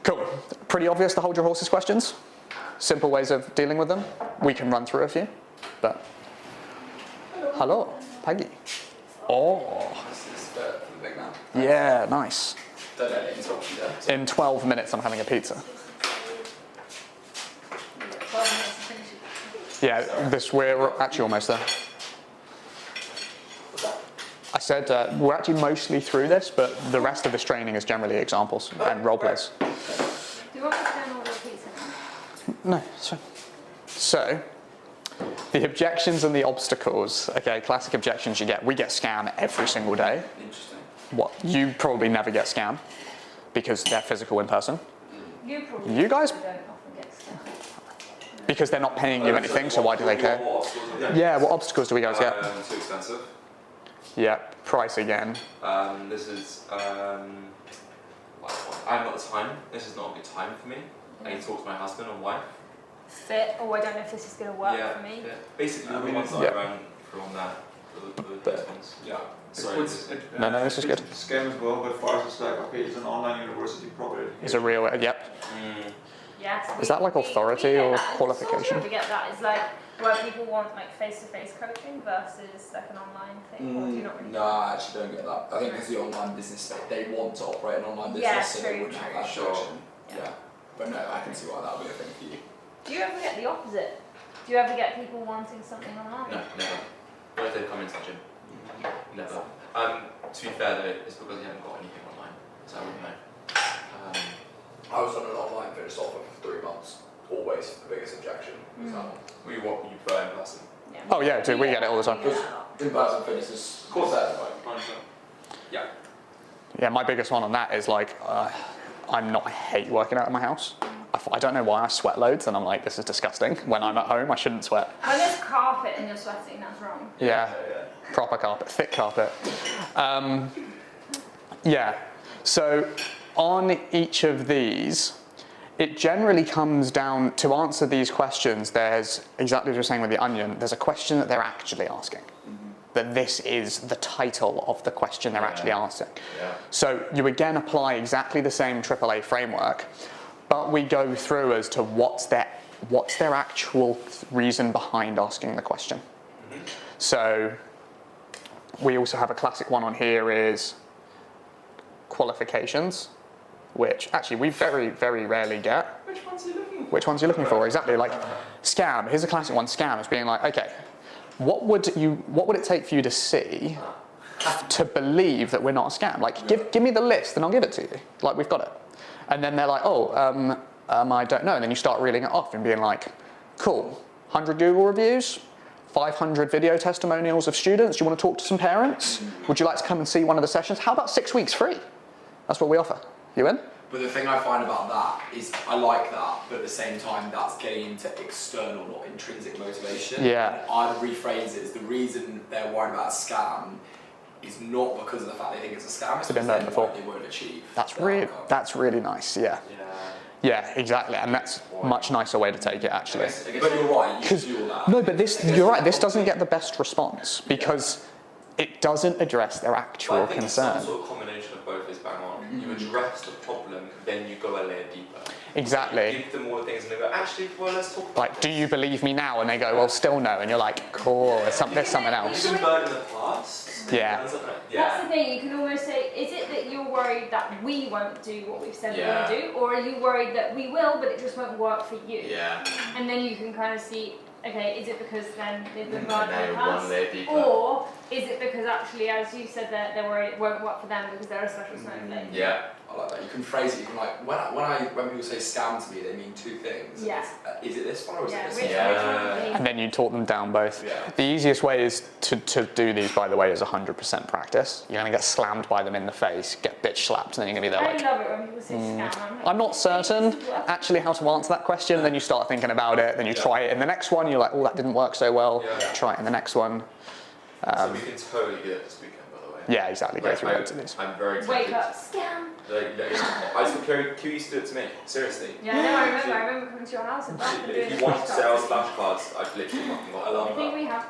Cool. Pretty obvious to hold your horses questions. Simple ways of dealing with them. We can run through a few, but. Hello, Peggy. Oh. Yeah, nice. In 12 minutes, I'm having a pizza. Yeah, we're actually almost there. I said we're actually mostly through this, but the rest of this training is generally examples and role plays. Do you want me to turn order pizza now? No, it's fine. So, the objections and the obstacles. Okay, classic objections you get. We get scam every single day. Interesting. What? You probably never get scam because they're physical in person. You guys? don't often get scammed. Because they're not paying you anything, so why do they care? Yeah, what obstacles do we guys get? Too expensive. Yeah, price again. This is, I haven't got the time. This is not a good time for me. I need to talk to my husband or wife. Fit, or I don't know if this is going to work for me. Yeah. Basically, the ones that I ran from that, the ones. Yeah. No, this is good. Scam as well, but for us it's like, okay, it's an online university probably. It's a real, yep. Yes. Is that like authority or qualification? We get that. It's like where people want like face-to-face coaching versus like an online thing. Or do you not really? No, I actually don't get that. I think because the online business, they want to operate an online business, so they wouldn't have that connection. Yeah. But no, I can see why that would be a thing for you. Do you ever get the opposite? Do you ever get people wanting something online? No, never. What if they come into the gym? Never. To be fair though, it's because you haven't got anything online, so I wouldn't know. I was on an online fitness offer for 3 months. Always the biggest objection was that one. What you prefer in person? Yeah. Oh yeah, dude, we get it all the time. In-person fitness is, of course, that's fine. Yeah. Yeah, my biggest one on that is like, I hate working out of my house. I don't know why I sweat loads, and I'm like, this is disgusting. When I'm at home, I shouldn't sweat. When there's carpet and you're sweating, that's wrong. Yeah, proper carpet, thick carpet. Yeah, so on each of these, it generally comes down to answer these questions. There's, exactly as you're saying with the onion, there's a question that they're actually asking. That this is the title of the question they're actually asking. So you again apply exactly the same AAA framework, but we go through as to what's their actual reason behind asking the question. So we also have a classic one on here is qualifications, which actually we very, very rarely get. Which ones are you looking for? Which ones are you looking for? Exactly, like scam. Here's a classic one, scam is being like, okay, what would it take for you to see to believe that we're not a scam? Like, give me the list and I'll give it to you. Like, we've got it. And then they're like, I don't know. And then you start reeling it off and being like, cool, 100 Google reviews, 500 video testimonials of students. Do you want to talk to some parents? Would you like to come and see one of the sessions? How about 6 weeks free? That's what we offer. You in? But the thing I find about that is I like that, but at the same time, that's getting into external, not intrinsic motivation. Yeah. And I'd rephrase it as the reason they're worried about a scam is not because of the fact they think it's a scam, it's They've been because there before. they won't achieve. That's really nice. Yeah. Yeah, exactly, and that's a much nicer way to take it actually. But you're right, you should do all that. No, but you're right. This doesn't get the best response because it doesn't address their actual I think concern. some sort of combination of both is bang on. You address the problem, then you go a layer deeper. Exactly. Give them all the things and they go, actually, well, let's talk about Like, do you believe me now? And they go, well, still no. And you're like, cool, there's something else. You've been burned in the past. Yeah. That's the thing, you can almost say, is it that you're worried that we won't do what we've said we're going to do? Or are you worried that we will, but it just won't work for you? Yeah. And then you can kind of see, okay, is it because then they've been burned in the one past? layer deeper. Or is it because actually, as you said, that they're worried it won't work for them because they're a special snowflake? Yeah, I like that. You can phrase it. You can like when people say scam to me, they mean two things. Yeah. Is it this one or is it this which one? And then you taught them down both. Yeah. The easiest way is to do these, by the way, is 100% practice. You're going to get slammed by them in the face, get bitch slapped, and then you're going to be there I like, love it when people say scam. I'm not certain actually how to answer that question. And then you start thinking about it, then you try it in the next one, you're like, oh, that didn't work so well. Yeah. Try it in the next one. So we can totally do it this weekend, by the way. Yeah, exactly. Go through loads of these. I'm very Wake excited. up, scam. I used to Q used to do it to me. Seriously. Yeah, no, I remember coming to your house and back and doing If the you want flashcards. sales flashcards, I've literally fucking got. I I love think that. we have.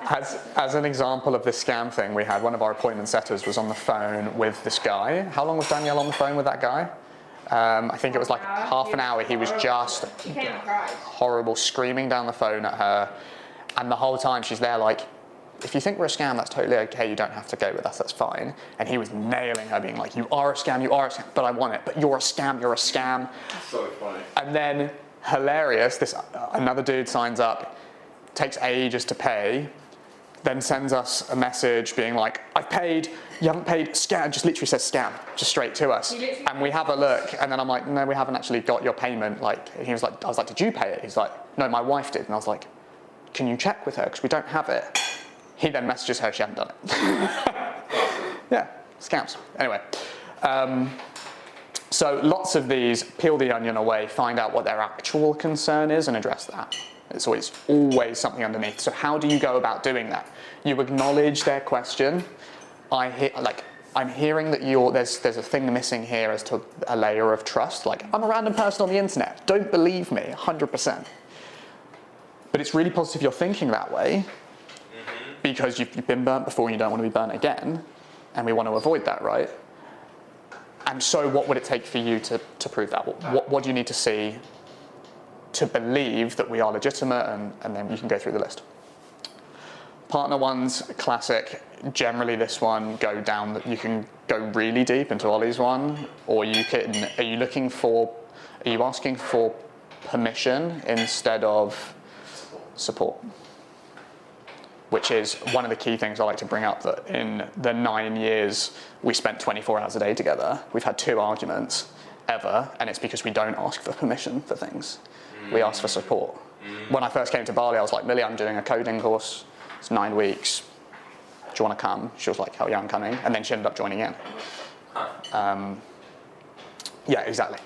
As an example of this scam thing, we had one of our appointment setters was on the phone with this guy. How long was Danielle on the phone with that guy? I think it was like half an hour. He was just She came and cried. horrible, screaming down the phone at her. And the whole time she's there like, if you think we're a scam, that's totally okay. You don't have to go with us, that's fine. And he was nailing her, being like, you are a scam, but I want it. But you're a scam, you're a scam. So funny. And then, hilarious, another dude signs up, takes ages to pay, then sends us a message being like, I've paid, you haven't paid, scam, just literally says scam, just straight to us. And we have a look, and then I'm like, no, we haven't actually got your payment. Like, he was like, I was like, did you pay it? He's like, no, my wife did. And I was like, can you check with her, because we don't have it. He then messages her, she hadn't done it. Yeah, scams. Anyway, so lots of these, peel the onion away, find out what their actual concern is and address that. It's always something underneath. So how do you go about doing that? You acknowledge their question. I'm hearing that there's a thing missing here as to a layer of trust. Like, I'm a random person on the internet. Don't believe me, 100%. But it's really positive you're thinking that way, because you've been burnt before and you don't want to be burnt again, and we want to avoid that, right? And so what would it take for you to prove that? What do you need to see to believe that we are legitimate, and then you can go through the list. Partner one's classic. Generally this one you can go really deep into Ollie's one, or are you asking for permission instead of support? Which is one of the key things I like to bring up, that in the 9 years we spent 24 hours a day together, we've had 2 arguments ever, and it's because we don't ask for permission for things. We ask for support. When I first came to Bali, I was like, Millie, I'm doing a coding course, it's 9 weeks. Do you want to come? She was like, hell yeah, I'm coming. And then she ended up joining in. Yeah, exactly.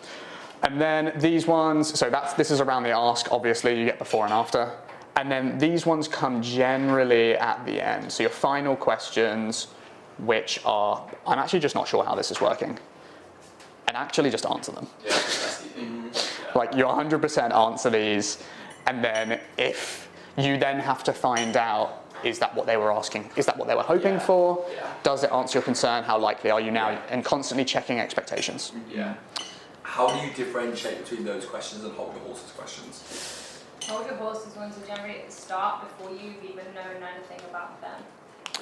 And then these ones, so this is around the ask, obviously, you get before and after. And then these ones come generally at the end. So your final questions, which are, I'm actually just not sure how this is working. And actually just answer them. Yeah, Like, you 100% answer these, and then if you then have to find out, is that what they were asking? Is that what they were hoping for? Yeah. Does it answer your concern? How likely are you now? And constantly checking expectations. Yeah. How do you differentiate between those questions and hold the horses questions? Hold your horses ones are generally at the start before you've even known anything about them.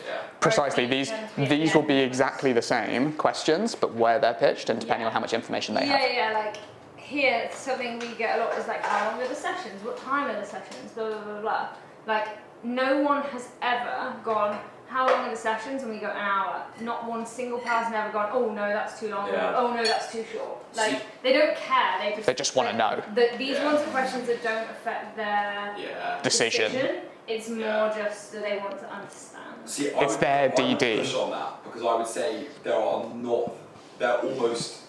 Yeah. Precisely, these will be exactly the same questions, but where they're pitched and depending on how much information they have. Yeah, like here, something we get a lot is like, how long are the sessions? What time are the sessions? Blah, blah, blah, blah. Like, no one has ever gone, how long are the sessions? And we go an hour. Not one single person ever gone, oh no, that's too long. Yeah. Or, oh no, that's too short. Like, they don't care. They just want to know. These ones are questions that don't affect their Decision. It's more just that they want to understand. See, It's their I would DD. push on that, because I would say they're almost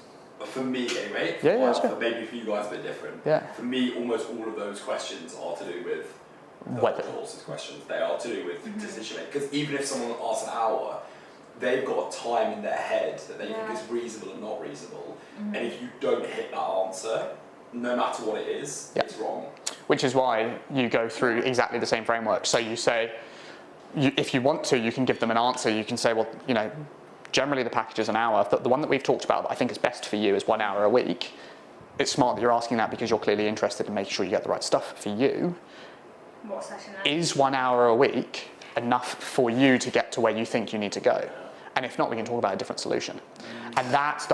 for me anyway, Yeah, that's good. maybe for you guys a bit different. Yeah. For me, almost all of those questions are to do with Weather. the horses questions. They are to do with decision making. Because even if someone asks an hour, they've got a time in their head that they think is reasonable and not reasonable. And if you don't hit that answer, no matter what it is, it's wrong. Which is why you go through exactly the same framework. So you say, if you want to, you can give them an answer. You can say, well, you know, generally the package is an hour. The one that we've talked about that I think is best for you is 1 hour a week. It's smart that you're asking that because you're clearly interested in making sure you get the right stuff for you. What session? Is 1 hour a week enough for you to get to where you think you need to go? And if not, we can talk about a different solution. And that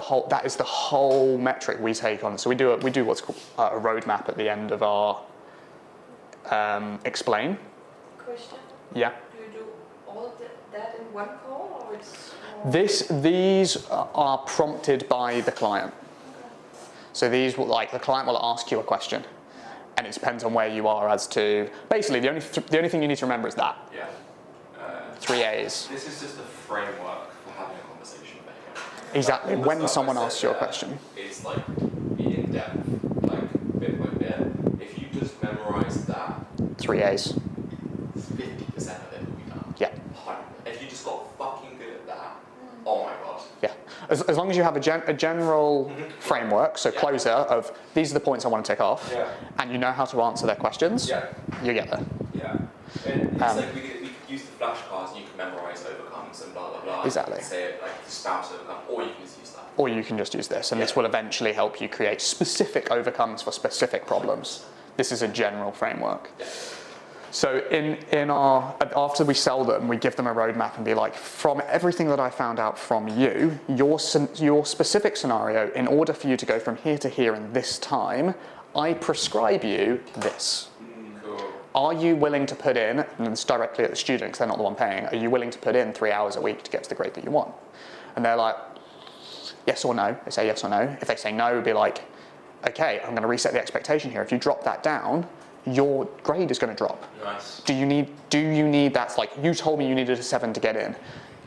is the whole metric we take on. So we do what's called a roadmap at the end of our explain. Question. Yeah. Do you do all of that in one call, or it's These are prompted by the client. So these will, like, the client will ask you a question, and it depends on where you are as to, basically the only thing you need to remember is that. Yeah. 3 A's. This is just a framework for having a conversation about it. Exactly. All the When stuff someone I said asks you a there question. is like in depth, like bit by bit. If you just memorize that, 3 A's. 50% of it will be done. Yeah. 100%. If you just got fucking good at that, oh my god. Yeah. As long as you have a general framework, so closer of these are the points I want to tick off, and you know how to answer their questions, you get there. Yeah. And it's like we could use the flashcards and you can memorize overcomes and blah blah blah. Exactly. You can say it like spouse overcome, or you can just use that. Or you can just use this, and this will eventually help you create specific overcomes for specific problems. This is a general framework. Yeah. So after we sell them, we give them a roadmap and be like, from everything that I found out from you, your specific scenario, in order for you to go from here to here in this time, I prescribe you this. Cool. Are you willing to put in, and it's directly at the student because they're not the one paying, are you willing to put in 3 hours a week to get to the grade that you want? And they're like, yes or no. They say yes or no. If they say no, it'd be like, okay, I'm going to reset the expectation here. If you drop that down, your grade is going to drop. Nice. Do you need that's like, you told me you needed a 7 to get in.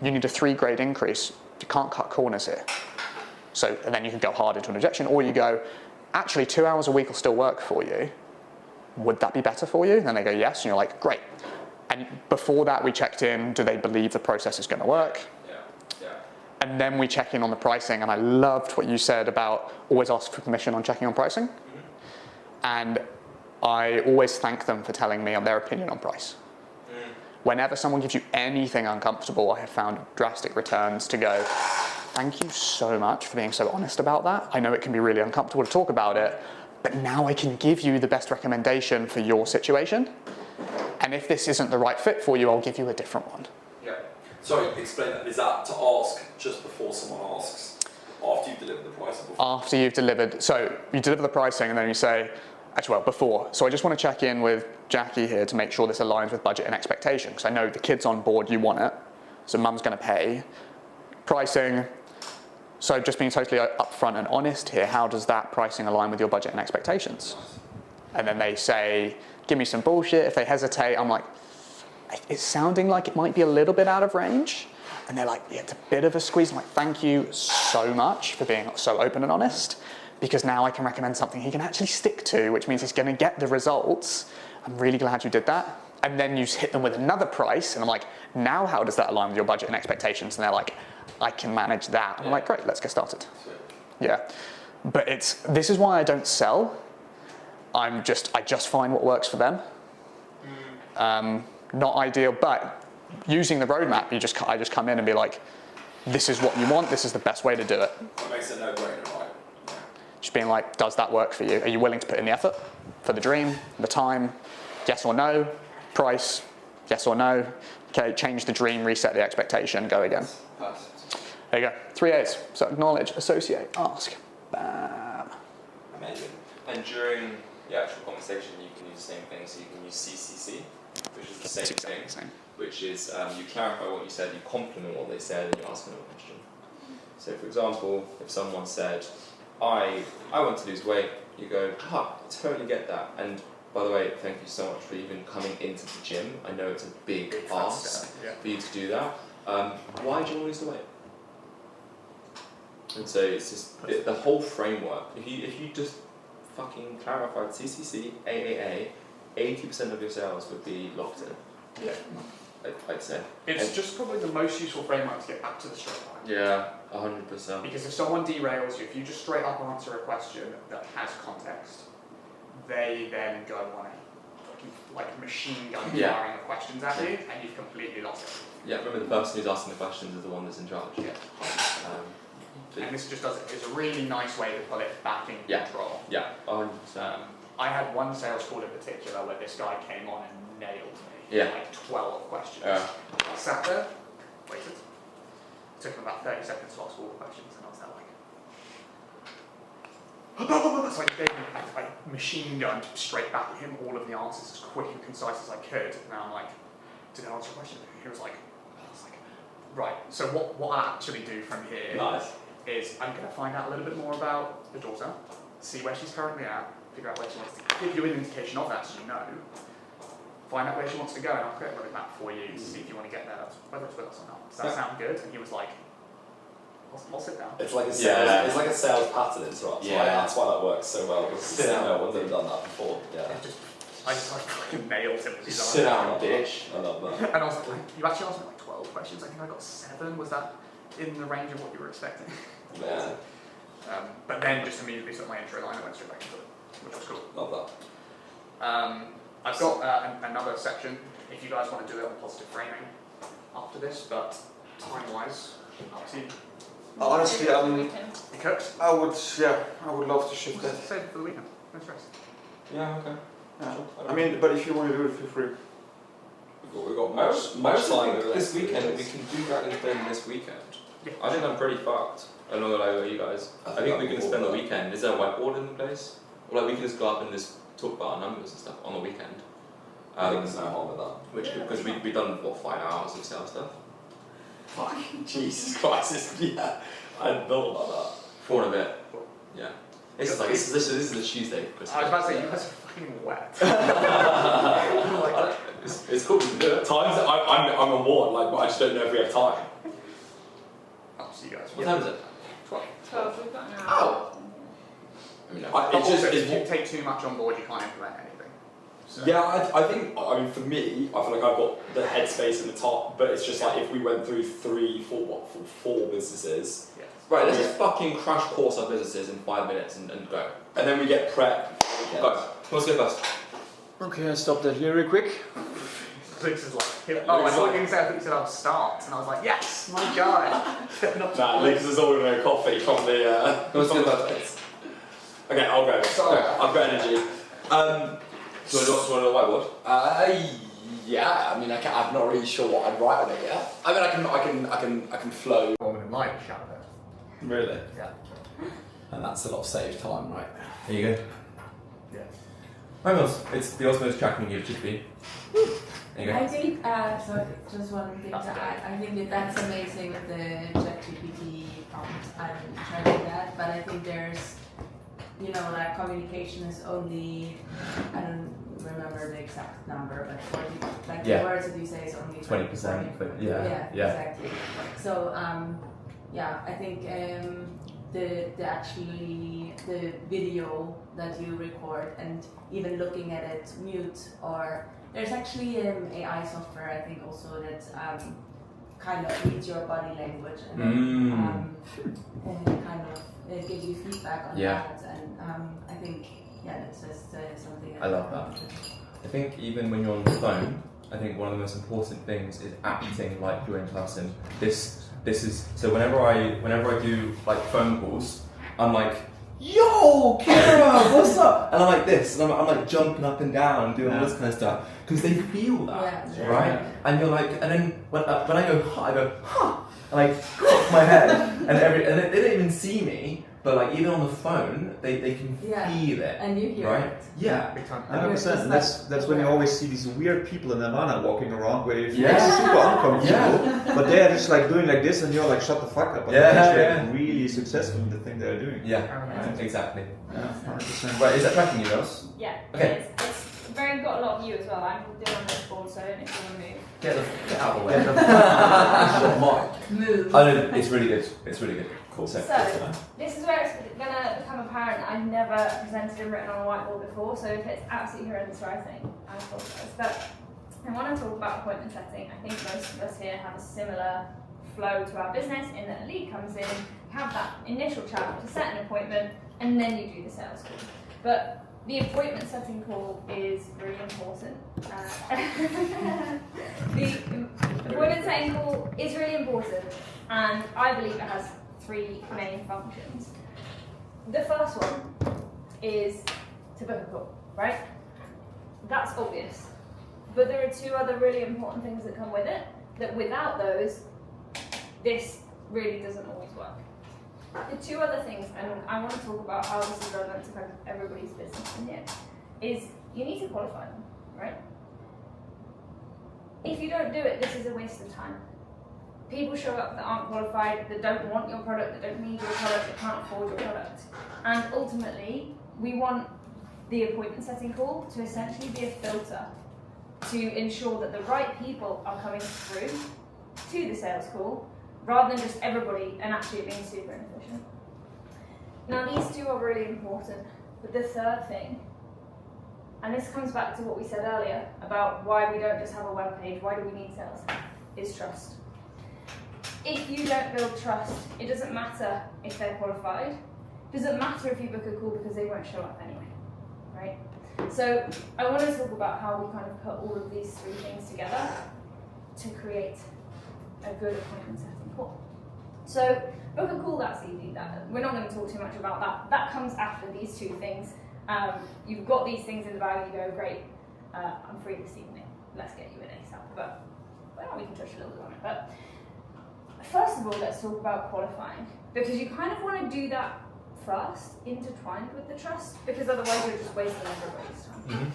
You need a 3 grade increase. You can't cut corners here. So, and then you can go hard into an objection, or you go, actually 2 hours a week will still work for you. Would that be better for you? And then they go, yes. And you're like, great. And before that, we checked in, do they believe the process is going to work? Yeah. And then we check in on the pricing. And I loved what you said about always ask for permission on checking on pricing. And I always thank them for telling me their opinion on price. Whenever someone gives you anything uncomfortable, I have found drastic returns to go, thank you so much for being so honest about that. I know it can be really uncomfortable to talk about it, but now I can give you the best recommendation for your situation. And if this isn't the right fit for you, I'll give you a different one. Yeah. Sorry, explain that. Is that to ask just before someone asks, after you've delivered the pricing? After you've delivered, so you deliver the pricing and then you say, actually, well, before. So I just want to check in with Jackie here to make sure this aligns with budget and expectation, because I know the kid's on board, you want it, so mum's going to pay. Pricing, so just being totally upfront and honest here, how does that pricing align with your budget and expectations? And then they say, give me some bullshit. If they hesitate, I'm like, it's sounding like it might be a little bit out of range. And they're like, yeah, it's a bit of a squeeze. I'm like, thank you so much for being so open and honest, because now I can recommend something he can actually stick to, which means he's going to get the results. I'm really glad you did that. And then you hit them with another price, and I'm like, now how does that align with your budget and expectations? And they're like, I can manage that. And I'm like, great, let's get started. Yeah, but this is why I don't sell. I just find what works for them. Not ideal, but using the roadmap, I just come in and be like, this is what you want. This is the best way to do it. That makes it no-brainer, right? Just being like, does that work for you? Are you willing to put in the effort for the dream, the time? Yes or no? Price? Yes or no? Okay, change the dream, reset the expectation, go again. Perfect. There you go. 3 A's. So acknowledge, associate, ask. Bam. Amazing. And during the actual conversation, you can use the same thing. So you can use CCC, which is the same thing, which is you clarify what you said, you compliment what they said, and you ask another question. So, for example, if someone said, I want to lose weight, you go, I totally get that. And by the way, thank you so much for even coming into the gym. I know it's a big ask for you to do that. Why do you want to lose the weight? And so it's just the whole framework. If you just fucking clarified CCC, AAA, 80% of your sales would be locked in. Yeah. I'd say. It's just probably the most useful framework to get back to the straight line. Yeah, 100%. Because if someone derails you, if you just straight up answer a question that has context, they then go on a fucking like machine gun firing of questions at you, and you've completely lost it. Yeah, remember the person who's asking the questions is the one that's in charge. Yeah. And this just does it. It's a really nice way to put it back in control. Yeah, 100%. I had one sales call in particular where this guy came on and nailed me. Yeah. Like 12 questions. Yeah. I sat there, waited. It took him about 30 seconds to ask all the questions, and I was there like. So I gave him, I machine gunned straight back at him all of the answers as quick and concise as I could. And I'm like, did I answer a question? He was like, right. So what I actually do from here is I'm going to find out a little bit more about the daughter, see where she's currently at, figure out where she wants to give you an indication of that so you know. Find out where she wants to go, and I'll create a roadmap for you to see if you want to get there, whether it's with us or not. Does that sound good? And he was like, I'll sit down. It's like a sales, it's like a sales pattern, it's right. That's why that works so well. Because sit down. No one's ever done that before. Yeah. I just like fucking nailed him with his answer. Sit down, bitch. I love that. And I was like, you actually asked me like 12 questions. I think I got 7. Was that in the range of what you were expecting? Yeah. But then just immediately took my intro line and went straight back into it, which was cool. Love that. I've got another section if you guys want to do it on positive framing after this, but time-wise, up to you. Honestly, You cooked? I would love to shift that. Save it for the weekend. No stress. Yeah, okay. Yeah. I mean, but if you want to do it, feel free. We've got Most likely this weekend, we can do Dragon's Den this weekend. Yeah. I think I'm pretty fucked. I don't know like you guys. I think we can spend the weekend. Is there a whiteboard in the place? Or like we can just go up and just talk about our numbers and stuff on the weekend. I think there's no harm with that. Which because we've done 5 hours of sales stuff. Fucking Jesus Christ! Yeah, I hadn't thought about that. 4 and a bit. Yeah. This is like this is the Tuesday. I was about to say you guys are fucking wet. It's cool. We can do it. Times I'm on board, like, but I just don't know if we have time. I'll see you guys. What time is it? 12, we've got an hour. Oh. I mean, If you take too much on board, you can't implement anything. So. Yeah, I think, I mean, for me, I feel like I've got the headspace and the top, but it's just like if we went through 4 businesses. Yes. Right, let's just fucking crash course our businesses in 5 minutes and go. And then we get prep. Go. Let's go first. Okay, I'll stop that here real quick. Luke's is like, I thought you were going to say, I thought you said I'll start, and I was like, yes, my guy. Nah, Lucas is ordering a coffee from the. Let's go first. Okay, I'll go. Sorry, I've got energy. Do you want to do a whiteboard? Yeah. I mean, I'm not really sure what I'd write on it yet. I mean, I can flow. Woman in light, shout out. Really? Yeah. And that's a lot of saved time, right? There you go. Yeah. Hi Mills, it's the Osmos tracking you should be. There you go. I think, sorry, just one thing to add. I think that that's amazing with the ChatGPT prompt. I'm trying that, but I think there's, like communication is only, I don't remember the exact number, but 40, like the words that you say is only 20%, but yeah. Exactly. So, I think the video that you record and even looking at it mute, or there's actually AI software I think also that kind of reads your body language and kind of gives you feedback on that, and I think that's just something I love that. I think even when you're on the phone, I think one of the most important things is acting like you're in person. This is so whenever I do like phone calls, I'm like, yo, Kira, what's up? And I'm like this, and I'm like jumping up and down, doing all this kind of stuff, because they feel that, right? And you're like, and then when I go, huh, I go, huh, and I cock my head, and they don't even see me, but like even on the phone, they can feel it, and you hear right? it. Yeah. 100%. That's when you always see these weird people in Nirvana walking around where you feel Yeah. super uncomfortable, Yeah. but they're just like doing like this, and you're like, shut the fuck up. But they're actually really successful in the thing they're doing. Yeah, exactly. Yeah, 100%. Right, is that tracking you, Ross? Yeah, Okay. it's very got a lot of you as well. I'm doing on this board, so I don't know if you want to move. Get out of the way. Move. Oh no, it's really good. It's really good. Cool. So, this is where it's going to become apparent that I've never presented and written on a whiteboard before, so if it's absolutely horrendous writing, I apologise. But I want to talk about appointment setting. I think most of us here have a similar flow to our business in that a lead comes in, have that initial chat to set an appointment, and then you do the sales call. But the appointment setting call is really important. The appointment setting call is really important, and I believe it has 3 main functions. The first one is to book a call, right? That's obvious. But there are 2 other really important things that come with it, that without those, this really doesn't always work. The 2 other things, and I want to talk about how this is relevant to kind of everybody's business in here, is you need to qualify them, right? If you don't do it, this is a waste of time. People show up that aren't qualified, that don't want your product, that don't need your product, that can't afford your product. And ultimately, we want the appointment setting call to essentially be a filter to ensure that the right people are coming through to the sales call, rather than just everybody and actually it being super inefficient. Now these 2 are really important, but the 3rd thing, and this comes back to what we said earlier about why we don't just have a web page, why do we need sales, is trust. If you don't build trust, it doesn't matter if they're qualified, it doesn't matter if you book a call because they won't show up anyway, right? So I want to talk about how we kind of put all of these 3 things together to create a good appointment setting call. So book a call, that's easy. We're not going to talk too much about that. That comes after these 2 things. You've got these things in the bag, you go, great, I'm free this evening, let's get you in ASAP. But well, we can touch a little bit on it. But first of all, let's talk about qualifying, because you kind of want to do that first, intertwined with the trust, because otherwise you're just wasting everybody's time. Mm-hmm.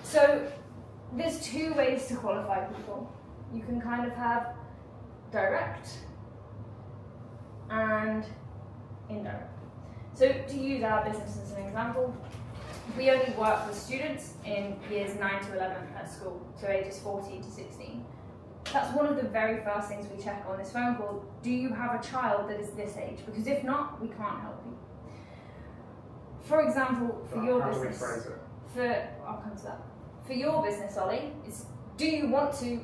So there's 2 ways to qualify people. You can kind of have direct and indirect. So to use our business as an example, we only work with students in years 9 to 11 at school, so ages 14 to 16. That's one of the very first things we check on this phone call. Do you have a child that is this age? Because if not, we can't help you. For example, for your business, How do we phrase it? I'll come to that. For your business, Ollie, it's do you want to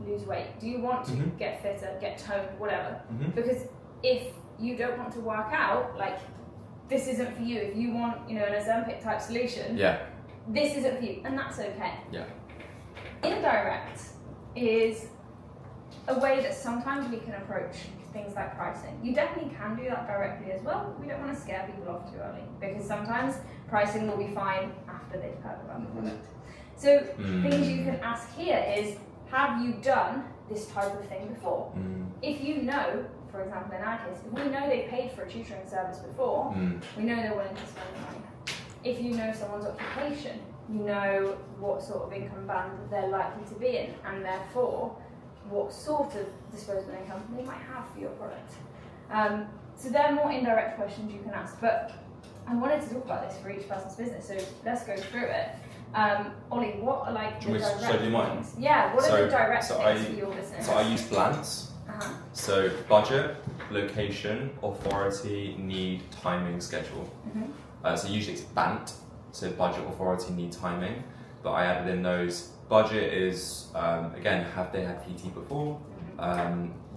lose weight? Do you want to get fitter, get toned, whatever? Because if you don't want to work out, like, this isn't for you. If you want, an Ozempic type solution, this isn't for you, and that's okay. Indirect is a way that sometimes we can approach things like pricing. You definitely can do that directly as well. We don't want to scare people off too early, because sometimes pricing will be fine after they've heard about the product. So things you can ask here is, have you done this type of thing before? If you know, for example in our case, if we know they paid for a tutoring service before, we know they're willing to spend the money. If you know someone's occupation, you know what sort of income band they're likely to be in, and therefore what sort of disposable income they might have for your product. So they're more indirect questions you can ask, but I wanted to talk about this for each person's business, so let's go through it. Ollie, what are like the direct Should I do mine? things? Yeah, what are the direct things for your business? So I use BLANTS. So budget, location, authority, need, timing, schedule. So usually it's BANT, so budget, authority, need, timing. But I added in those. Budget is, again, have they had PT before?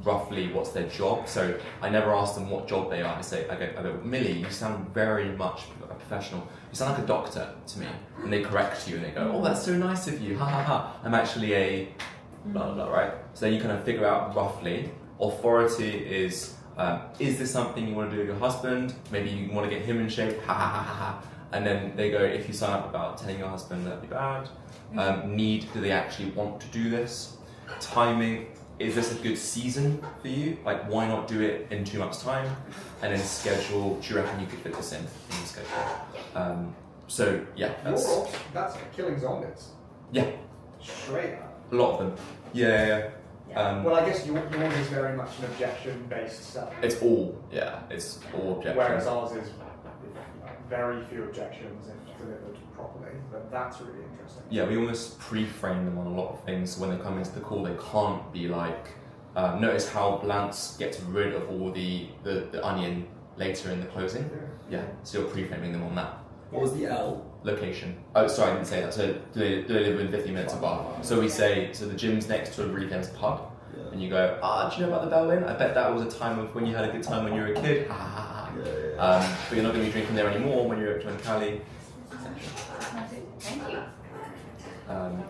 Roughly what's their job? So I never ask them what job they are. I go, Millie, you sound very much a professional. You sound like a doctor to me. And they correct you and they go, oh, that's so nice of you, ha ha ha. I'm actually a blah, blah, blah, right? So then you kind of figure out roughly. Authority is this something you want to do with your husband? Maybe you want to get him in shape, ha ha ha ha ha. And then they go, if you sign up about telling your husband, that'd be bad. Need, do they actually want to do this? Timing, is this a good season for you? Like, why not do it in 2 months' time? And then schedule, do you reckon you could fit this in the schedule? So, yeah, that's killing zombies. Yeah. Straight up. A lot of them. Yeah. Well, I guess yours is very much an objection-based sell. It's all objections. Whereas ours is very few objections if delivered properly. But that's really interesting. Yeah, we almost pre-frame them on a lot of things, so when they come into the call, they can't be like, Notice how Lance gets rid of all the onion later in the closing. Yeah, so you're pre-framing them on that. What was the L? Location. Oh, sorry, I didn't say that. So do they live within 50 minutes of bar? So we say, so the gym's next to a really famous pub, and you go, do you know about the Bell Inn? I bet that was a time of when you had a good time when you were a kid. Ha ha ha. But you're not going to be drinking there anymore when you're at Cali. Thank you.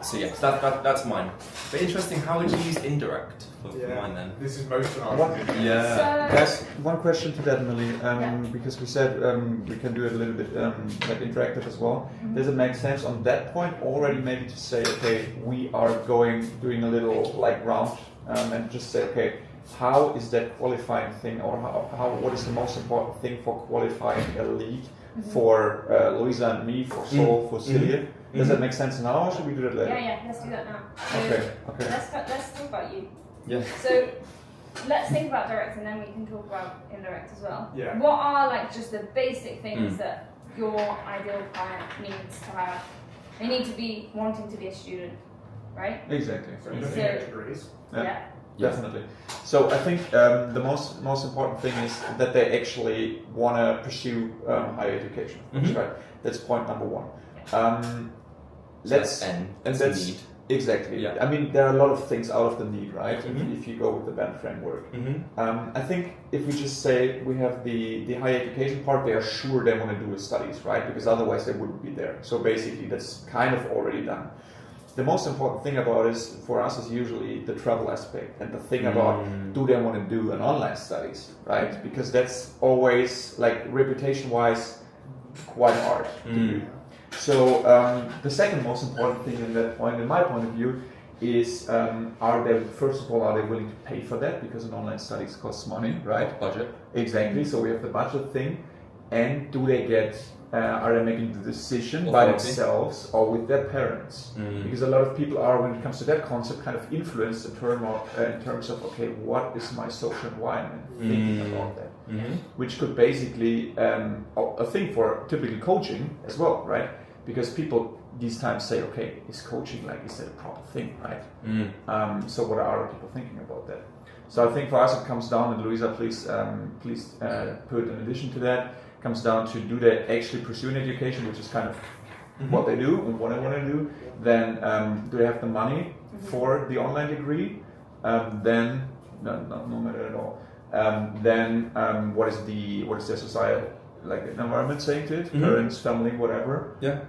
So yeah, so that's mine. But interesting, how would you use indirect for mine then? This is most of our Yeah. There's one question to that, Millie, because we said we can do it a little bit like interactive as well. Does it make sense on that point already maybe to say, okay, we are doing a little like round and just say, okay, how is that qualifying thing, or what is the most important thing for qualifying a lead for Louisa and me, for Sol, for Celia? Does that make sense now, or should we do that later? Yeah, let's do that now. So Okay. Let's talk about you. Yeah. So let's think about direct, and then we can talk about indirect as well. Yeah. What are like just the basic things that your ideal client needs to have? They need to be wanting to be a student, right? Exactly. So looking at degrees. Yeah. Definitely. So I think the most important thing is that they actually want to pursue higher education. Right. That's point number one. That's need. Exactly. Yeah. I mean, there are a lot of things out of the need, right? If you go with the band framework. I think if we just say we have the higher education part, they are sure they want to do the studies, right? Because otherwise they wouldn't be there. So basically, that's kind of already done. The most important thing about is for us is usually the travel aspect and the thing about do they want to do an online studies, right? Because that's always like reputation-wise quite hard to do. So the second most important thing in that point, in my point of view, is are they willing to pay for that, because an online studies costs money, right? Budget. Exactly. So we have the budget thing, and do they get? Are they making the decision by themselves or with their parents? Because a lot of people are, when it comes to that concept, kind of influenced in terms of okay, what is my social environment thinking about that? Which could basically a thing for typical coaching as well, right? Because people these times say, okay, is coaching is that a proper thing, right? So what are other people thinking about that? So I think for us it comes down, and Louisa, please put in addition to that, comes down to do they actually pursue an education, which is kind of what they do and what I want to do. Then do they have the money for the online degree? Then no matter at all. Then what is their societal environment saying to it? Parents, family, whatever. Yeah.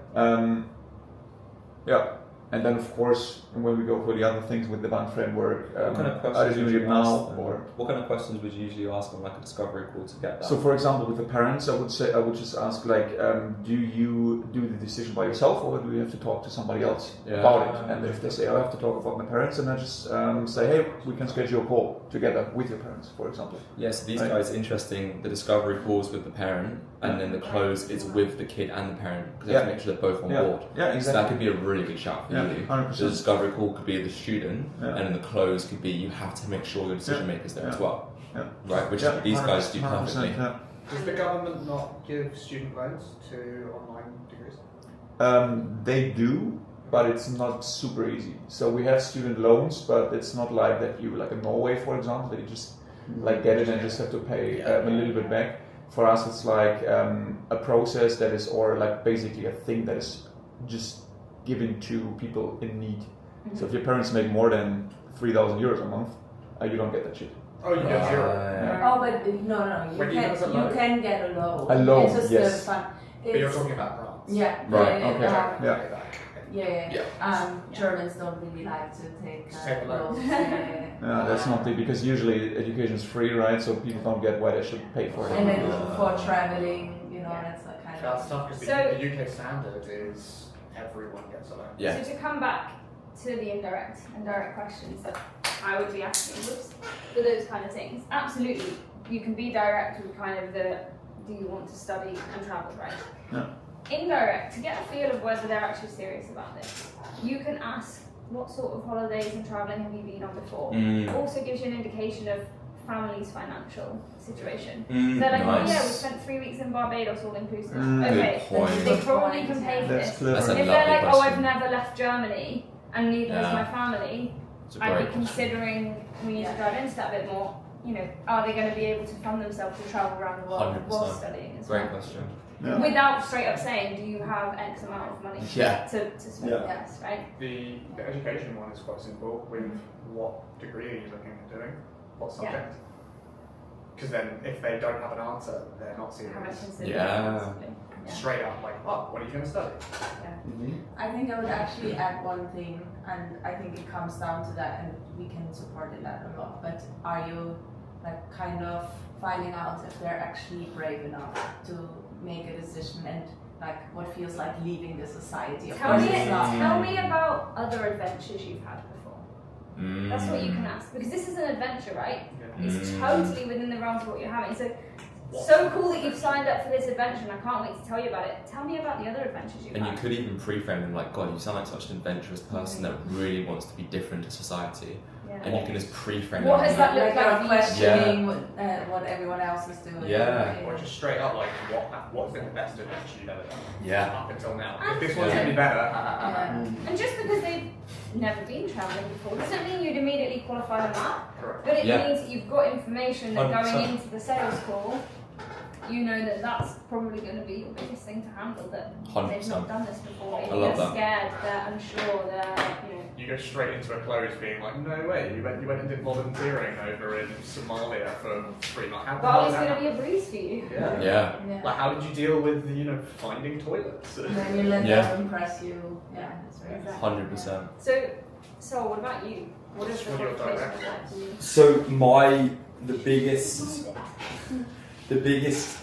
Yeah. And then of course when we go for the other things with the band framework, what kind of questions are they doing it now, or what kind of questions would you usually ask on like a discovery call to get that? So for example, with the parents, I would just ask do you do the decision by yourself, or do you have to talk to somebody else about it? And if they say, I have to talk about my parents, then I just say, hey, we can schedule a call together with your parents, for example. Yes, these guys, interesting, the discovery calls with the parent, and then the close is with the kid and the parent, because you have to make sure they're both on board. Yeah, exactly. So that could be a really good shout for you. 100%. The discovery call could be the student, and then the close could be you have to make sure your decision maker's there as well. Right, which these guys do perfectly. Does the government not give student loans to online degrees? They do, but it's not super easy. So we have student loans, but it's not like that you, like in Norway, for example, that you just get it and just have to pay a little bit back. For us, it's like a process that is, or like basically a thing that is just given to people in need. So if your parents make more than 3,000 euros a month, you don't get that shit. Oh, you get zero. Oh, but no, you can get a loan. A loan, it's just yes. But you're talking about grants. Yeah. Right. Yeah. Okay. Yeah. Germans don't really like to take loans. That's not because usually education is free, right? So people don't get why they should pay for it. And then for traveling, that's a kind That's tough because the UK standard is everyone gets a loan. So to come back to the indirect and direct questions that I would be asking for those kind of things, absolutely, you can be direct with kind of the do you want to study and travel, right? Yeah. Indirect, to get a feel of whether they're actually serious about this, you can ask what sort of holidays and travelling have you been on before. Also gives you an indication of family's financial situation. They're like, oh yeah, we spent 3 weeks in Barbados all inclusive. Okay, they probably can pay for this. Clever. If they're like, oh, I've never left Germany and neither has my family, It's a I'd great be considering we need to dive into that a bit more. You know, are they going to be able to fund themselves to travel around the world 100%. while studying as Great well? question. Yeah. Without straight up saying, do you have X amount of money Yeah. to spend Yeah. on this, right? The education one is quite simple. With what degree are you looking at doing? What subject? Because then, if they don't have an answer, they're not How much serious. consider Yeah. Straight up, like, oh, what are you going to study? I think I would actually add one thing, and I think it comes down to that, and we can support in that a lot. But are you like kind of finding out if they're actually brave enough to make a decision and like what feels like leaving the society? Of Tell course me, it's not. tell me about other adventures you've had before. Mm. That's what you can ask, because this is an adventure, right? Yeah. It's totally within the realms of what you're having. So cool that you've signed up for this adventure, and I can't wait to tell you about it. Tell me about the other adventures you've And you had. could even pre-frame them like, God, you sound like such an adventurous person that really wants to be different to society. Yeah. And you can just pre-frame What them. has that Like looked like you're for you? questioning what everyone else is doing. Yeah. Or just straight up, like, what's been the best adventure you've ever done? Yeah. Up until now. And- If this one's Yeah. any better, Yeah. And just because they've never been travelling before doesn't mean you'd immediately qualify on that. correct. But it Yeah. means that you've got information that going 100%. into the sales call, you know that that's probably going to be your biggest thing to handle, that they've 100%. not done this before. I They're love that. scared, they're unsure, they're, you know. You go straight into a close being like, no way, you went and did volunteering over in Somalia for 3 months. How Bali's did going that to be a breeze for you. happen? Yeah. Yeah. Like, how did you deal with, finding toilets? And then you let Yeah. them impress you. Yeah, that's right. Exactly. 100%. So what about you? What is the What are your qualification directions? like for you? So the biggest,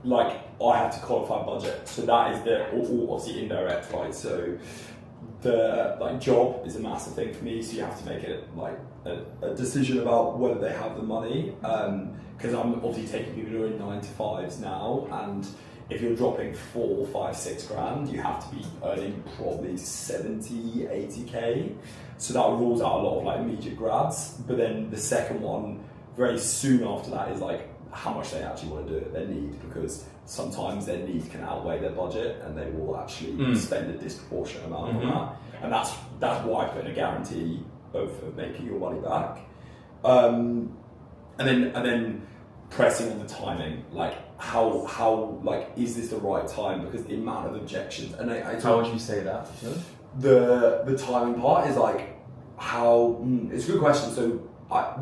like, I have to qualify budget. So that is the all obviously indirect, right? So the job is a massive thing for me. So you have to make it like a decision about whether they have the money. Because I'm obviously taking people who are in 9 to 5s now, and if you're dropping 4, 5, 6 grand, you have to be earning probably 70, 80k. So that rules out a lot of like immediate grads. But then the second one, very soon after that, is like how much they actually want to do it, their need, because sometimes their need can outweigh their budget and they will actually spend a disproportionate amount on that. And that's why I put in a guarantee of making your money back. And then pressing on the timing, like how like is this the right time, because the amount of objections, and I How would you say that? the timing part is like how it's a good question. So I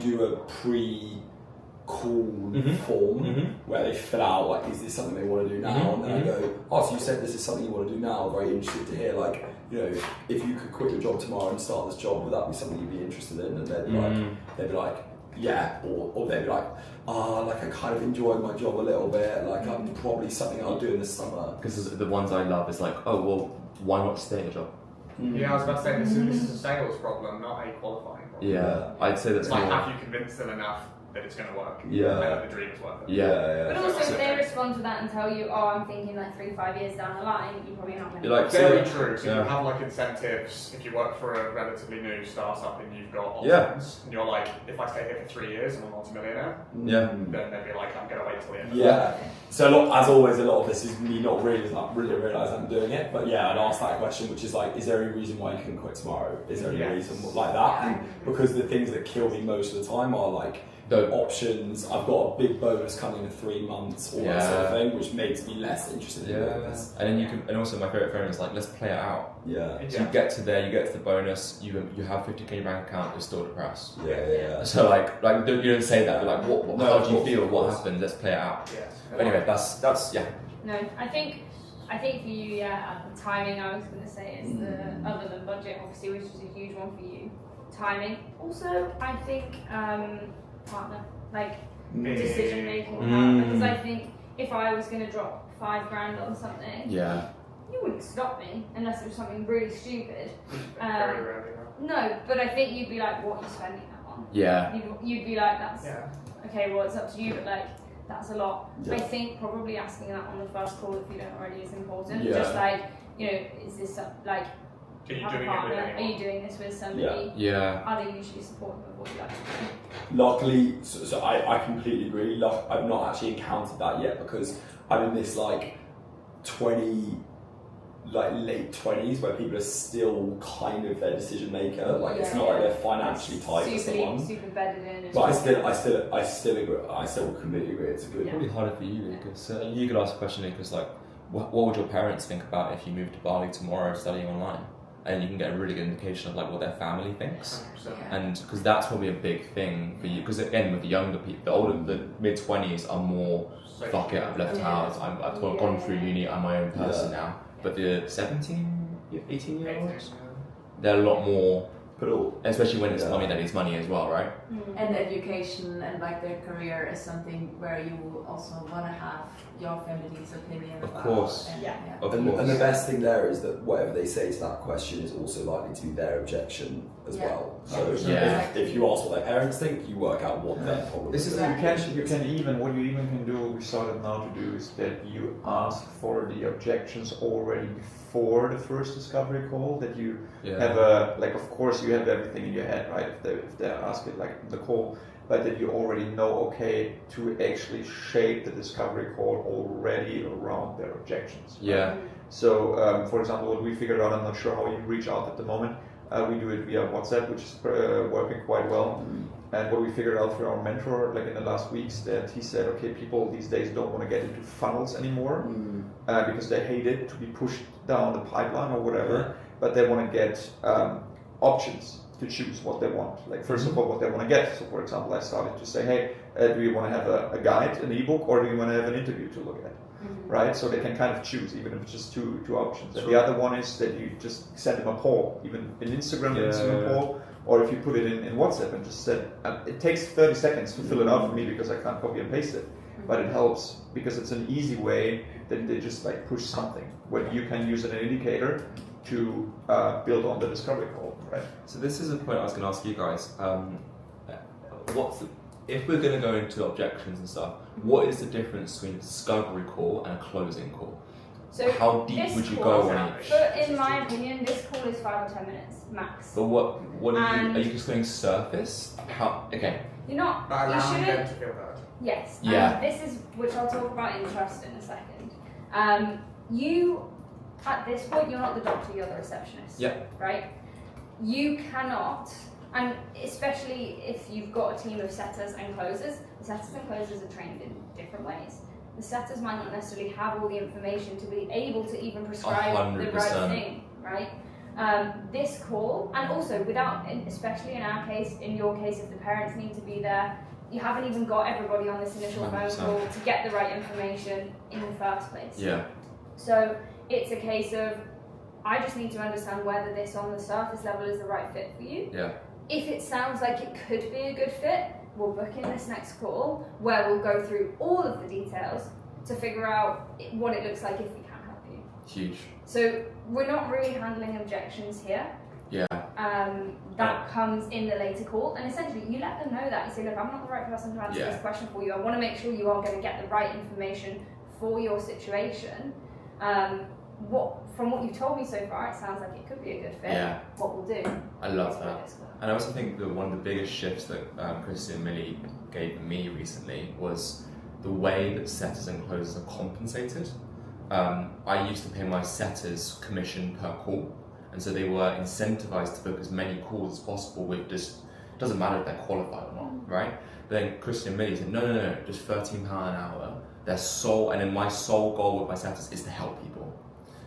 do a pre-call form where they fill out like, is this something they want to do now, and then I go, oh, so you said this is something you want to do now, very interested to hear, like, if you could quit your job tomorrow and start this job, would that be something you'd be interested in? And they'd be like yeah, or they'd be like, like I kind of enjoy my job a little bit, like I'm probably something I'll do in the summer. Because the ones I love is like, oh, well, why not stay in a job? Yeah, I was about to say, this is a sales problem, not a qualifying problem. Yeah, I'd say that's It's like, more. have you convinced them enough that it's going to work? Yeah. And that the dream is worth it. Yeah. But also, if they respond to that and tell you, oh, I'm thinking like 3-5 years down the line, you're probably not going to. You're like, Very so- true. So yeah. you have like incentives if you work for a relatively new startup and you've got options, Yeah. and you're like, if I stay here for 3 years and I'm a multi-millionaire, Yeah. then they'd be like, I'm going to wait till the end. Yeah. So as always, a lot of this is me not really realise I'm doing it. But yeah, I'd ask that question, which is like, is there any reason why you couldn't quit tomorrow? Is there any Yes. reason like that? And because the things that kill me most of the time are like The- options. I've got a big bonus coming in 3 months, all that sort of Yeah. thing, which makes me less interested in doing Yeah. this. And then you can, and also my favorite frame is like, let's play it out. Yeah. So you get to there, you get to the bonus, you have 50k in your bank account, you're still depressed. Yeah. So like you don't say that, but like, what No, how of do you course, feel? of What course. happens? Let's play it out. Yeah. But anyway, that's yeah. No, I think for you, yeah, the timing I was going to say is the, other than budget, obviously, which is a huge one for you, timing. Also, I think partner, like decision making partner, because I think if I was going to drop 5 grand on something, Yeah. you wouldn't stop me unless it was something really stupid. Very rarely. No, but I think you'd be like, what are you spending that on? Yeah. You'd be like, that's Yeah. okay, well, it's up to you, but like, that's a lot. Yeah. I think probably asking that on the first call, if you don't already, is important. Yeah. Just like, is this like, Are you have a doing it partner? with Are anyone? you doing this with somebody? Yeah. Are they usually supportive of what you like to do? Luckily, so I completely agree. I've not actually encountered that yet, because I'm in this like 20 like late 20s where people are still kind of their decision maker. Like it's not like they're financially tied to someone. Super bedded in. But I still agree. I still completely agree. It's a good. Probably harder for you, Lucas. You could ask a question, Lucas, like, what would your parents think about if you moved to Bali tomorrow studying online? And you can get a really good indication of like what their family thinks, and because that's probably a big thing for you. Because again, with the younger people, the mid-20s are more fuck it, I've left house, I've gone through uni, I'm my own person now. But the 17, 18-year-olds, they're a lot more, especially when it's mommy daddy's money as well, right? And education and like their career is something where you also want to have your family's opinion Of about. course. And the best thing there is that whatever they say to that question is also likely to be their objection as well. So if you ask what their parents think, you work out what their problem This is. is you can even what you even can do. We started now to do is that you ask for the objections already before the first discovery call. That you have of course you have everything in your head, right? If they ask it like the call, but that you already know to actually shape the discovery call already around their objections. Right? So for example, what we figured out, I'm not sure how you reach out at the moment. We do it via WhatsApp, which is working quite well. And what we figured out through our mentor, like in the last weeks, that he said, okay, people these days don't want to get into funnels anymore because they hate it to be pushed down the pipeline or whatever, but they want to get options to choose what they want. Like first of all, what they want to get. So for example, I started to say, hey, do you want to have a guide, an ebook, or do you want to have an interview to look at? Right, so they can kind of choose, even if it's just two options. And the other one is that you just send them a poll, even in Instagram, poll, or if you put it in WhatsApp and just said, it takes 30 seconds to fill it out for me because I can't copy and paste it, but it helps because it's an easy way that they just like push something where you can use an indicator to build on the discovery call, right? So this is a point I was going to ask you guys. If we're going to go into objections and stuff, what is the difference between a discovery call and a closing call? So how deep would you go on each? But in my opinion, this call is 5 or 10 minutes max. But what are you just going surface? How? Okay. You're not. But You allowing them shouldn't. to feel that. Yes. Yeah. And this is which I'll talk about in trust in a second. You at this point, you're not the doctor, you're the receptionist. Yeah. Right. You cannot. And especially if you've got a team of setters and closers, the setters and closers are trained in different ways. The setters might not necessarily have all the information to be able to even prescribe 100%. the right thing, right? This call, and also without, especially in our case, in your case, if the parents need to be there, you haven't even got everybody on this initial 100%. phone call to get the right information in the first place. Yeah. So it's a case of, I just need to understand whether this on the surface level is the right fit for you. Yeah. If it sounds like it could be a good fit, we'll book in this next call where we'll go through all of the details to figure out what it looks like if we can help you. Huge. So we're not really handling objections here. Yeah. That comes in the later call, and essentially you let them know that. You say, look, I'm not the right person to answer this question for you. I want to make sure you are going to get the right information for your situation. From what you've told me so far, it sounds like it could be a good fit. Yeah. What we'll do. I love that. And I also think that one of the biggest shifts that Christian Millie gave me recently was the way that setters and closers are compensated. I used to pay my setters commission per call, and so they were incentivized to book as many calls as possible with just, it doesn't matter if they're qualified or not, right? But then Christian Millie said, no, just £13 an hour. And then my sole goal with my setters is to help people.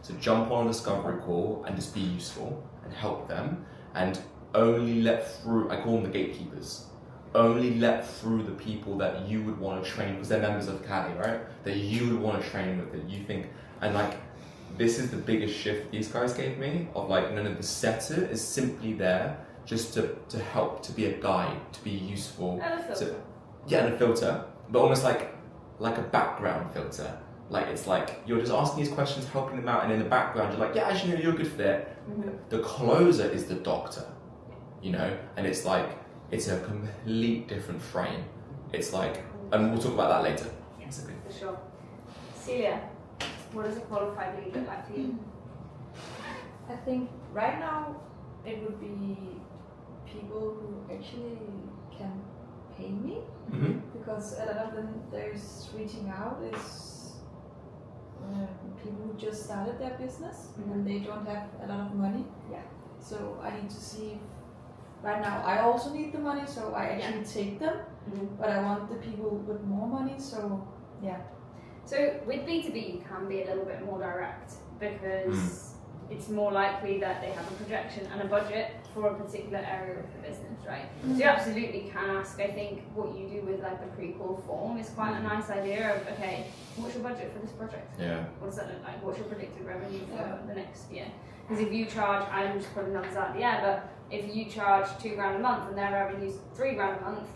So jump on a discovery call and just be useful and help them, and only let through, I call them the gatekeepers, only let through the people that you would want to train, because they're members of CADI, right? That you would want to train with, that you think, and like, this is the biggest shift these guys gave me, of like, no, the setter is simply there just to help, to be a guide, to be useful. And a filter. And a filter, but almost like a background filter. Like, it's like, you're just asking these questions, helping them out, and in the background, you're like, yeah, actually, you're a good fit. Mm-hmm. The closer is the doctor, you know? And it's like, it's a complete different frame. It's like, and we'll talk about that later. Basically. For sure. Celia, what does a qualified lead look like for you? I think right now it would be people who actually can pay me, because a lot of them there's reaching out is people who just started their business and they don't have a lot of money. Yeah. So I need to see if right now I also need the money, so I actually take them. But I want the people with more money, so yeah. So with B2B, you can be a little bit more direct because it's more likely that they have a projection and a budget for a particular area of the business, right? So you absolutely can ask. I think what you do with like the pre-call form is quite a nice idea of, okay, what's your budget for this project? Yeah. What does that look like? What's your predicted revenue for the next year? Because if you charge, I'm just putting numbers out of the air, but if you charge $2,000 a month and their revenue's $3,000 a month,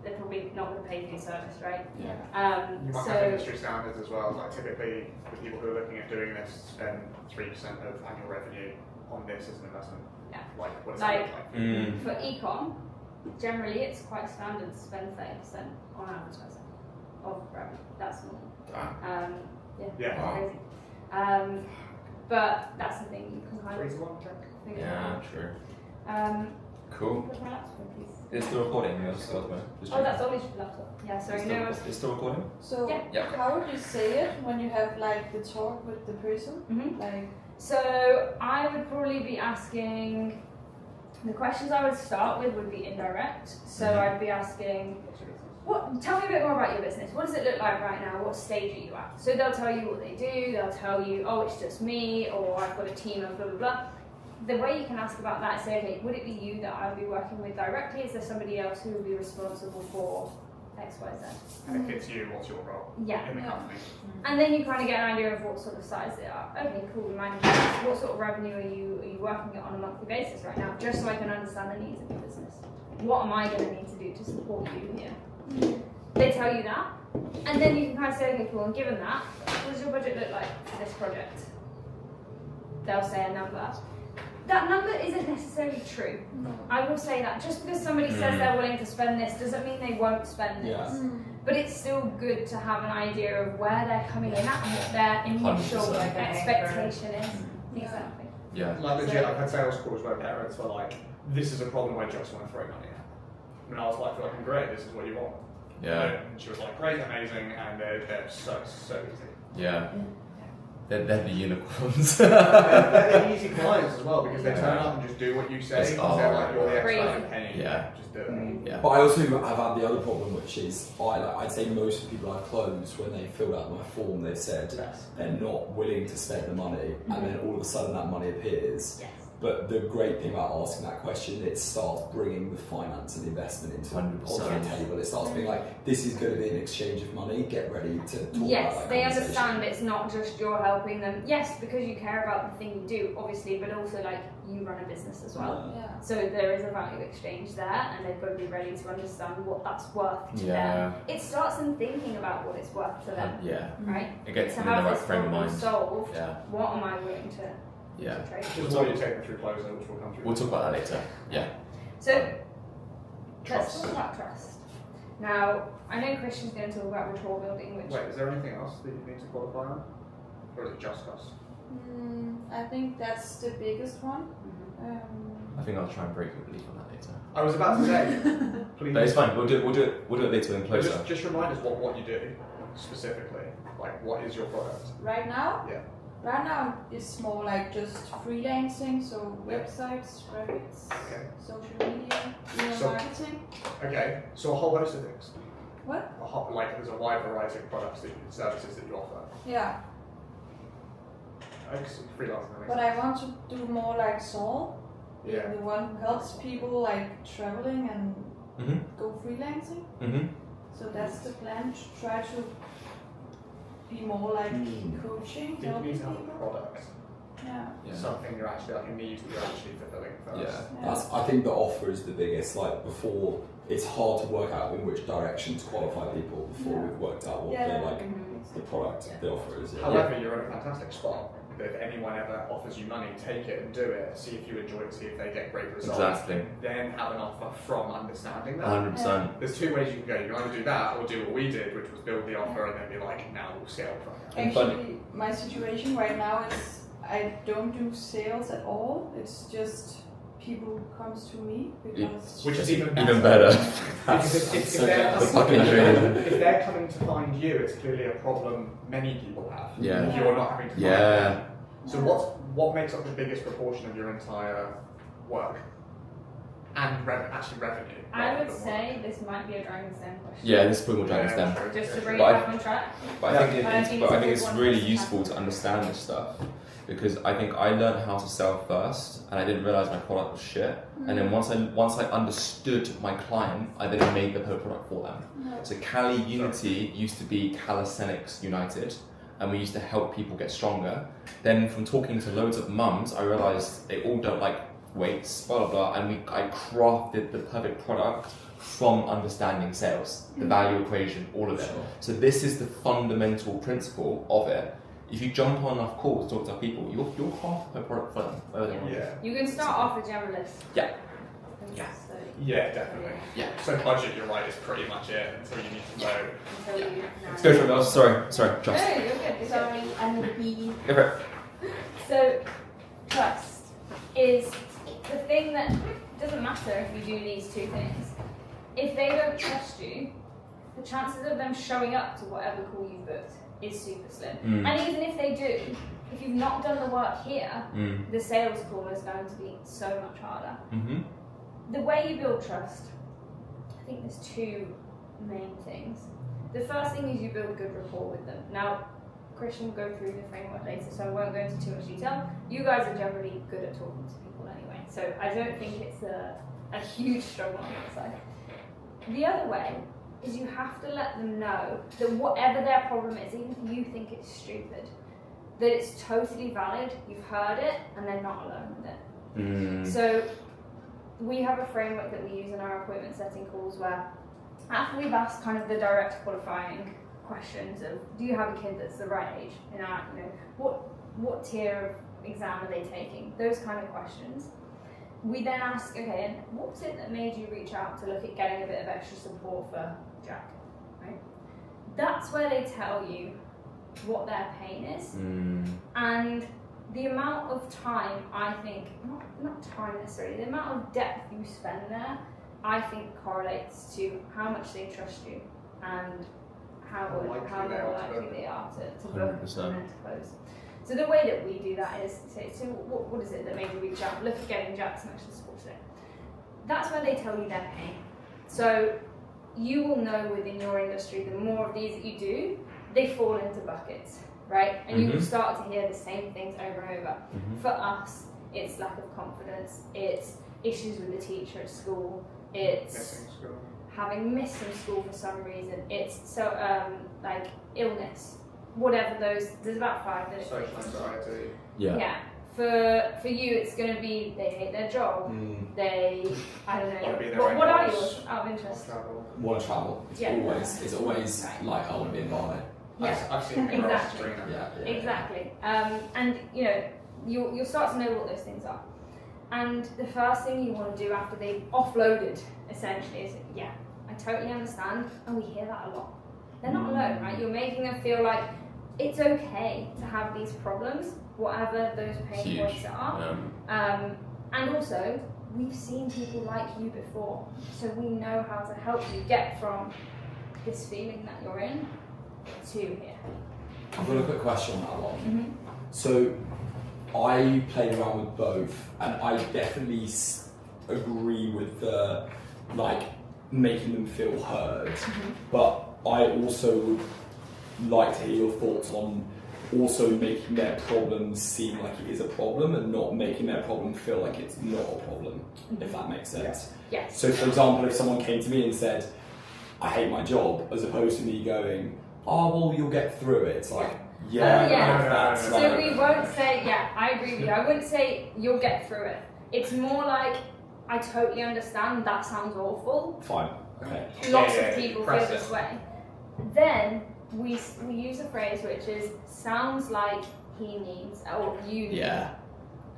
they're probably not going to pay for your service, right? Yeah. You might have industry standards as well. Like typically, the people who are looking at doing this spend 3% of annual revenue on this as an investment. Yeah. Like what does that look like? For ecom, generally it's quite standard to spend 30% on advertising of revenue. That's normal. Crazy. But that's the thing, you can kind of figure out. True. Cool. Put my laptop in, please. Is the recording? Oh, that's always your laptop. Yeah, sorry. No. Is still recording? So how would you say it when you have like the talk with the person? Like. So I would probably be asking. The questions I would start with would be indirect. So I'd be asking, tell me a bit more about your business. What does it look like right now? What stage are you at? So they'll tell you what they do. They'll tell you, oh, it's just me, or I've got a team of blah blah blah. The way you can ask about that is say, okay, would it be you that I would be working with directly? Is there somebody else who would be responsible for X, Y, Z? And if it's you, what's your role in the company? And then you kind of get an idea of what sort of size they are. Okay, cool. What sort of revenue are you working at on a monthly basis right now? Just so I can understand the needs of your business. What am I going to need to do to support you here? They tell you that, and then you can kind of say, okay, cool. And given that, what does your budget look like for this project? They'll say a number. That number isn't necessarily true. I will say that just because somebody says they're willing to spend this doesn't mean they won't spend this. But it's still good to have an idea of where they're coming in at and what their initial expectation is. Exactly. Yeah. Like legit, I've had sales calls where parents were like, "This is a problem. I just want to throw money at." And I was like, "Fucking great. This is what you want." Yeah. And she was like, "Great, amazing," and they're so easy. Yeah. They're the unicorns. They're easy clients as well because they turn up and just do what you say. They're like, you're the expert paying. Just do it. But I also have had the other problem, which is I'd say most of the people I've closed, when they filled out my form, they've said they're not willing to spend the money, and then all of a sudden that money appears. But the great thing about asking that question, it starts bringing the finance and the investment into onto the table. It starts being like, this is going to be an exchange of money. Get ready to talk about that. They understand it's not just you're helping them. Yes, because you care about the thing you do, obviously, but also like you run a business as well. So there is a value exchange there, and they've got to be ready to understand what that's worth to them. It starts them thinking about what it's worth to them. Right. It gets to them in have the right this frame of problem mind. solved. What am I willing to? Trade? Just what you take them through closer, which will come through. We'll talk about that later. So let's talk about trust. Now, I know Christian's going to talk about rapport building, which. Wait, is there anything else that you need to qualify on, or is it just trust? I think that's the biggest one. I think I'll try and break your belief on that later. I was about to say, please. But it's fine. We'll do it later and closer. Just remind us what you do specifically. Like, what is your product? Right now? Yeah. Right now it's more like just freelancing, so websites, graphics, social media, email marketing. Okay, so a whole host of things. What? There's a wide variety of products, services that you offer. Yeah. Freelancing. But I want to do more like Saul. The one who helps people like traveling and go freelancing. So that's the plan, to try to be more like coaching. You need to have a product. Yeah. Something you're actually like a need you're actually fulfilling first. I think the offer is the biggest. Like before, it's hard to work out in which direction to qualify people before we've worked out what they're like the product, the offer is. However, you're in a fantastic spot. If anyone ever offers you money, take it and do it. See if you enjoy it. See if they get great results. Exactly. Then have an offer from understanding that. 100%. There's two ways you can go. You can either do that or do what we did, which was build the offer and then be like, now we'll scale from there. Actually, my situation right now is I don't do sales at all. It's just people comes to me because Which is even better. Because if they're coming to find you, it's clearly a problem many people have. Yeah. If you're not having to find Yeah. them. So what makes up the biggest proportion of your entire work? And actually revenue? I would say this might be a Dragon's Den question. Yeah, this is probably more Dragon's Den. Just to bring it But back on track. But I think, I think but I think it's it's a good really one. useful to understand this stuff because I think I learned how to sell first and I didn't realize my product was shit. And then once I understood my client, I then made the product for them. So Cali Unity used to be Calisthenics United, and we used to help people get stronger. Then from talking to loads of mums, I realized they all don't like weights, blah blah blah, and I crafted the perfect product from understanding sales, the value equation, all of it. So this is the fundamental principle of it. If you jump on enough calls, talk to people, you'll craft a product for them. Whatever they want. Yeah. You can start off a generalist. Yeah. Yeah. Yeah, definitely. Yeah. So budget, you're right, is pretty much it until you need to know. Until you Let's go for it. Oh, sorry, trust. No, you're good. Sorry, NLP. Go for it. So, trust is the thing that doesn't matter if you do these two things. If they don't trust you, the chances of them showing up to whatever call you've booked is super slim. And even if they do, if you've not done the work here, the sales call is going to be so much harder. The way you build trust, I think there's two main things. The first thing is you build good rapport with them. Now, Christian will go through the framework later, so I won't go into too much detail. You guys are generally good at talking to people anyway, so I don't think it's a huge struggle on your side. The other way is you have to let them know that whatever their problem is, even if you think it's stupid, that it's totally valid, you've heard it, and they're not alone with it. So we have a framework that we use in our appointment setting calls where after we've asked kind of the direct qualifying questions of do you have a kid that's the right age, what tier of exam are they taking, those kind of questions. We then ask, okay, and what was it that made you reach out to look at getting a bit of extra support for Jack, right? That's where they tell you what their pain is. And the amount of time, I think, not time necessarily, the amount of depth you spend there, I think correlates to how much they trust you and how more likely they are to book and then to close. So the way that we do that is say, so what is it that made you reach out? Look at getting Jack some extra support today. That's where they tell you their pain. So you will know within your industry, the more of these that you do, they fall into buckets, right? And you will start to hear the same things over and over. For us, it's lack of confidence, it's issues with the teacher at school, it's having missed some school for some reason, it's like illness. Whatever there's about 5 minutes. Social anxiety. Yeah. For you, it's going to be they hate their job. I don't know. What are yours? Out of interest. Want to travel. It's always like I want to be in Bali. Yeah. I've seen Exactly. Yeah. Exactly. And you'll start to know what those things are. And the first thing you want to do after they've offloaded essentially is, yeah, I totally understand, and we hear that a lot. They're not alone, right? You're making them feel like it's okay to have these problems, whatever those pain points are. And also, we've seen people like you before, so we know how to help you get from this feeling that you're in to here. I've got a quick question on that one. So, I played around with both, and I definitely agree with the making them feel heard, but I also would like to hear your thoughts on also making their problem seem like it is a problem and not making their problem feel like it's not a problem, if that makes sense. Yes. So for example, if someone came to me and said, I hate my job, as opposed to me going, oh, well, you'll get through it. It's like, So we won't say, I agree with you. I wouldn't say you'll get through it. It's more like, I totally understand, that sounds awful. Fine, okay. Lots of people feel this way. Then we use a phrase which is sounds like he needs or you need.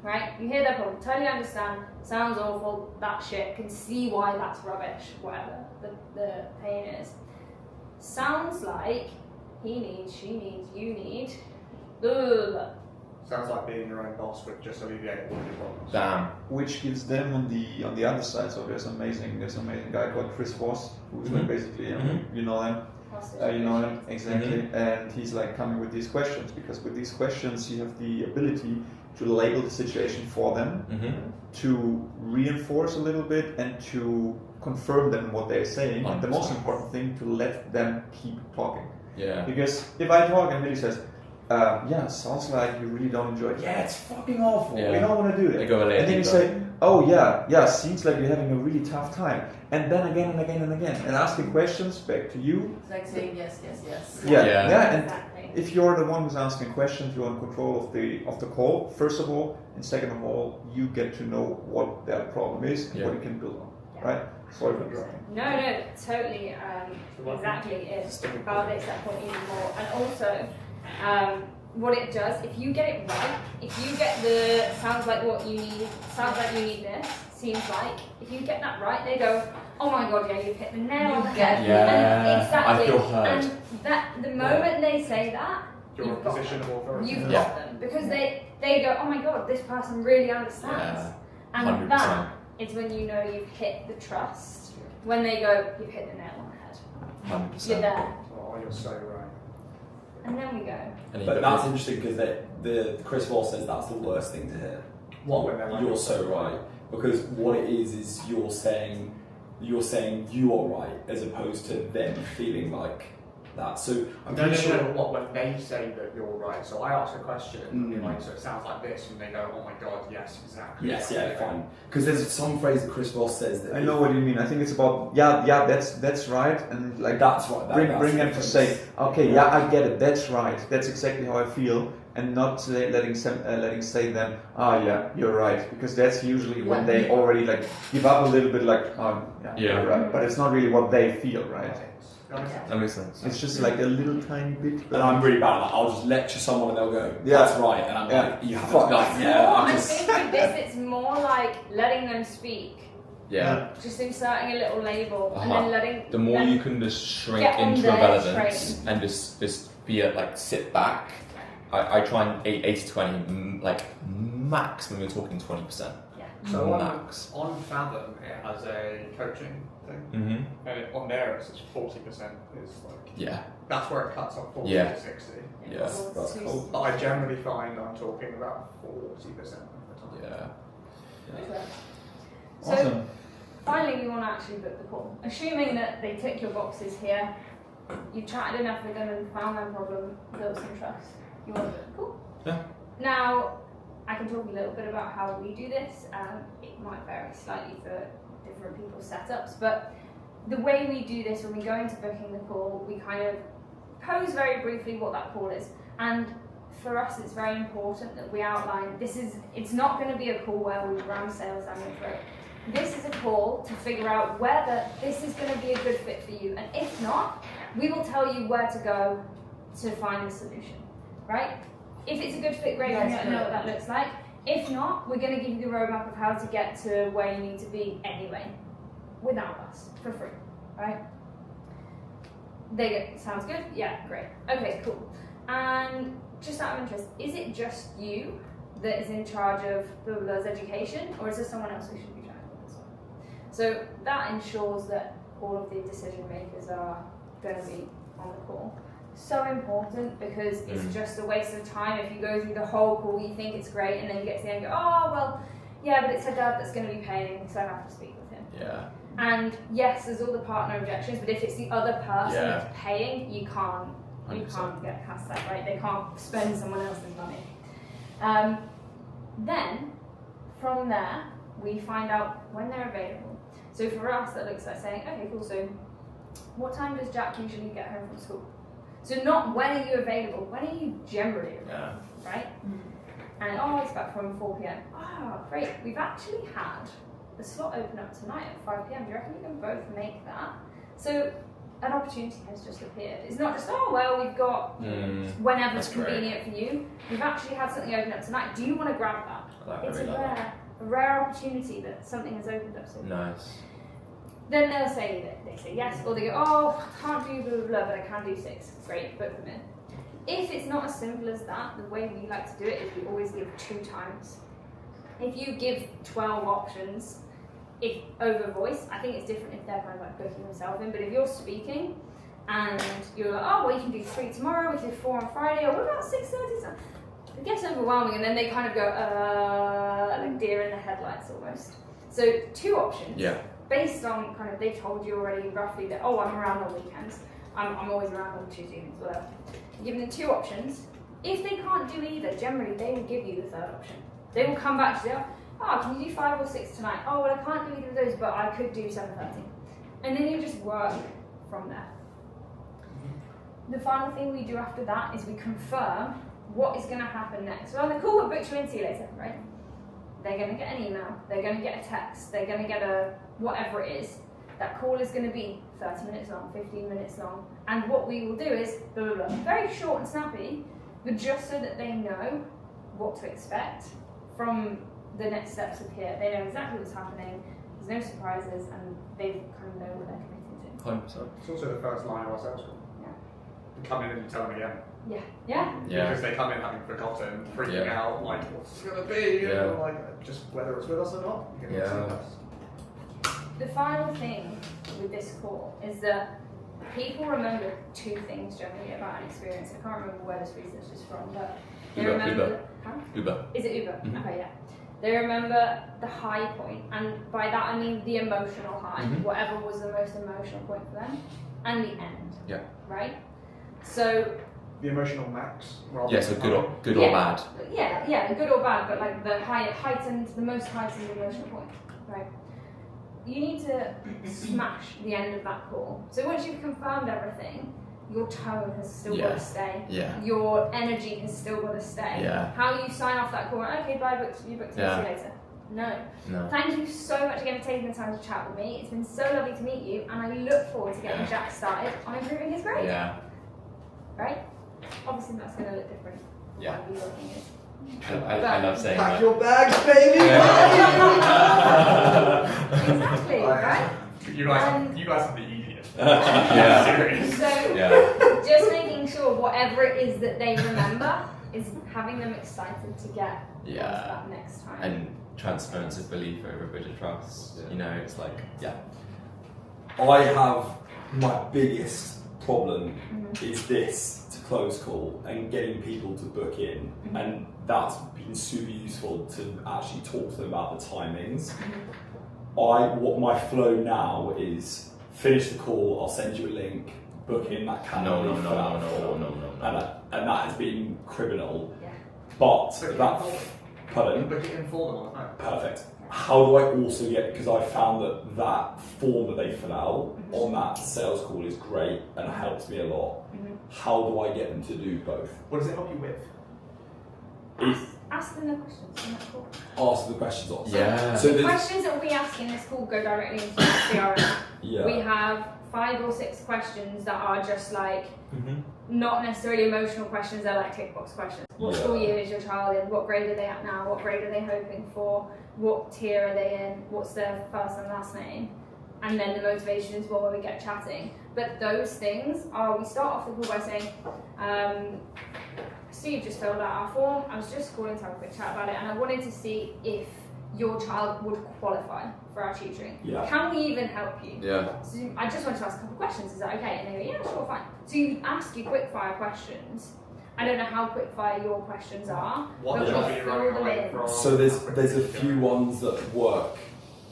Right? You hear their problem, totally understand, sounds awful, that shit, can see why that's rubbish, whatever the pain is. Sounds like he needs, she needs, you need, blah, blah, blah. Sounds like being your own boss would just alleviate all of your problems. Damn. Which gives them on the other side. So there's an amazing guy called Chris Voss, who's like basically you know him. You know him exactly, and he's like coming with these questions, because with these questions you have the ability to label the situation for them, to reinforce a little bit, and to confirm them what they're saying. And the most important thing, to let them keep talking. Yeah. Because if I talk and Billy says, yeah, sounds like you really don't enjoy it. Yeah, it's fucking awful. Yeah. We don't want to do that. They go a little And then you deeper. say, oh yeah, seems like you're having a really tough time. And then again and again and again, and asking questions back to you. It's like saying yes, yes, yes. Yeah. And Exactly. if you're the one who's asking questions, you're in control of the call, first of all, and second of all, you get to know what their problem is and what you can build on, right? Sorry for interrupting. No, totally. Exactly. It validates that point even more. And also, what it does, if you get it right, if you get the sounds like what you need, sounds like you need this, seems like, if you get that right, they go, oh my god, yeah, you've hit the nail on the head. Yeah. And exactly. I feel heard. And that the moment they say that, You're in you've a got position them. of authority. You've got them. Because they go, oh my god, this person really understands. And 100%. that is when you know you've hit the trust. When they go, you've hit the nail on the head. 100%. You're there. Oh, you're so right. And then we go. But that's interesting, because the Chris Voss says that's the worst thing to hear. What when they're like, You're so right, because what it is you're saying you are right, as opposed to them feeling like that. So I'm pretty sure. What when they say that you're right? So I ask a question, and you're like, so it sounds like this, and they go, oh my god, yes, exactly. Yes, yeah, fine. Because there's some phrase that Chris Voss says that I know what you mean. I think it's about that's right, and like that's right. Bring them to say, okay, yeah, I get it. That's right. That's exactly how I feel, and not letting say them, yeah, you're right, because that's usually when they already like give up a little bit, like, yeah, you're right. But it's not really what they feel, right? That makes sense. It's just like a little tiny bit. And I'm really bad at that. I'll just lecture someone and they'll go, that's right. And I'm like, you have Fuck. like, I think with this, it's more like letting them speak. Yeah. Just inserting a little label and then letting the more them you can just shrink get on into their irrelevance train. and just be at like sit back. I try and 80-20, like maximum you're talking 20%. Yeah. So max. on Fathom, it has a coaching thing, Mm-hmm. and on there it's 40% is like. Yeah. That's where it cuts off 40 Yeah. to 60. Yeah. That's cool. But I generally find I'm talking about 40% of the time. Yeah. So Awesome. finally, we want to actually book the call. Assuming that they tick your boxes here, you've chatted enough with them and found their problem, built some trust. You want to book the call. Yeah. Now, I can talk a little bit about how we do this. It might vary slightly for different people's setups, but the way we do this, when we go into booking the call, we kind of pose very briefly what that call is. And for us, it's very important that we outline, it's not going to be a call where we ram sales down your throat. This is a call to figure out whether this is going to be a good fit for you. And if not, we will tell you where to go to find the solution, right? If it's a good fit, great, we know what that looks like. If not, we're going to give you the roadmap of how to get to where you need to be anyway, without us, for free, right? Sounds good? Yeah, great. Okay, cool. And just out of interest, is it just you that is in charge of blah, blah, blah's education, or is there someone else who should be trying with this one? So that ensures that all of the decision makers are going to be on the call. So important, because it's just a waste of time if you go through the whole call, you think it's great, and then you get to the end and go, oh, well, yeah, but it's her dad that's going to be paying, so I have to speak with him. Yeah. And yes, there's all the partner objections, but if it's the other person that's paying, you can't 100%. get past that, right? They can't spend someone else's money. Then, from there, we find out when they're available. So for us, that looks like saying, okay, cool, so what time does Jack usually get home from school? So not when are you available, when are you generally available, right? And it's back from 4 p.m. Great, we've actually had the slot open up tonight at 5 p.m. Do you reckon we can both make that? So an opportunity has just appeared. It's not just, we've got whenever's convenient for you. We've actually had something open up tonight. Do you want to grab that? It's a rare opportunity that something has opened up. So Nice. then they'll say that they say yes, or they go, I can't do blah, blah, blah, but I can do 6. Great, book them in. If it's not as simple as that, the way we like to do it is we always give 2 times. If you give 12 options, if over voice, I think it's different if they're kind of like booking themselves in, but if you're speaking and you're like, oh, well, you can do 3 tomorrow, we can do 4 on Friday, or what about 6:30? It gets overwhelming, and then they kind of go, like deer in the headlights almost. So 2 options. Yeah. Based on kind of, they've told you already roughly that, oh, I'm around on weekends, I'm always around on Tuesday evenings, whatever. You give them 2 options. If they can't do either, generally they will give you the 3rd option. They will come back to you, oh, can you do 5 or 6 tonight? Oh, well, I can't do either of those, but I could do 7:30. And then you just work from there. The final thing we do after that is we confirm what is going to happen next. Well, the call will book you in, see you later, right? They're going to get an email, they're going to get a text, they're going to get a whatever it is. That call is going to be 30 minutes long, 15 minutes long, and what we will do is blah, blah, blah. Very short and snappy, but just so that they know what to expect from the next steps of here. They know exactly what's happening, there's no surprises, and they kind of know what they're committing to. 100%. It's also the first line of our sales call. Yeah. You come in and you tell them again. Yeah. Yeah. Because they come in having forgotten, freaking out, like, what's it going to be? You know, like, just whether it's with us or not, you can see us. The final thing with this call is that people remember 2 things generally about an experience. I can't remember where this research is from, but they remember. Uber. Is it Uber? Mm-hmm. Okay, yeah. They remember the high point, and by that I mean the emotional high, whatever was the most emotional point for them, and the end. Yeah. Right? So. The emotional max. Yeah, so good or bad. Yeah, good or bad, but like the the most heightened emotional point, right? You need to smash the end of that call. So once you've confirmed everything, your tone has still got to stay. Yeah. Your energy has still got to stay. Yeah. How you sign off that call, okay, bye, you booked, see you later. No. Thank you so much again for taking the time to chat with me. It's been so lovely to meet you, and I look forward to getting Jack started on improving his grade. Yeah. Right? Obviously that's going to look different. Yeah. What you're looking at. I love saying Pack that. your bags, baby! Exactly, right? You guys have the easiest. Yeah. So, just making sure whatever it is that they remember is having them excited to get onto that next time. And transference of belief over a bridge of trust. You know, it's like, I have my biggest problem is this to close call and getting people to book in, and that's been super useful to actually talk to them about the timings. What my flow now is finish the call, I'll send you a link, book in that calendar. No. And that has been criminal. Yeah. But pardon? Book it in for them on the phone. Perfect. How do I also get, because I found that form that they fill out on that sales call is great and helps me a lot. How do I get them to do both? What does it help you with? Ask them the questions in that call. Ask the questions on. So the questions that we ask in this call go directly into the CRM. Yeah. We have 5 or 6 questions that are just like not necessarily emotional questions, they're like tick box questions. What school year is your child in? What grade are they at now? What grade are they hoping for? What tier are they in? What's their first and last name? And then the motivation is when we get chatting. But those things are, we start off the call by saying, Steve just filled out our form. I was just calling to have a quick chat about it, and I wanted to see if your child would qualify for our tutoring. Yeah. Can we even help you? Yeah. So I just wanted to ask a couple of questions. Is that okay? And they go, yeah, sure, fine. So you ask your quickfire questions. I don't know how quickfire your questions are. What but job we are you fill running them away in. from? So there's a few ones that work.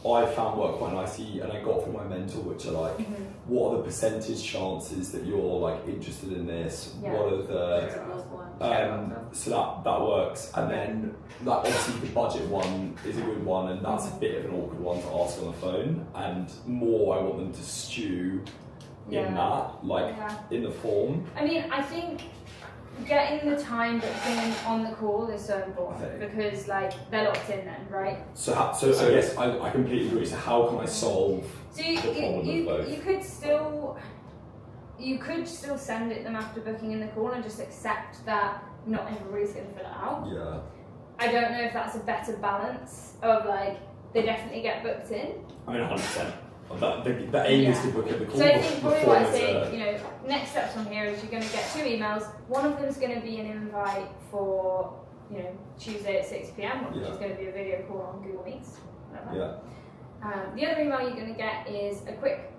I found work quite nicely, and I got from my mentor, which are like, what are the percentage chances that you're like interested in this? Yeah. What are the so that works, and then like obviously the budget one is a good one, and that's a bit of an awkward one to ask on the phone, and more I want them to stew in that, like in the form. I mean, I think getting the time booked in on the call is so important because like they're locked in then, right? So I guess I completely agree. So how can I solve So the problem of both? you could still send it them after booking in the call and just accept that not everybody's going to fill it out. Yeah. I don't know if that's a better balance of like they definitely get booked in. I mean, 100%. The aim is to book at the call. So I think probably what I before say, there's you know, next steps from here is you're going to get 2 emails. One of them is going to be an invite for, you know, Tuesday at 6 p.m, which is going to be a video call on Google Meets. Whatever. The other email you're going to get is a quick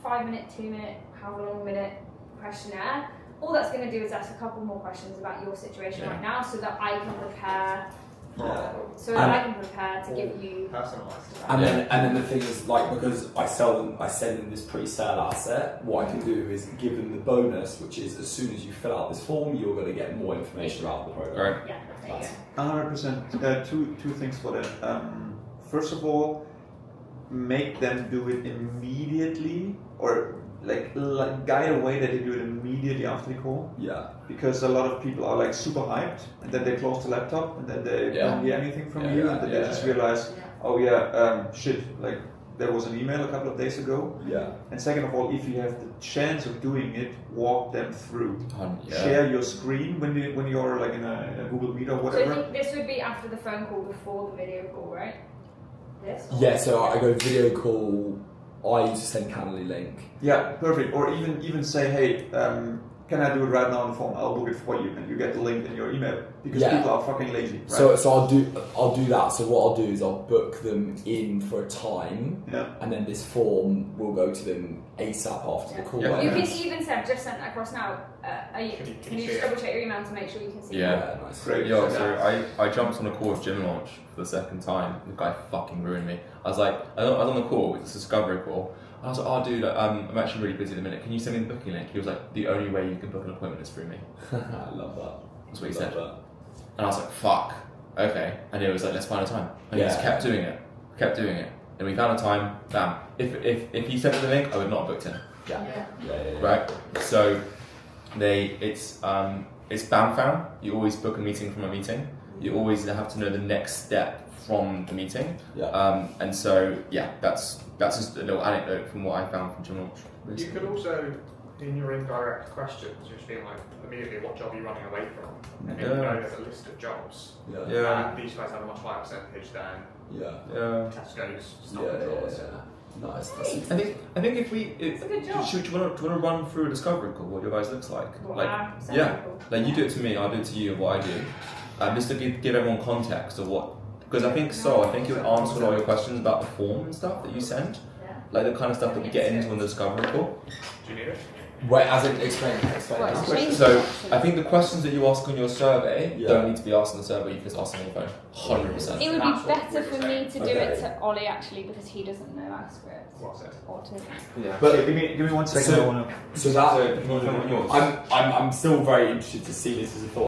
5-minute, 2-minute, however long minute questionnaire. All that's going to do is ask a couple more questions about your situation right now, so that I can prepare. So that I can prepare to give you personalised. And then the thing is, like, because I send them this pre-sale asset, what I can do is give them the bonus, which is as soon as you fill out this form, you're going to get more information about the program. Yeah, there you go. 100%. Two things for that. First of all, make them do it immediately, or like guide a way that they do it immediately after the call. Yeah. Because a lot of people are like super hyped, and then they close the laptop, and then they don't hear anything from you, and then they just realize, oh yeah, shit, like there was an email a couple of days ago. Yeah. And second of all, if you have the chance of doing it, walk them through. Share your screen when you're like in a Google Meet or whatever. So I think this would be after the phone call, before the video call, right? This? Yeah, so I go video call. I used to send Calendly link. Yeah, perfect. Or even say, hey, can I do it right now on the phone? I'll book it for you, and you get the link in your email, because people are fucking lazy. Right? So I'll do that. So what I'll do is I'll book them in for a time, and then this form will go to them ASAP after the call. You can even say, I've just sent that across now. Can you just double check your email to make sure you can see it? Nice. Great. Yeah, so I jumped on a call with Gym Launch for the second time. The guy fucking ruined me. I was like, I was on the call, it's a discovery call. I was like, oh dude, I'm actually really busy at the minute. Can you send me the booking link? He was like, the only way you can book an appointment is through me. I love that. That's what he said. And I was like, fuck, okay. And he was like, let's find a time. And he just kept doing it. And we found a time, bam. If he sent me the link, I would not have booked in. Yeah. Right? So it's BAMFAM. You always book a meeting from a meeting. You always have to know the next step from the meeting. And so that's just a little anecdote from what I found from Gym Launch. You could also, in your indirect questions, just be like, immediately, what job are you running away from? And then you know there's a list of jobs. These guys have a much higher percentage than Tesco's, Stop and Nice. I think if we, it's a good job. do you want to run through a discovery call what your guys looks like? Wow, like you do it to me, I'll do it to you, what I do, just to give everyone context of what. Because I think it would answer a lot of your questions about the form and stuff that you send, like the kind of stuff that we get into on the discovery call. Do you need it? Wait, as in explain. So I think the questions that you ask on your survey don't need to be asked on the survey. You can just ask them on the phone. 100%. It would be better for me to do it to Ollie actually, because he doesn't know our script. What's it? Or to. Yeah. But give me 1 second. I'm still very interested to see this as a thought.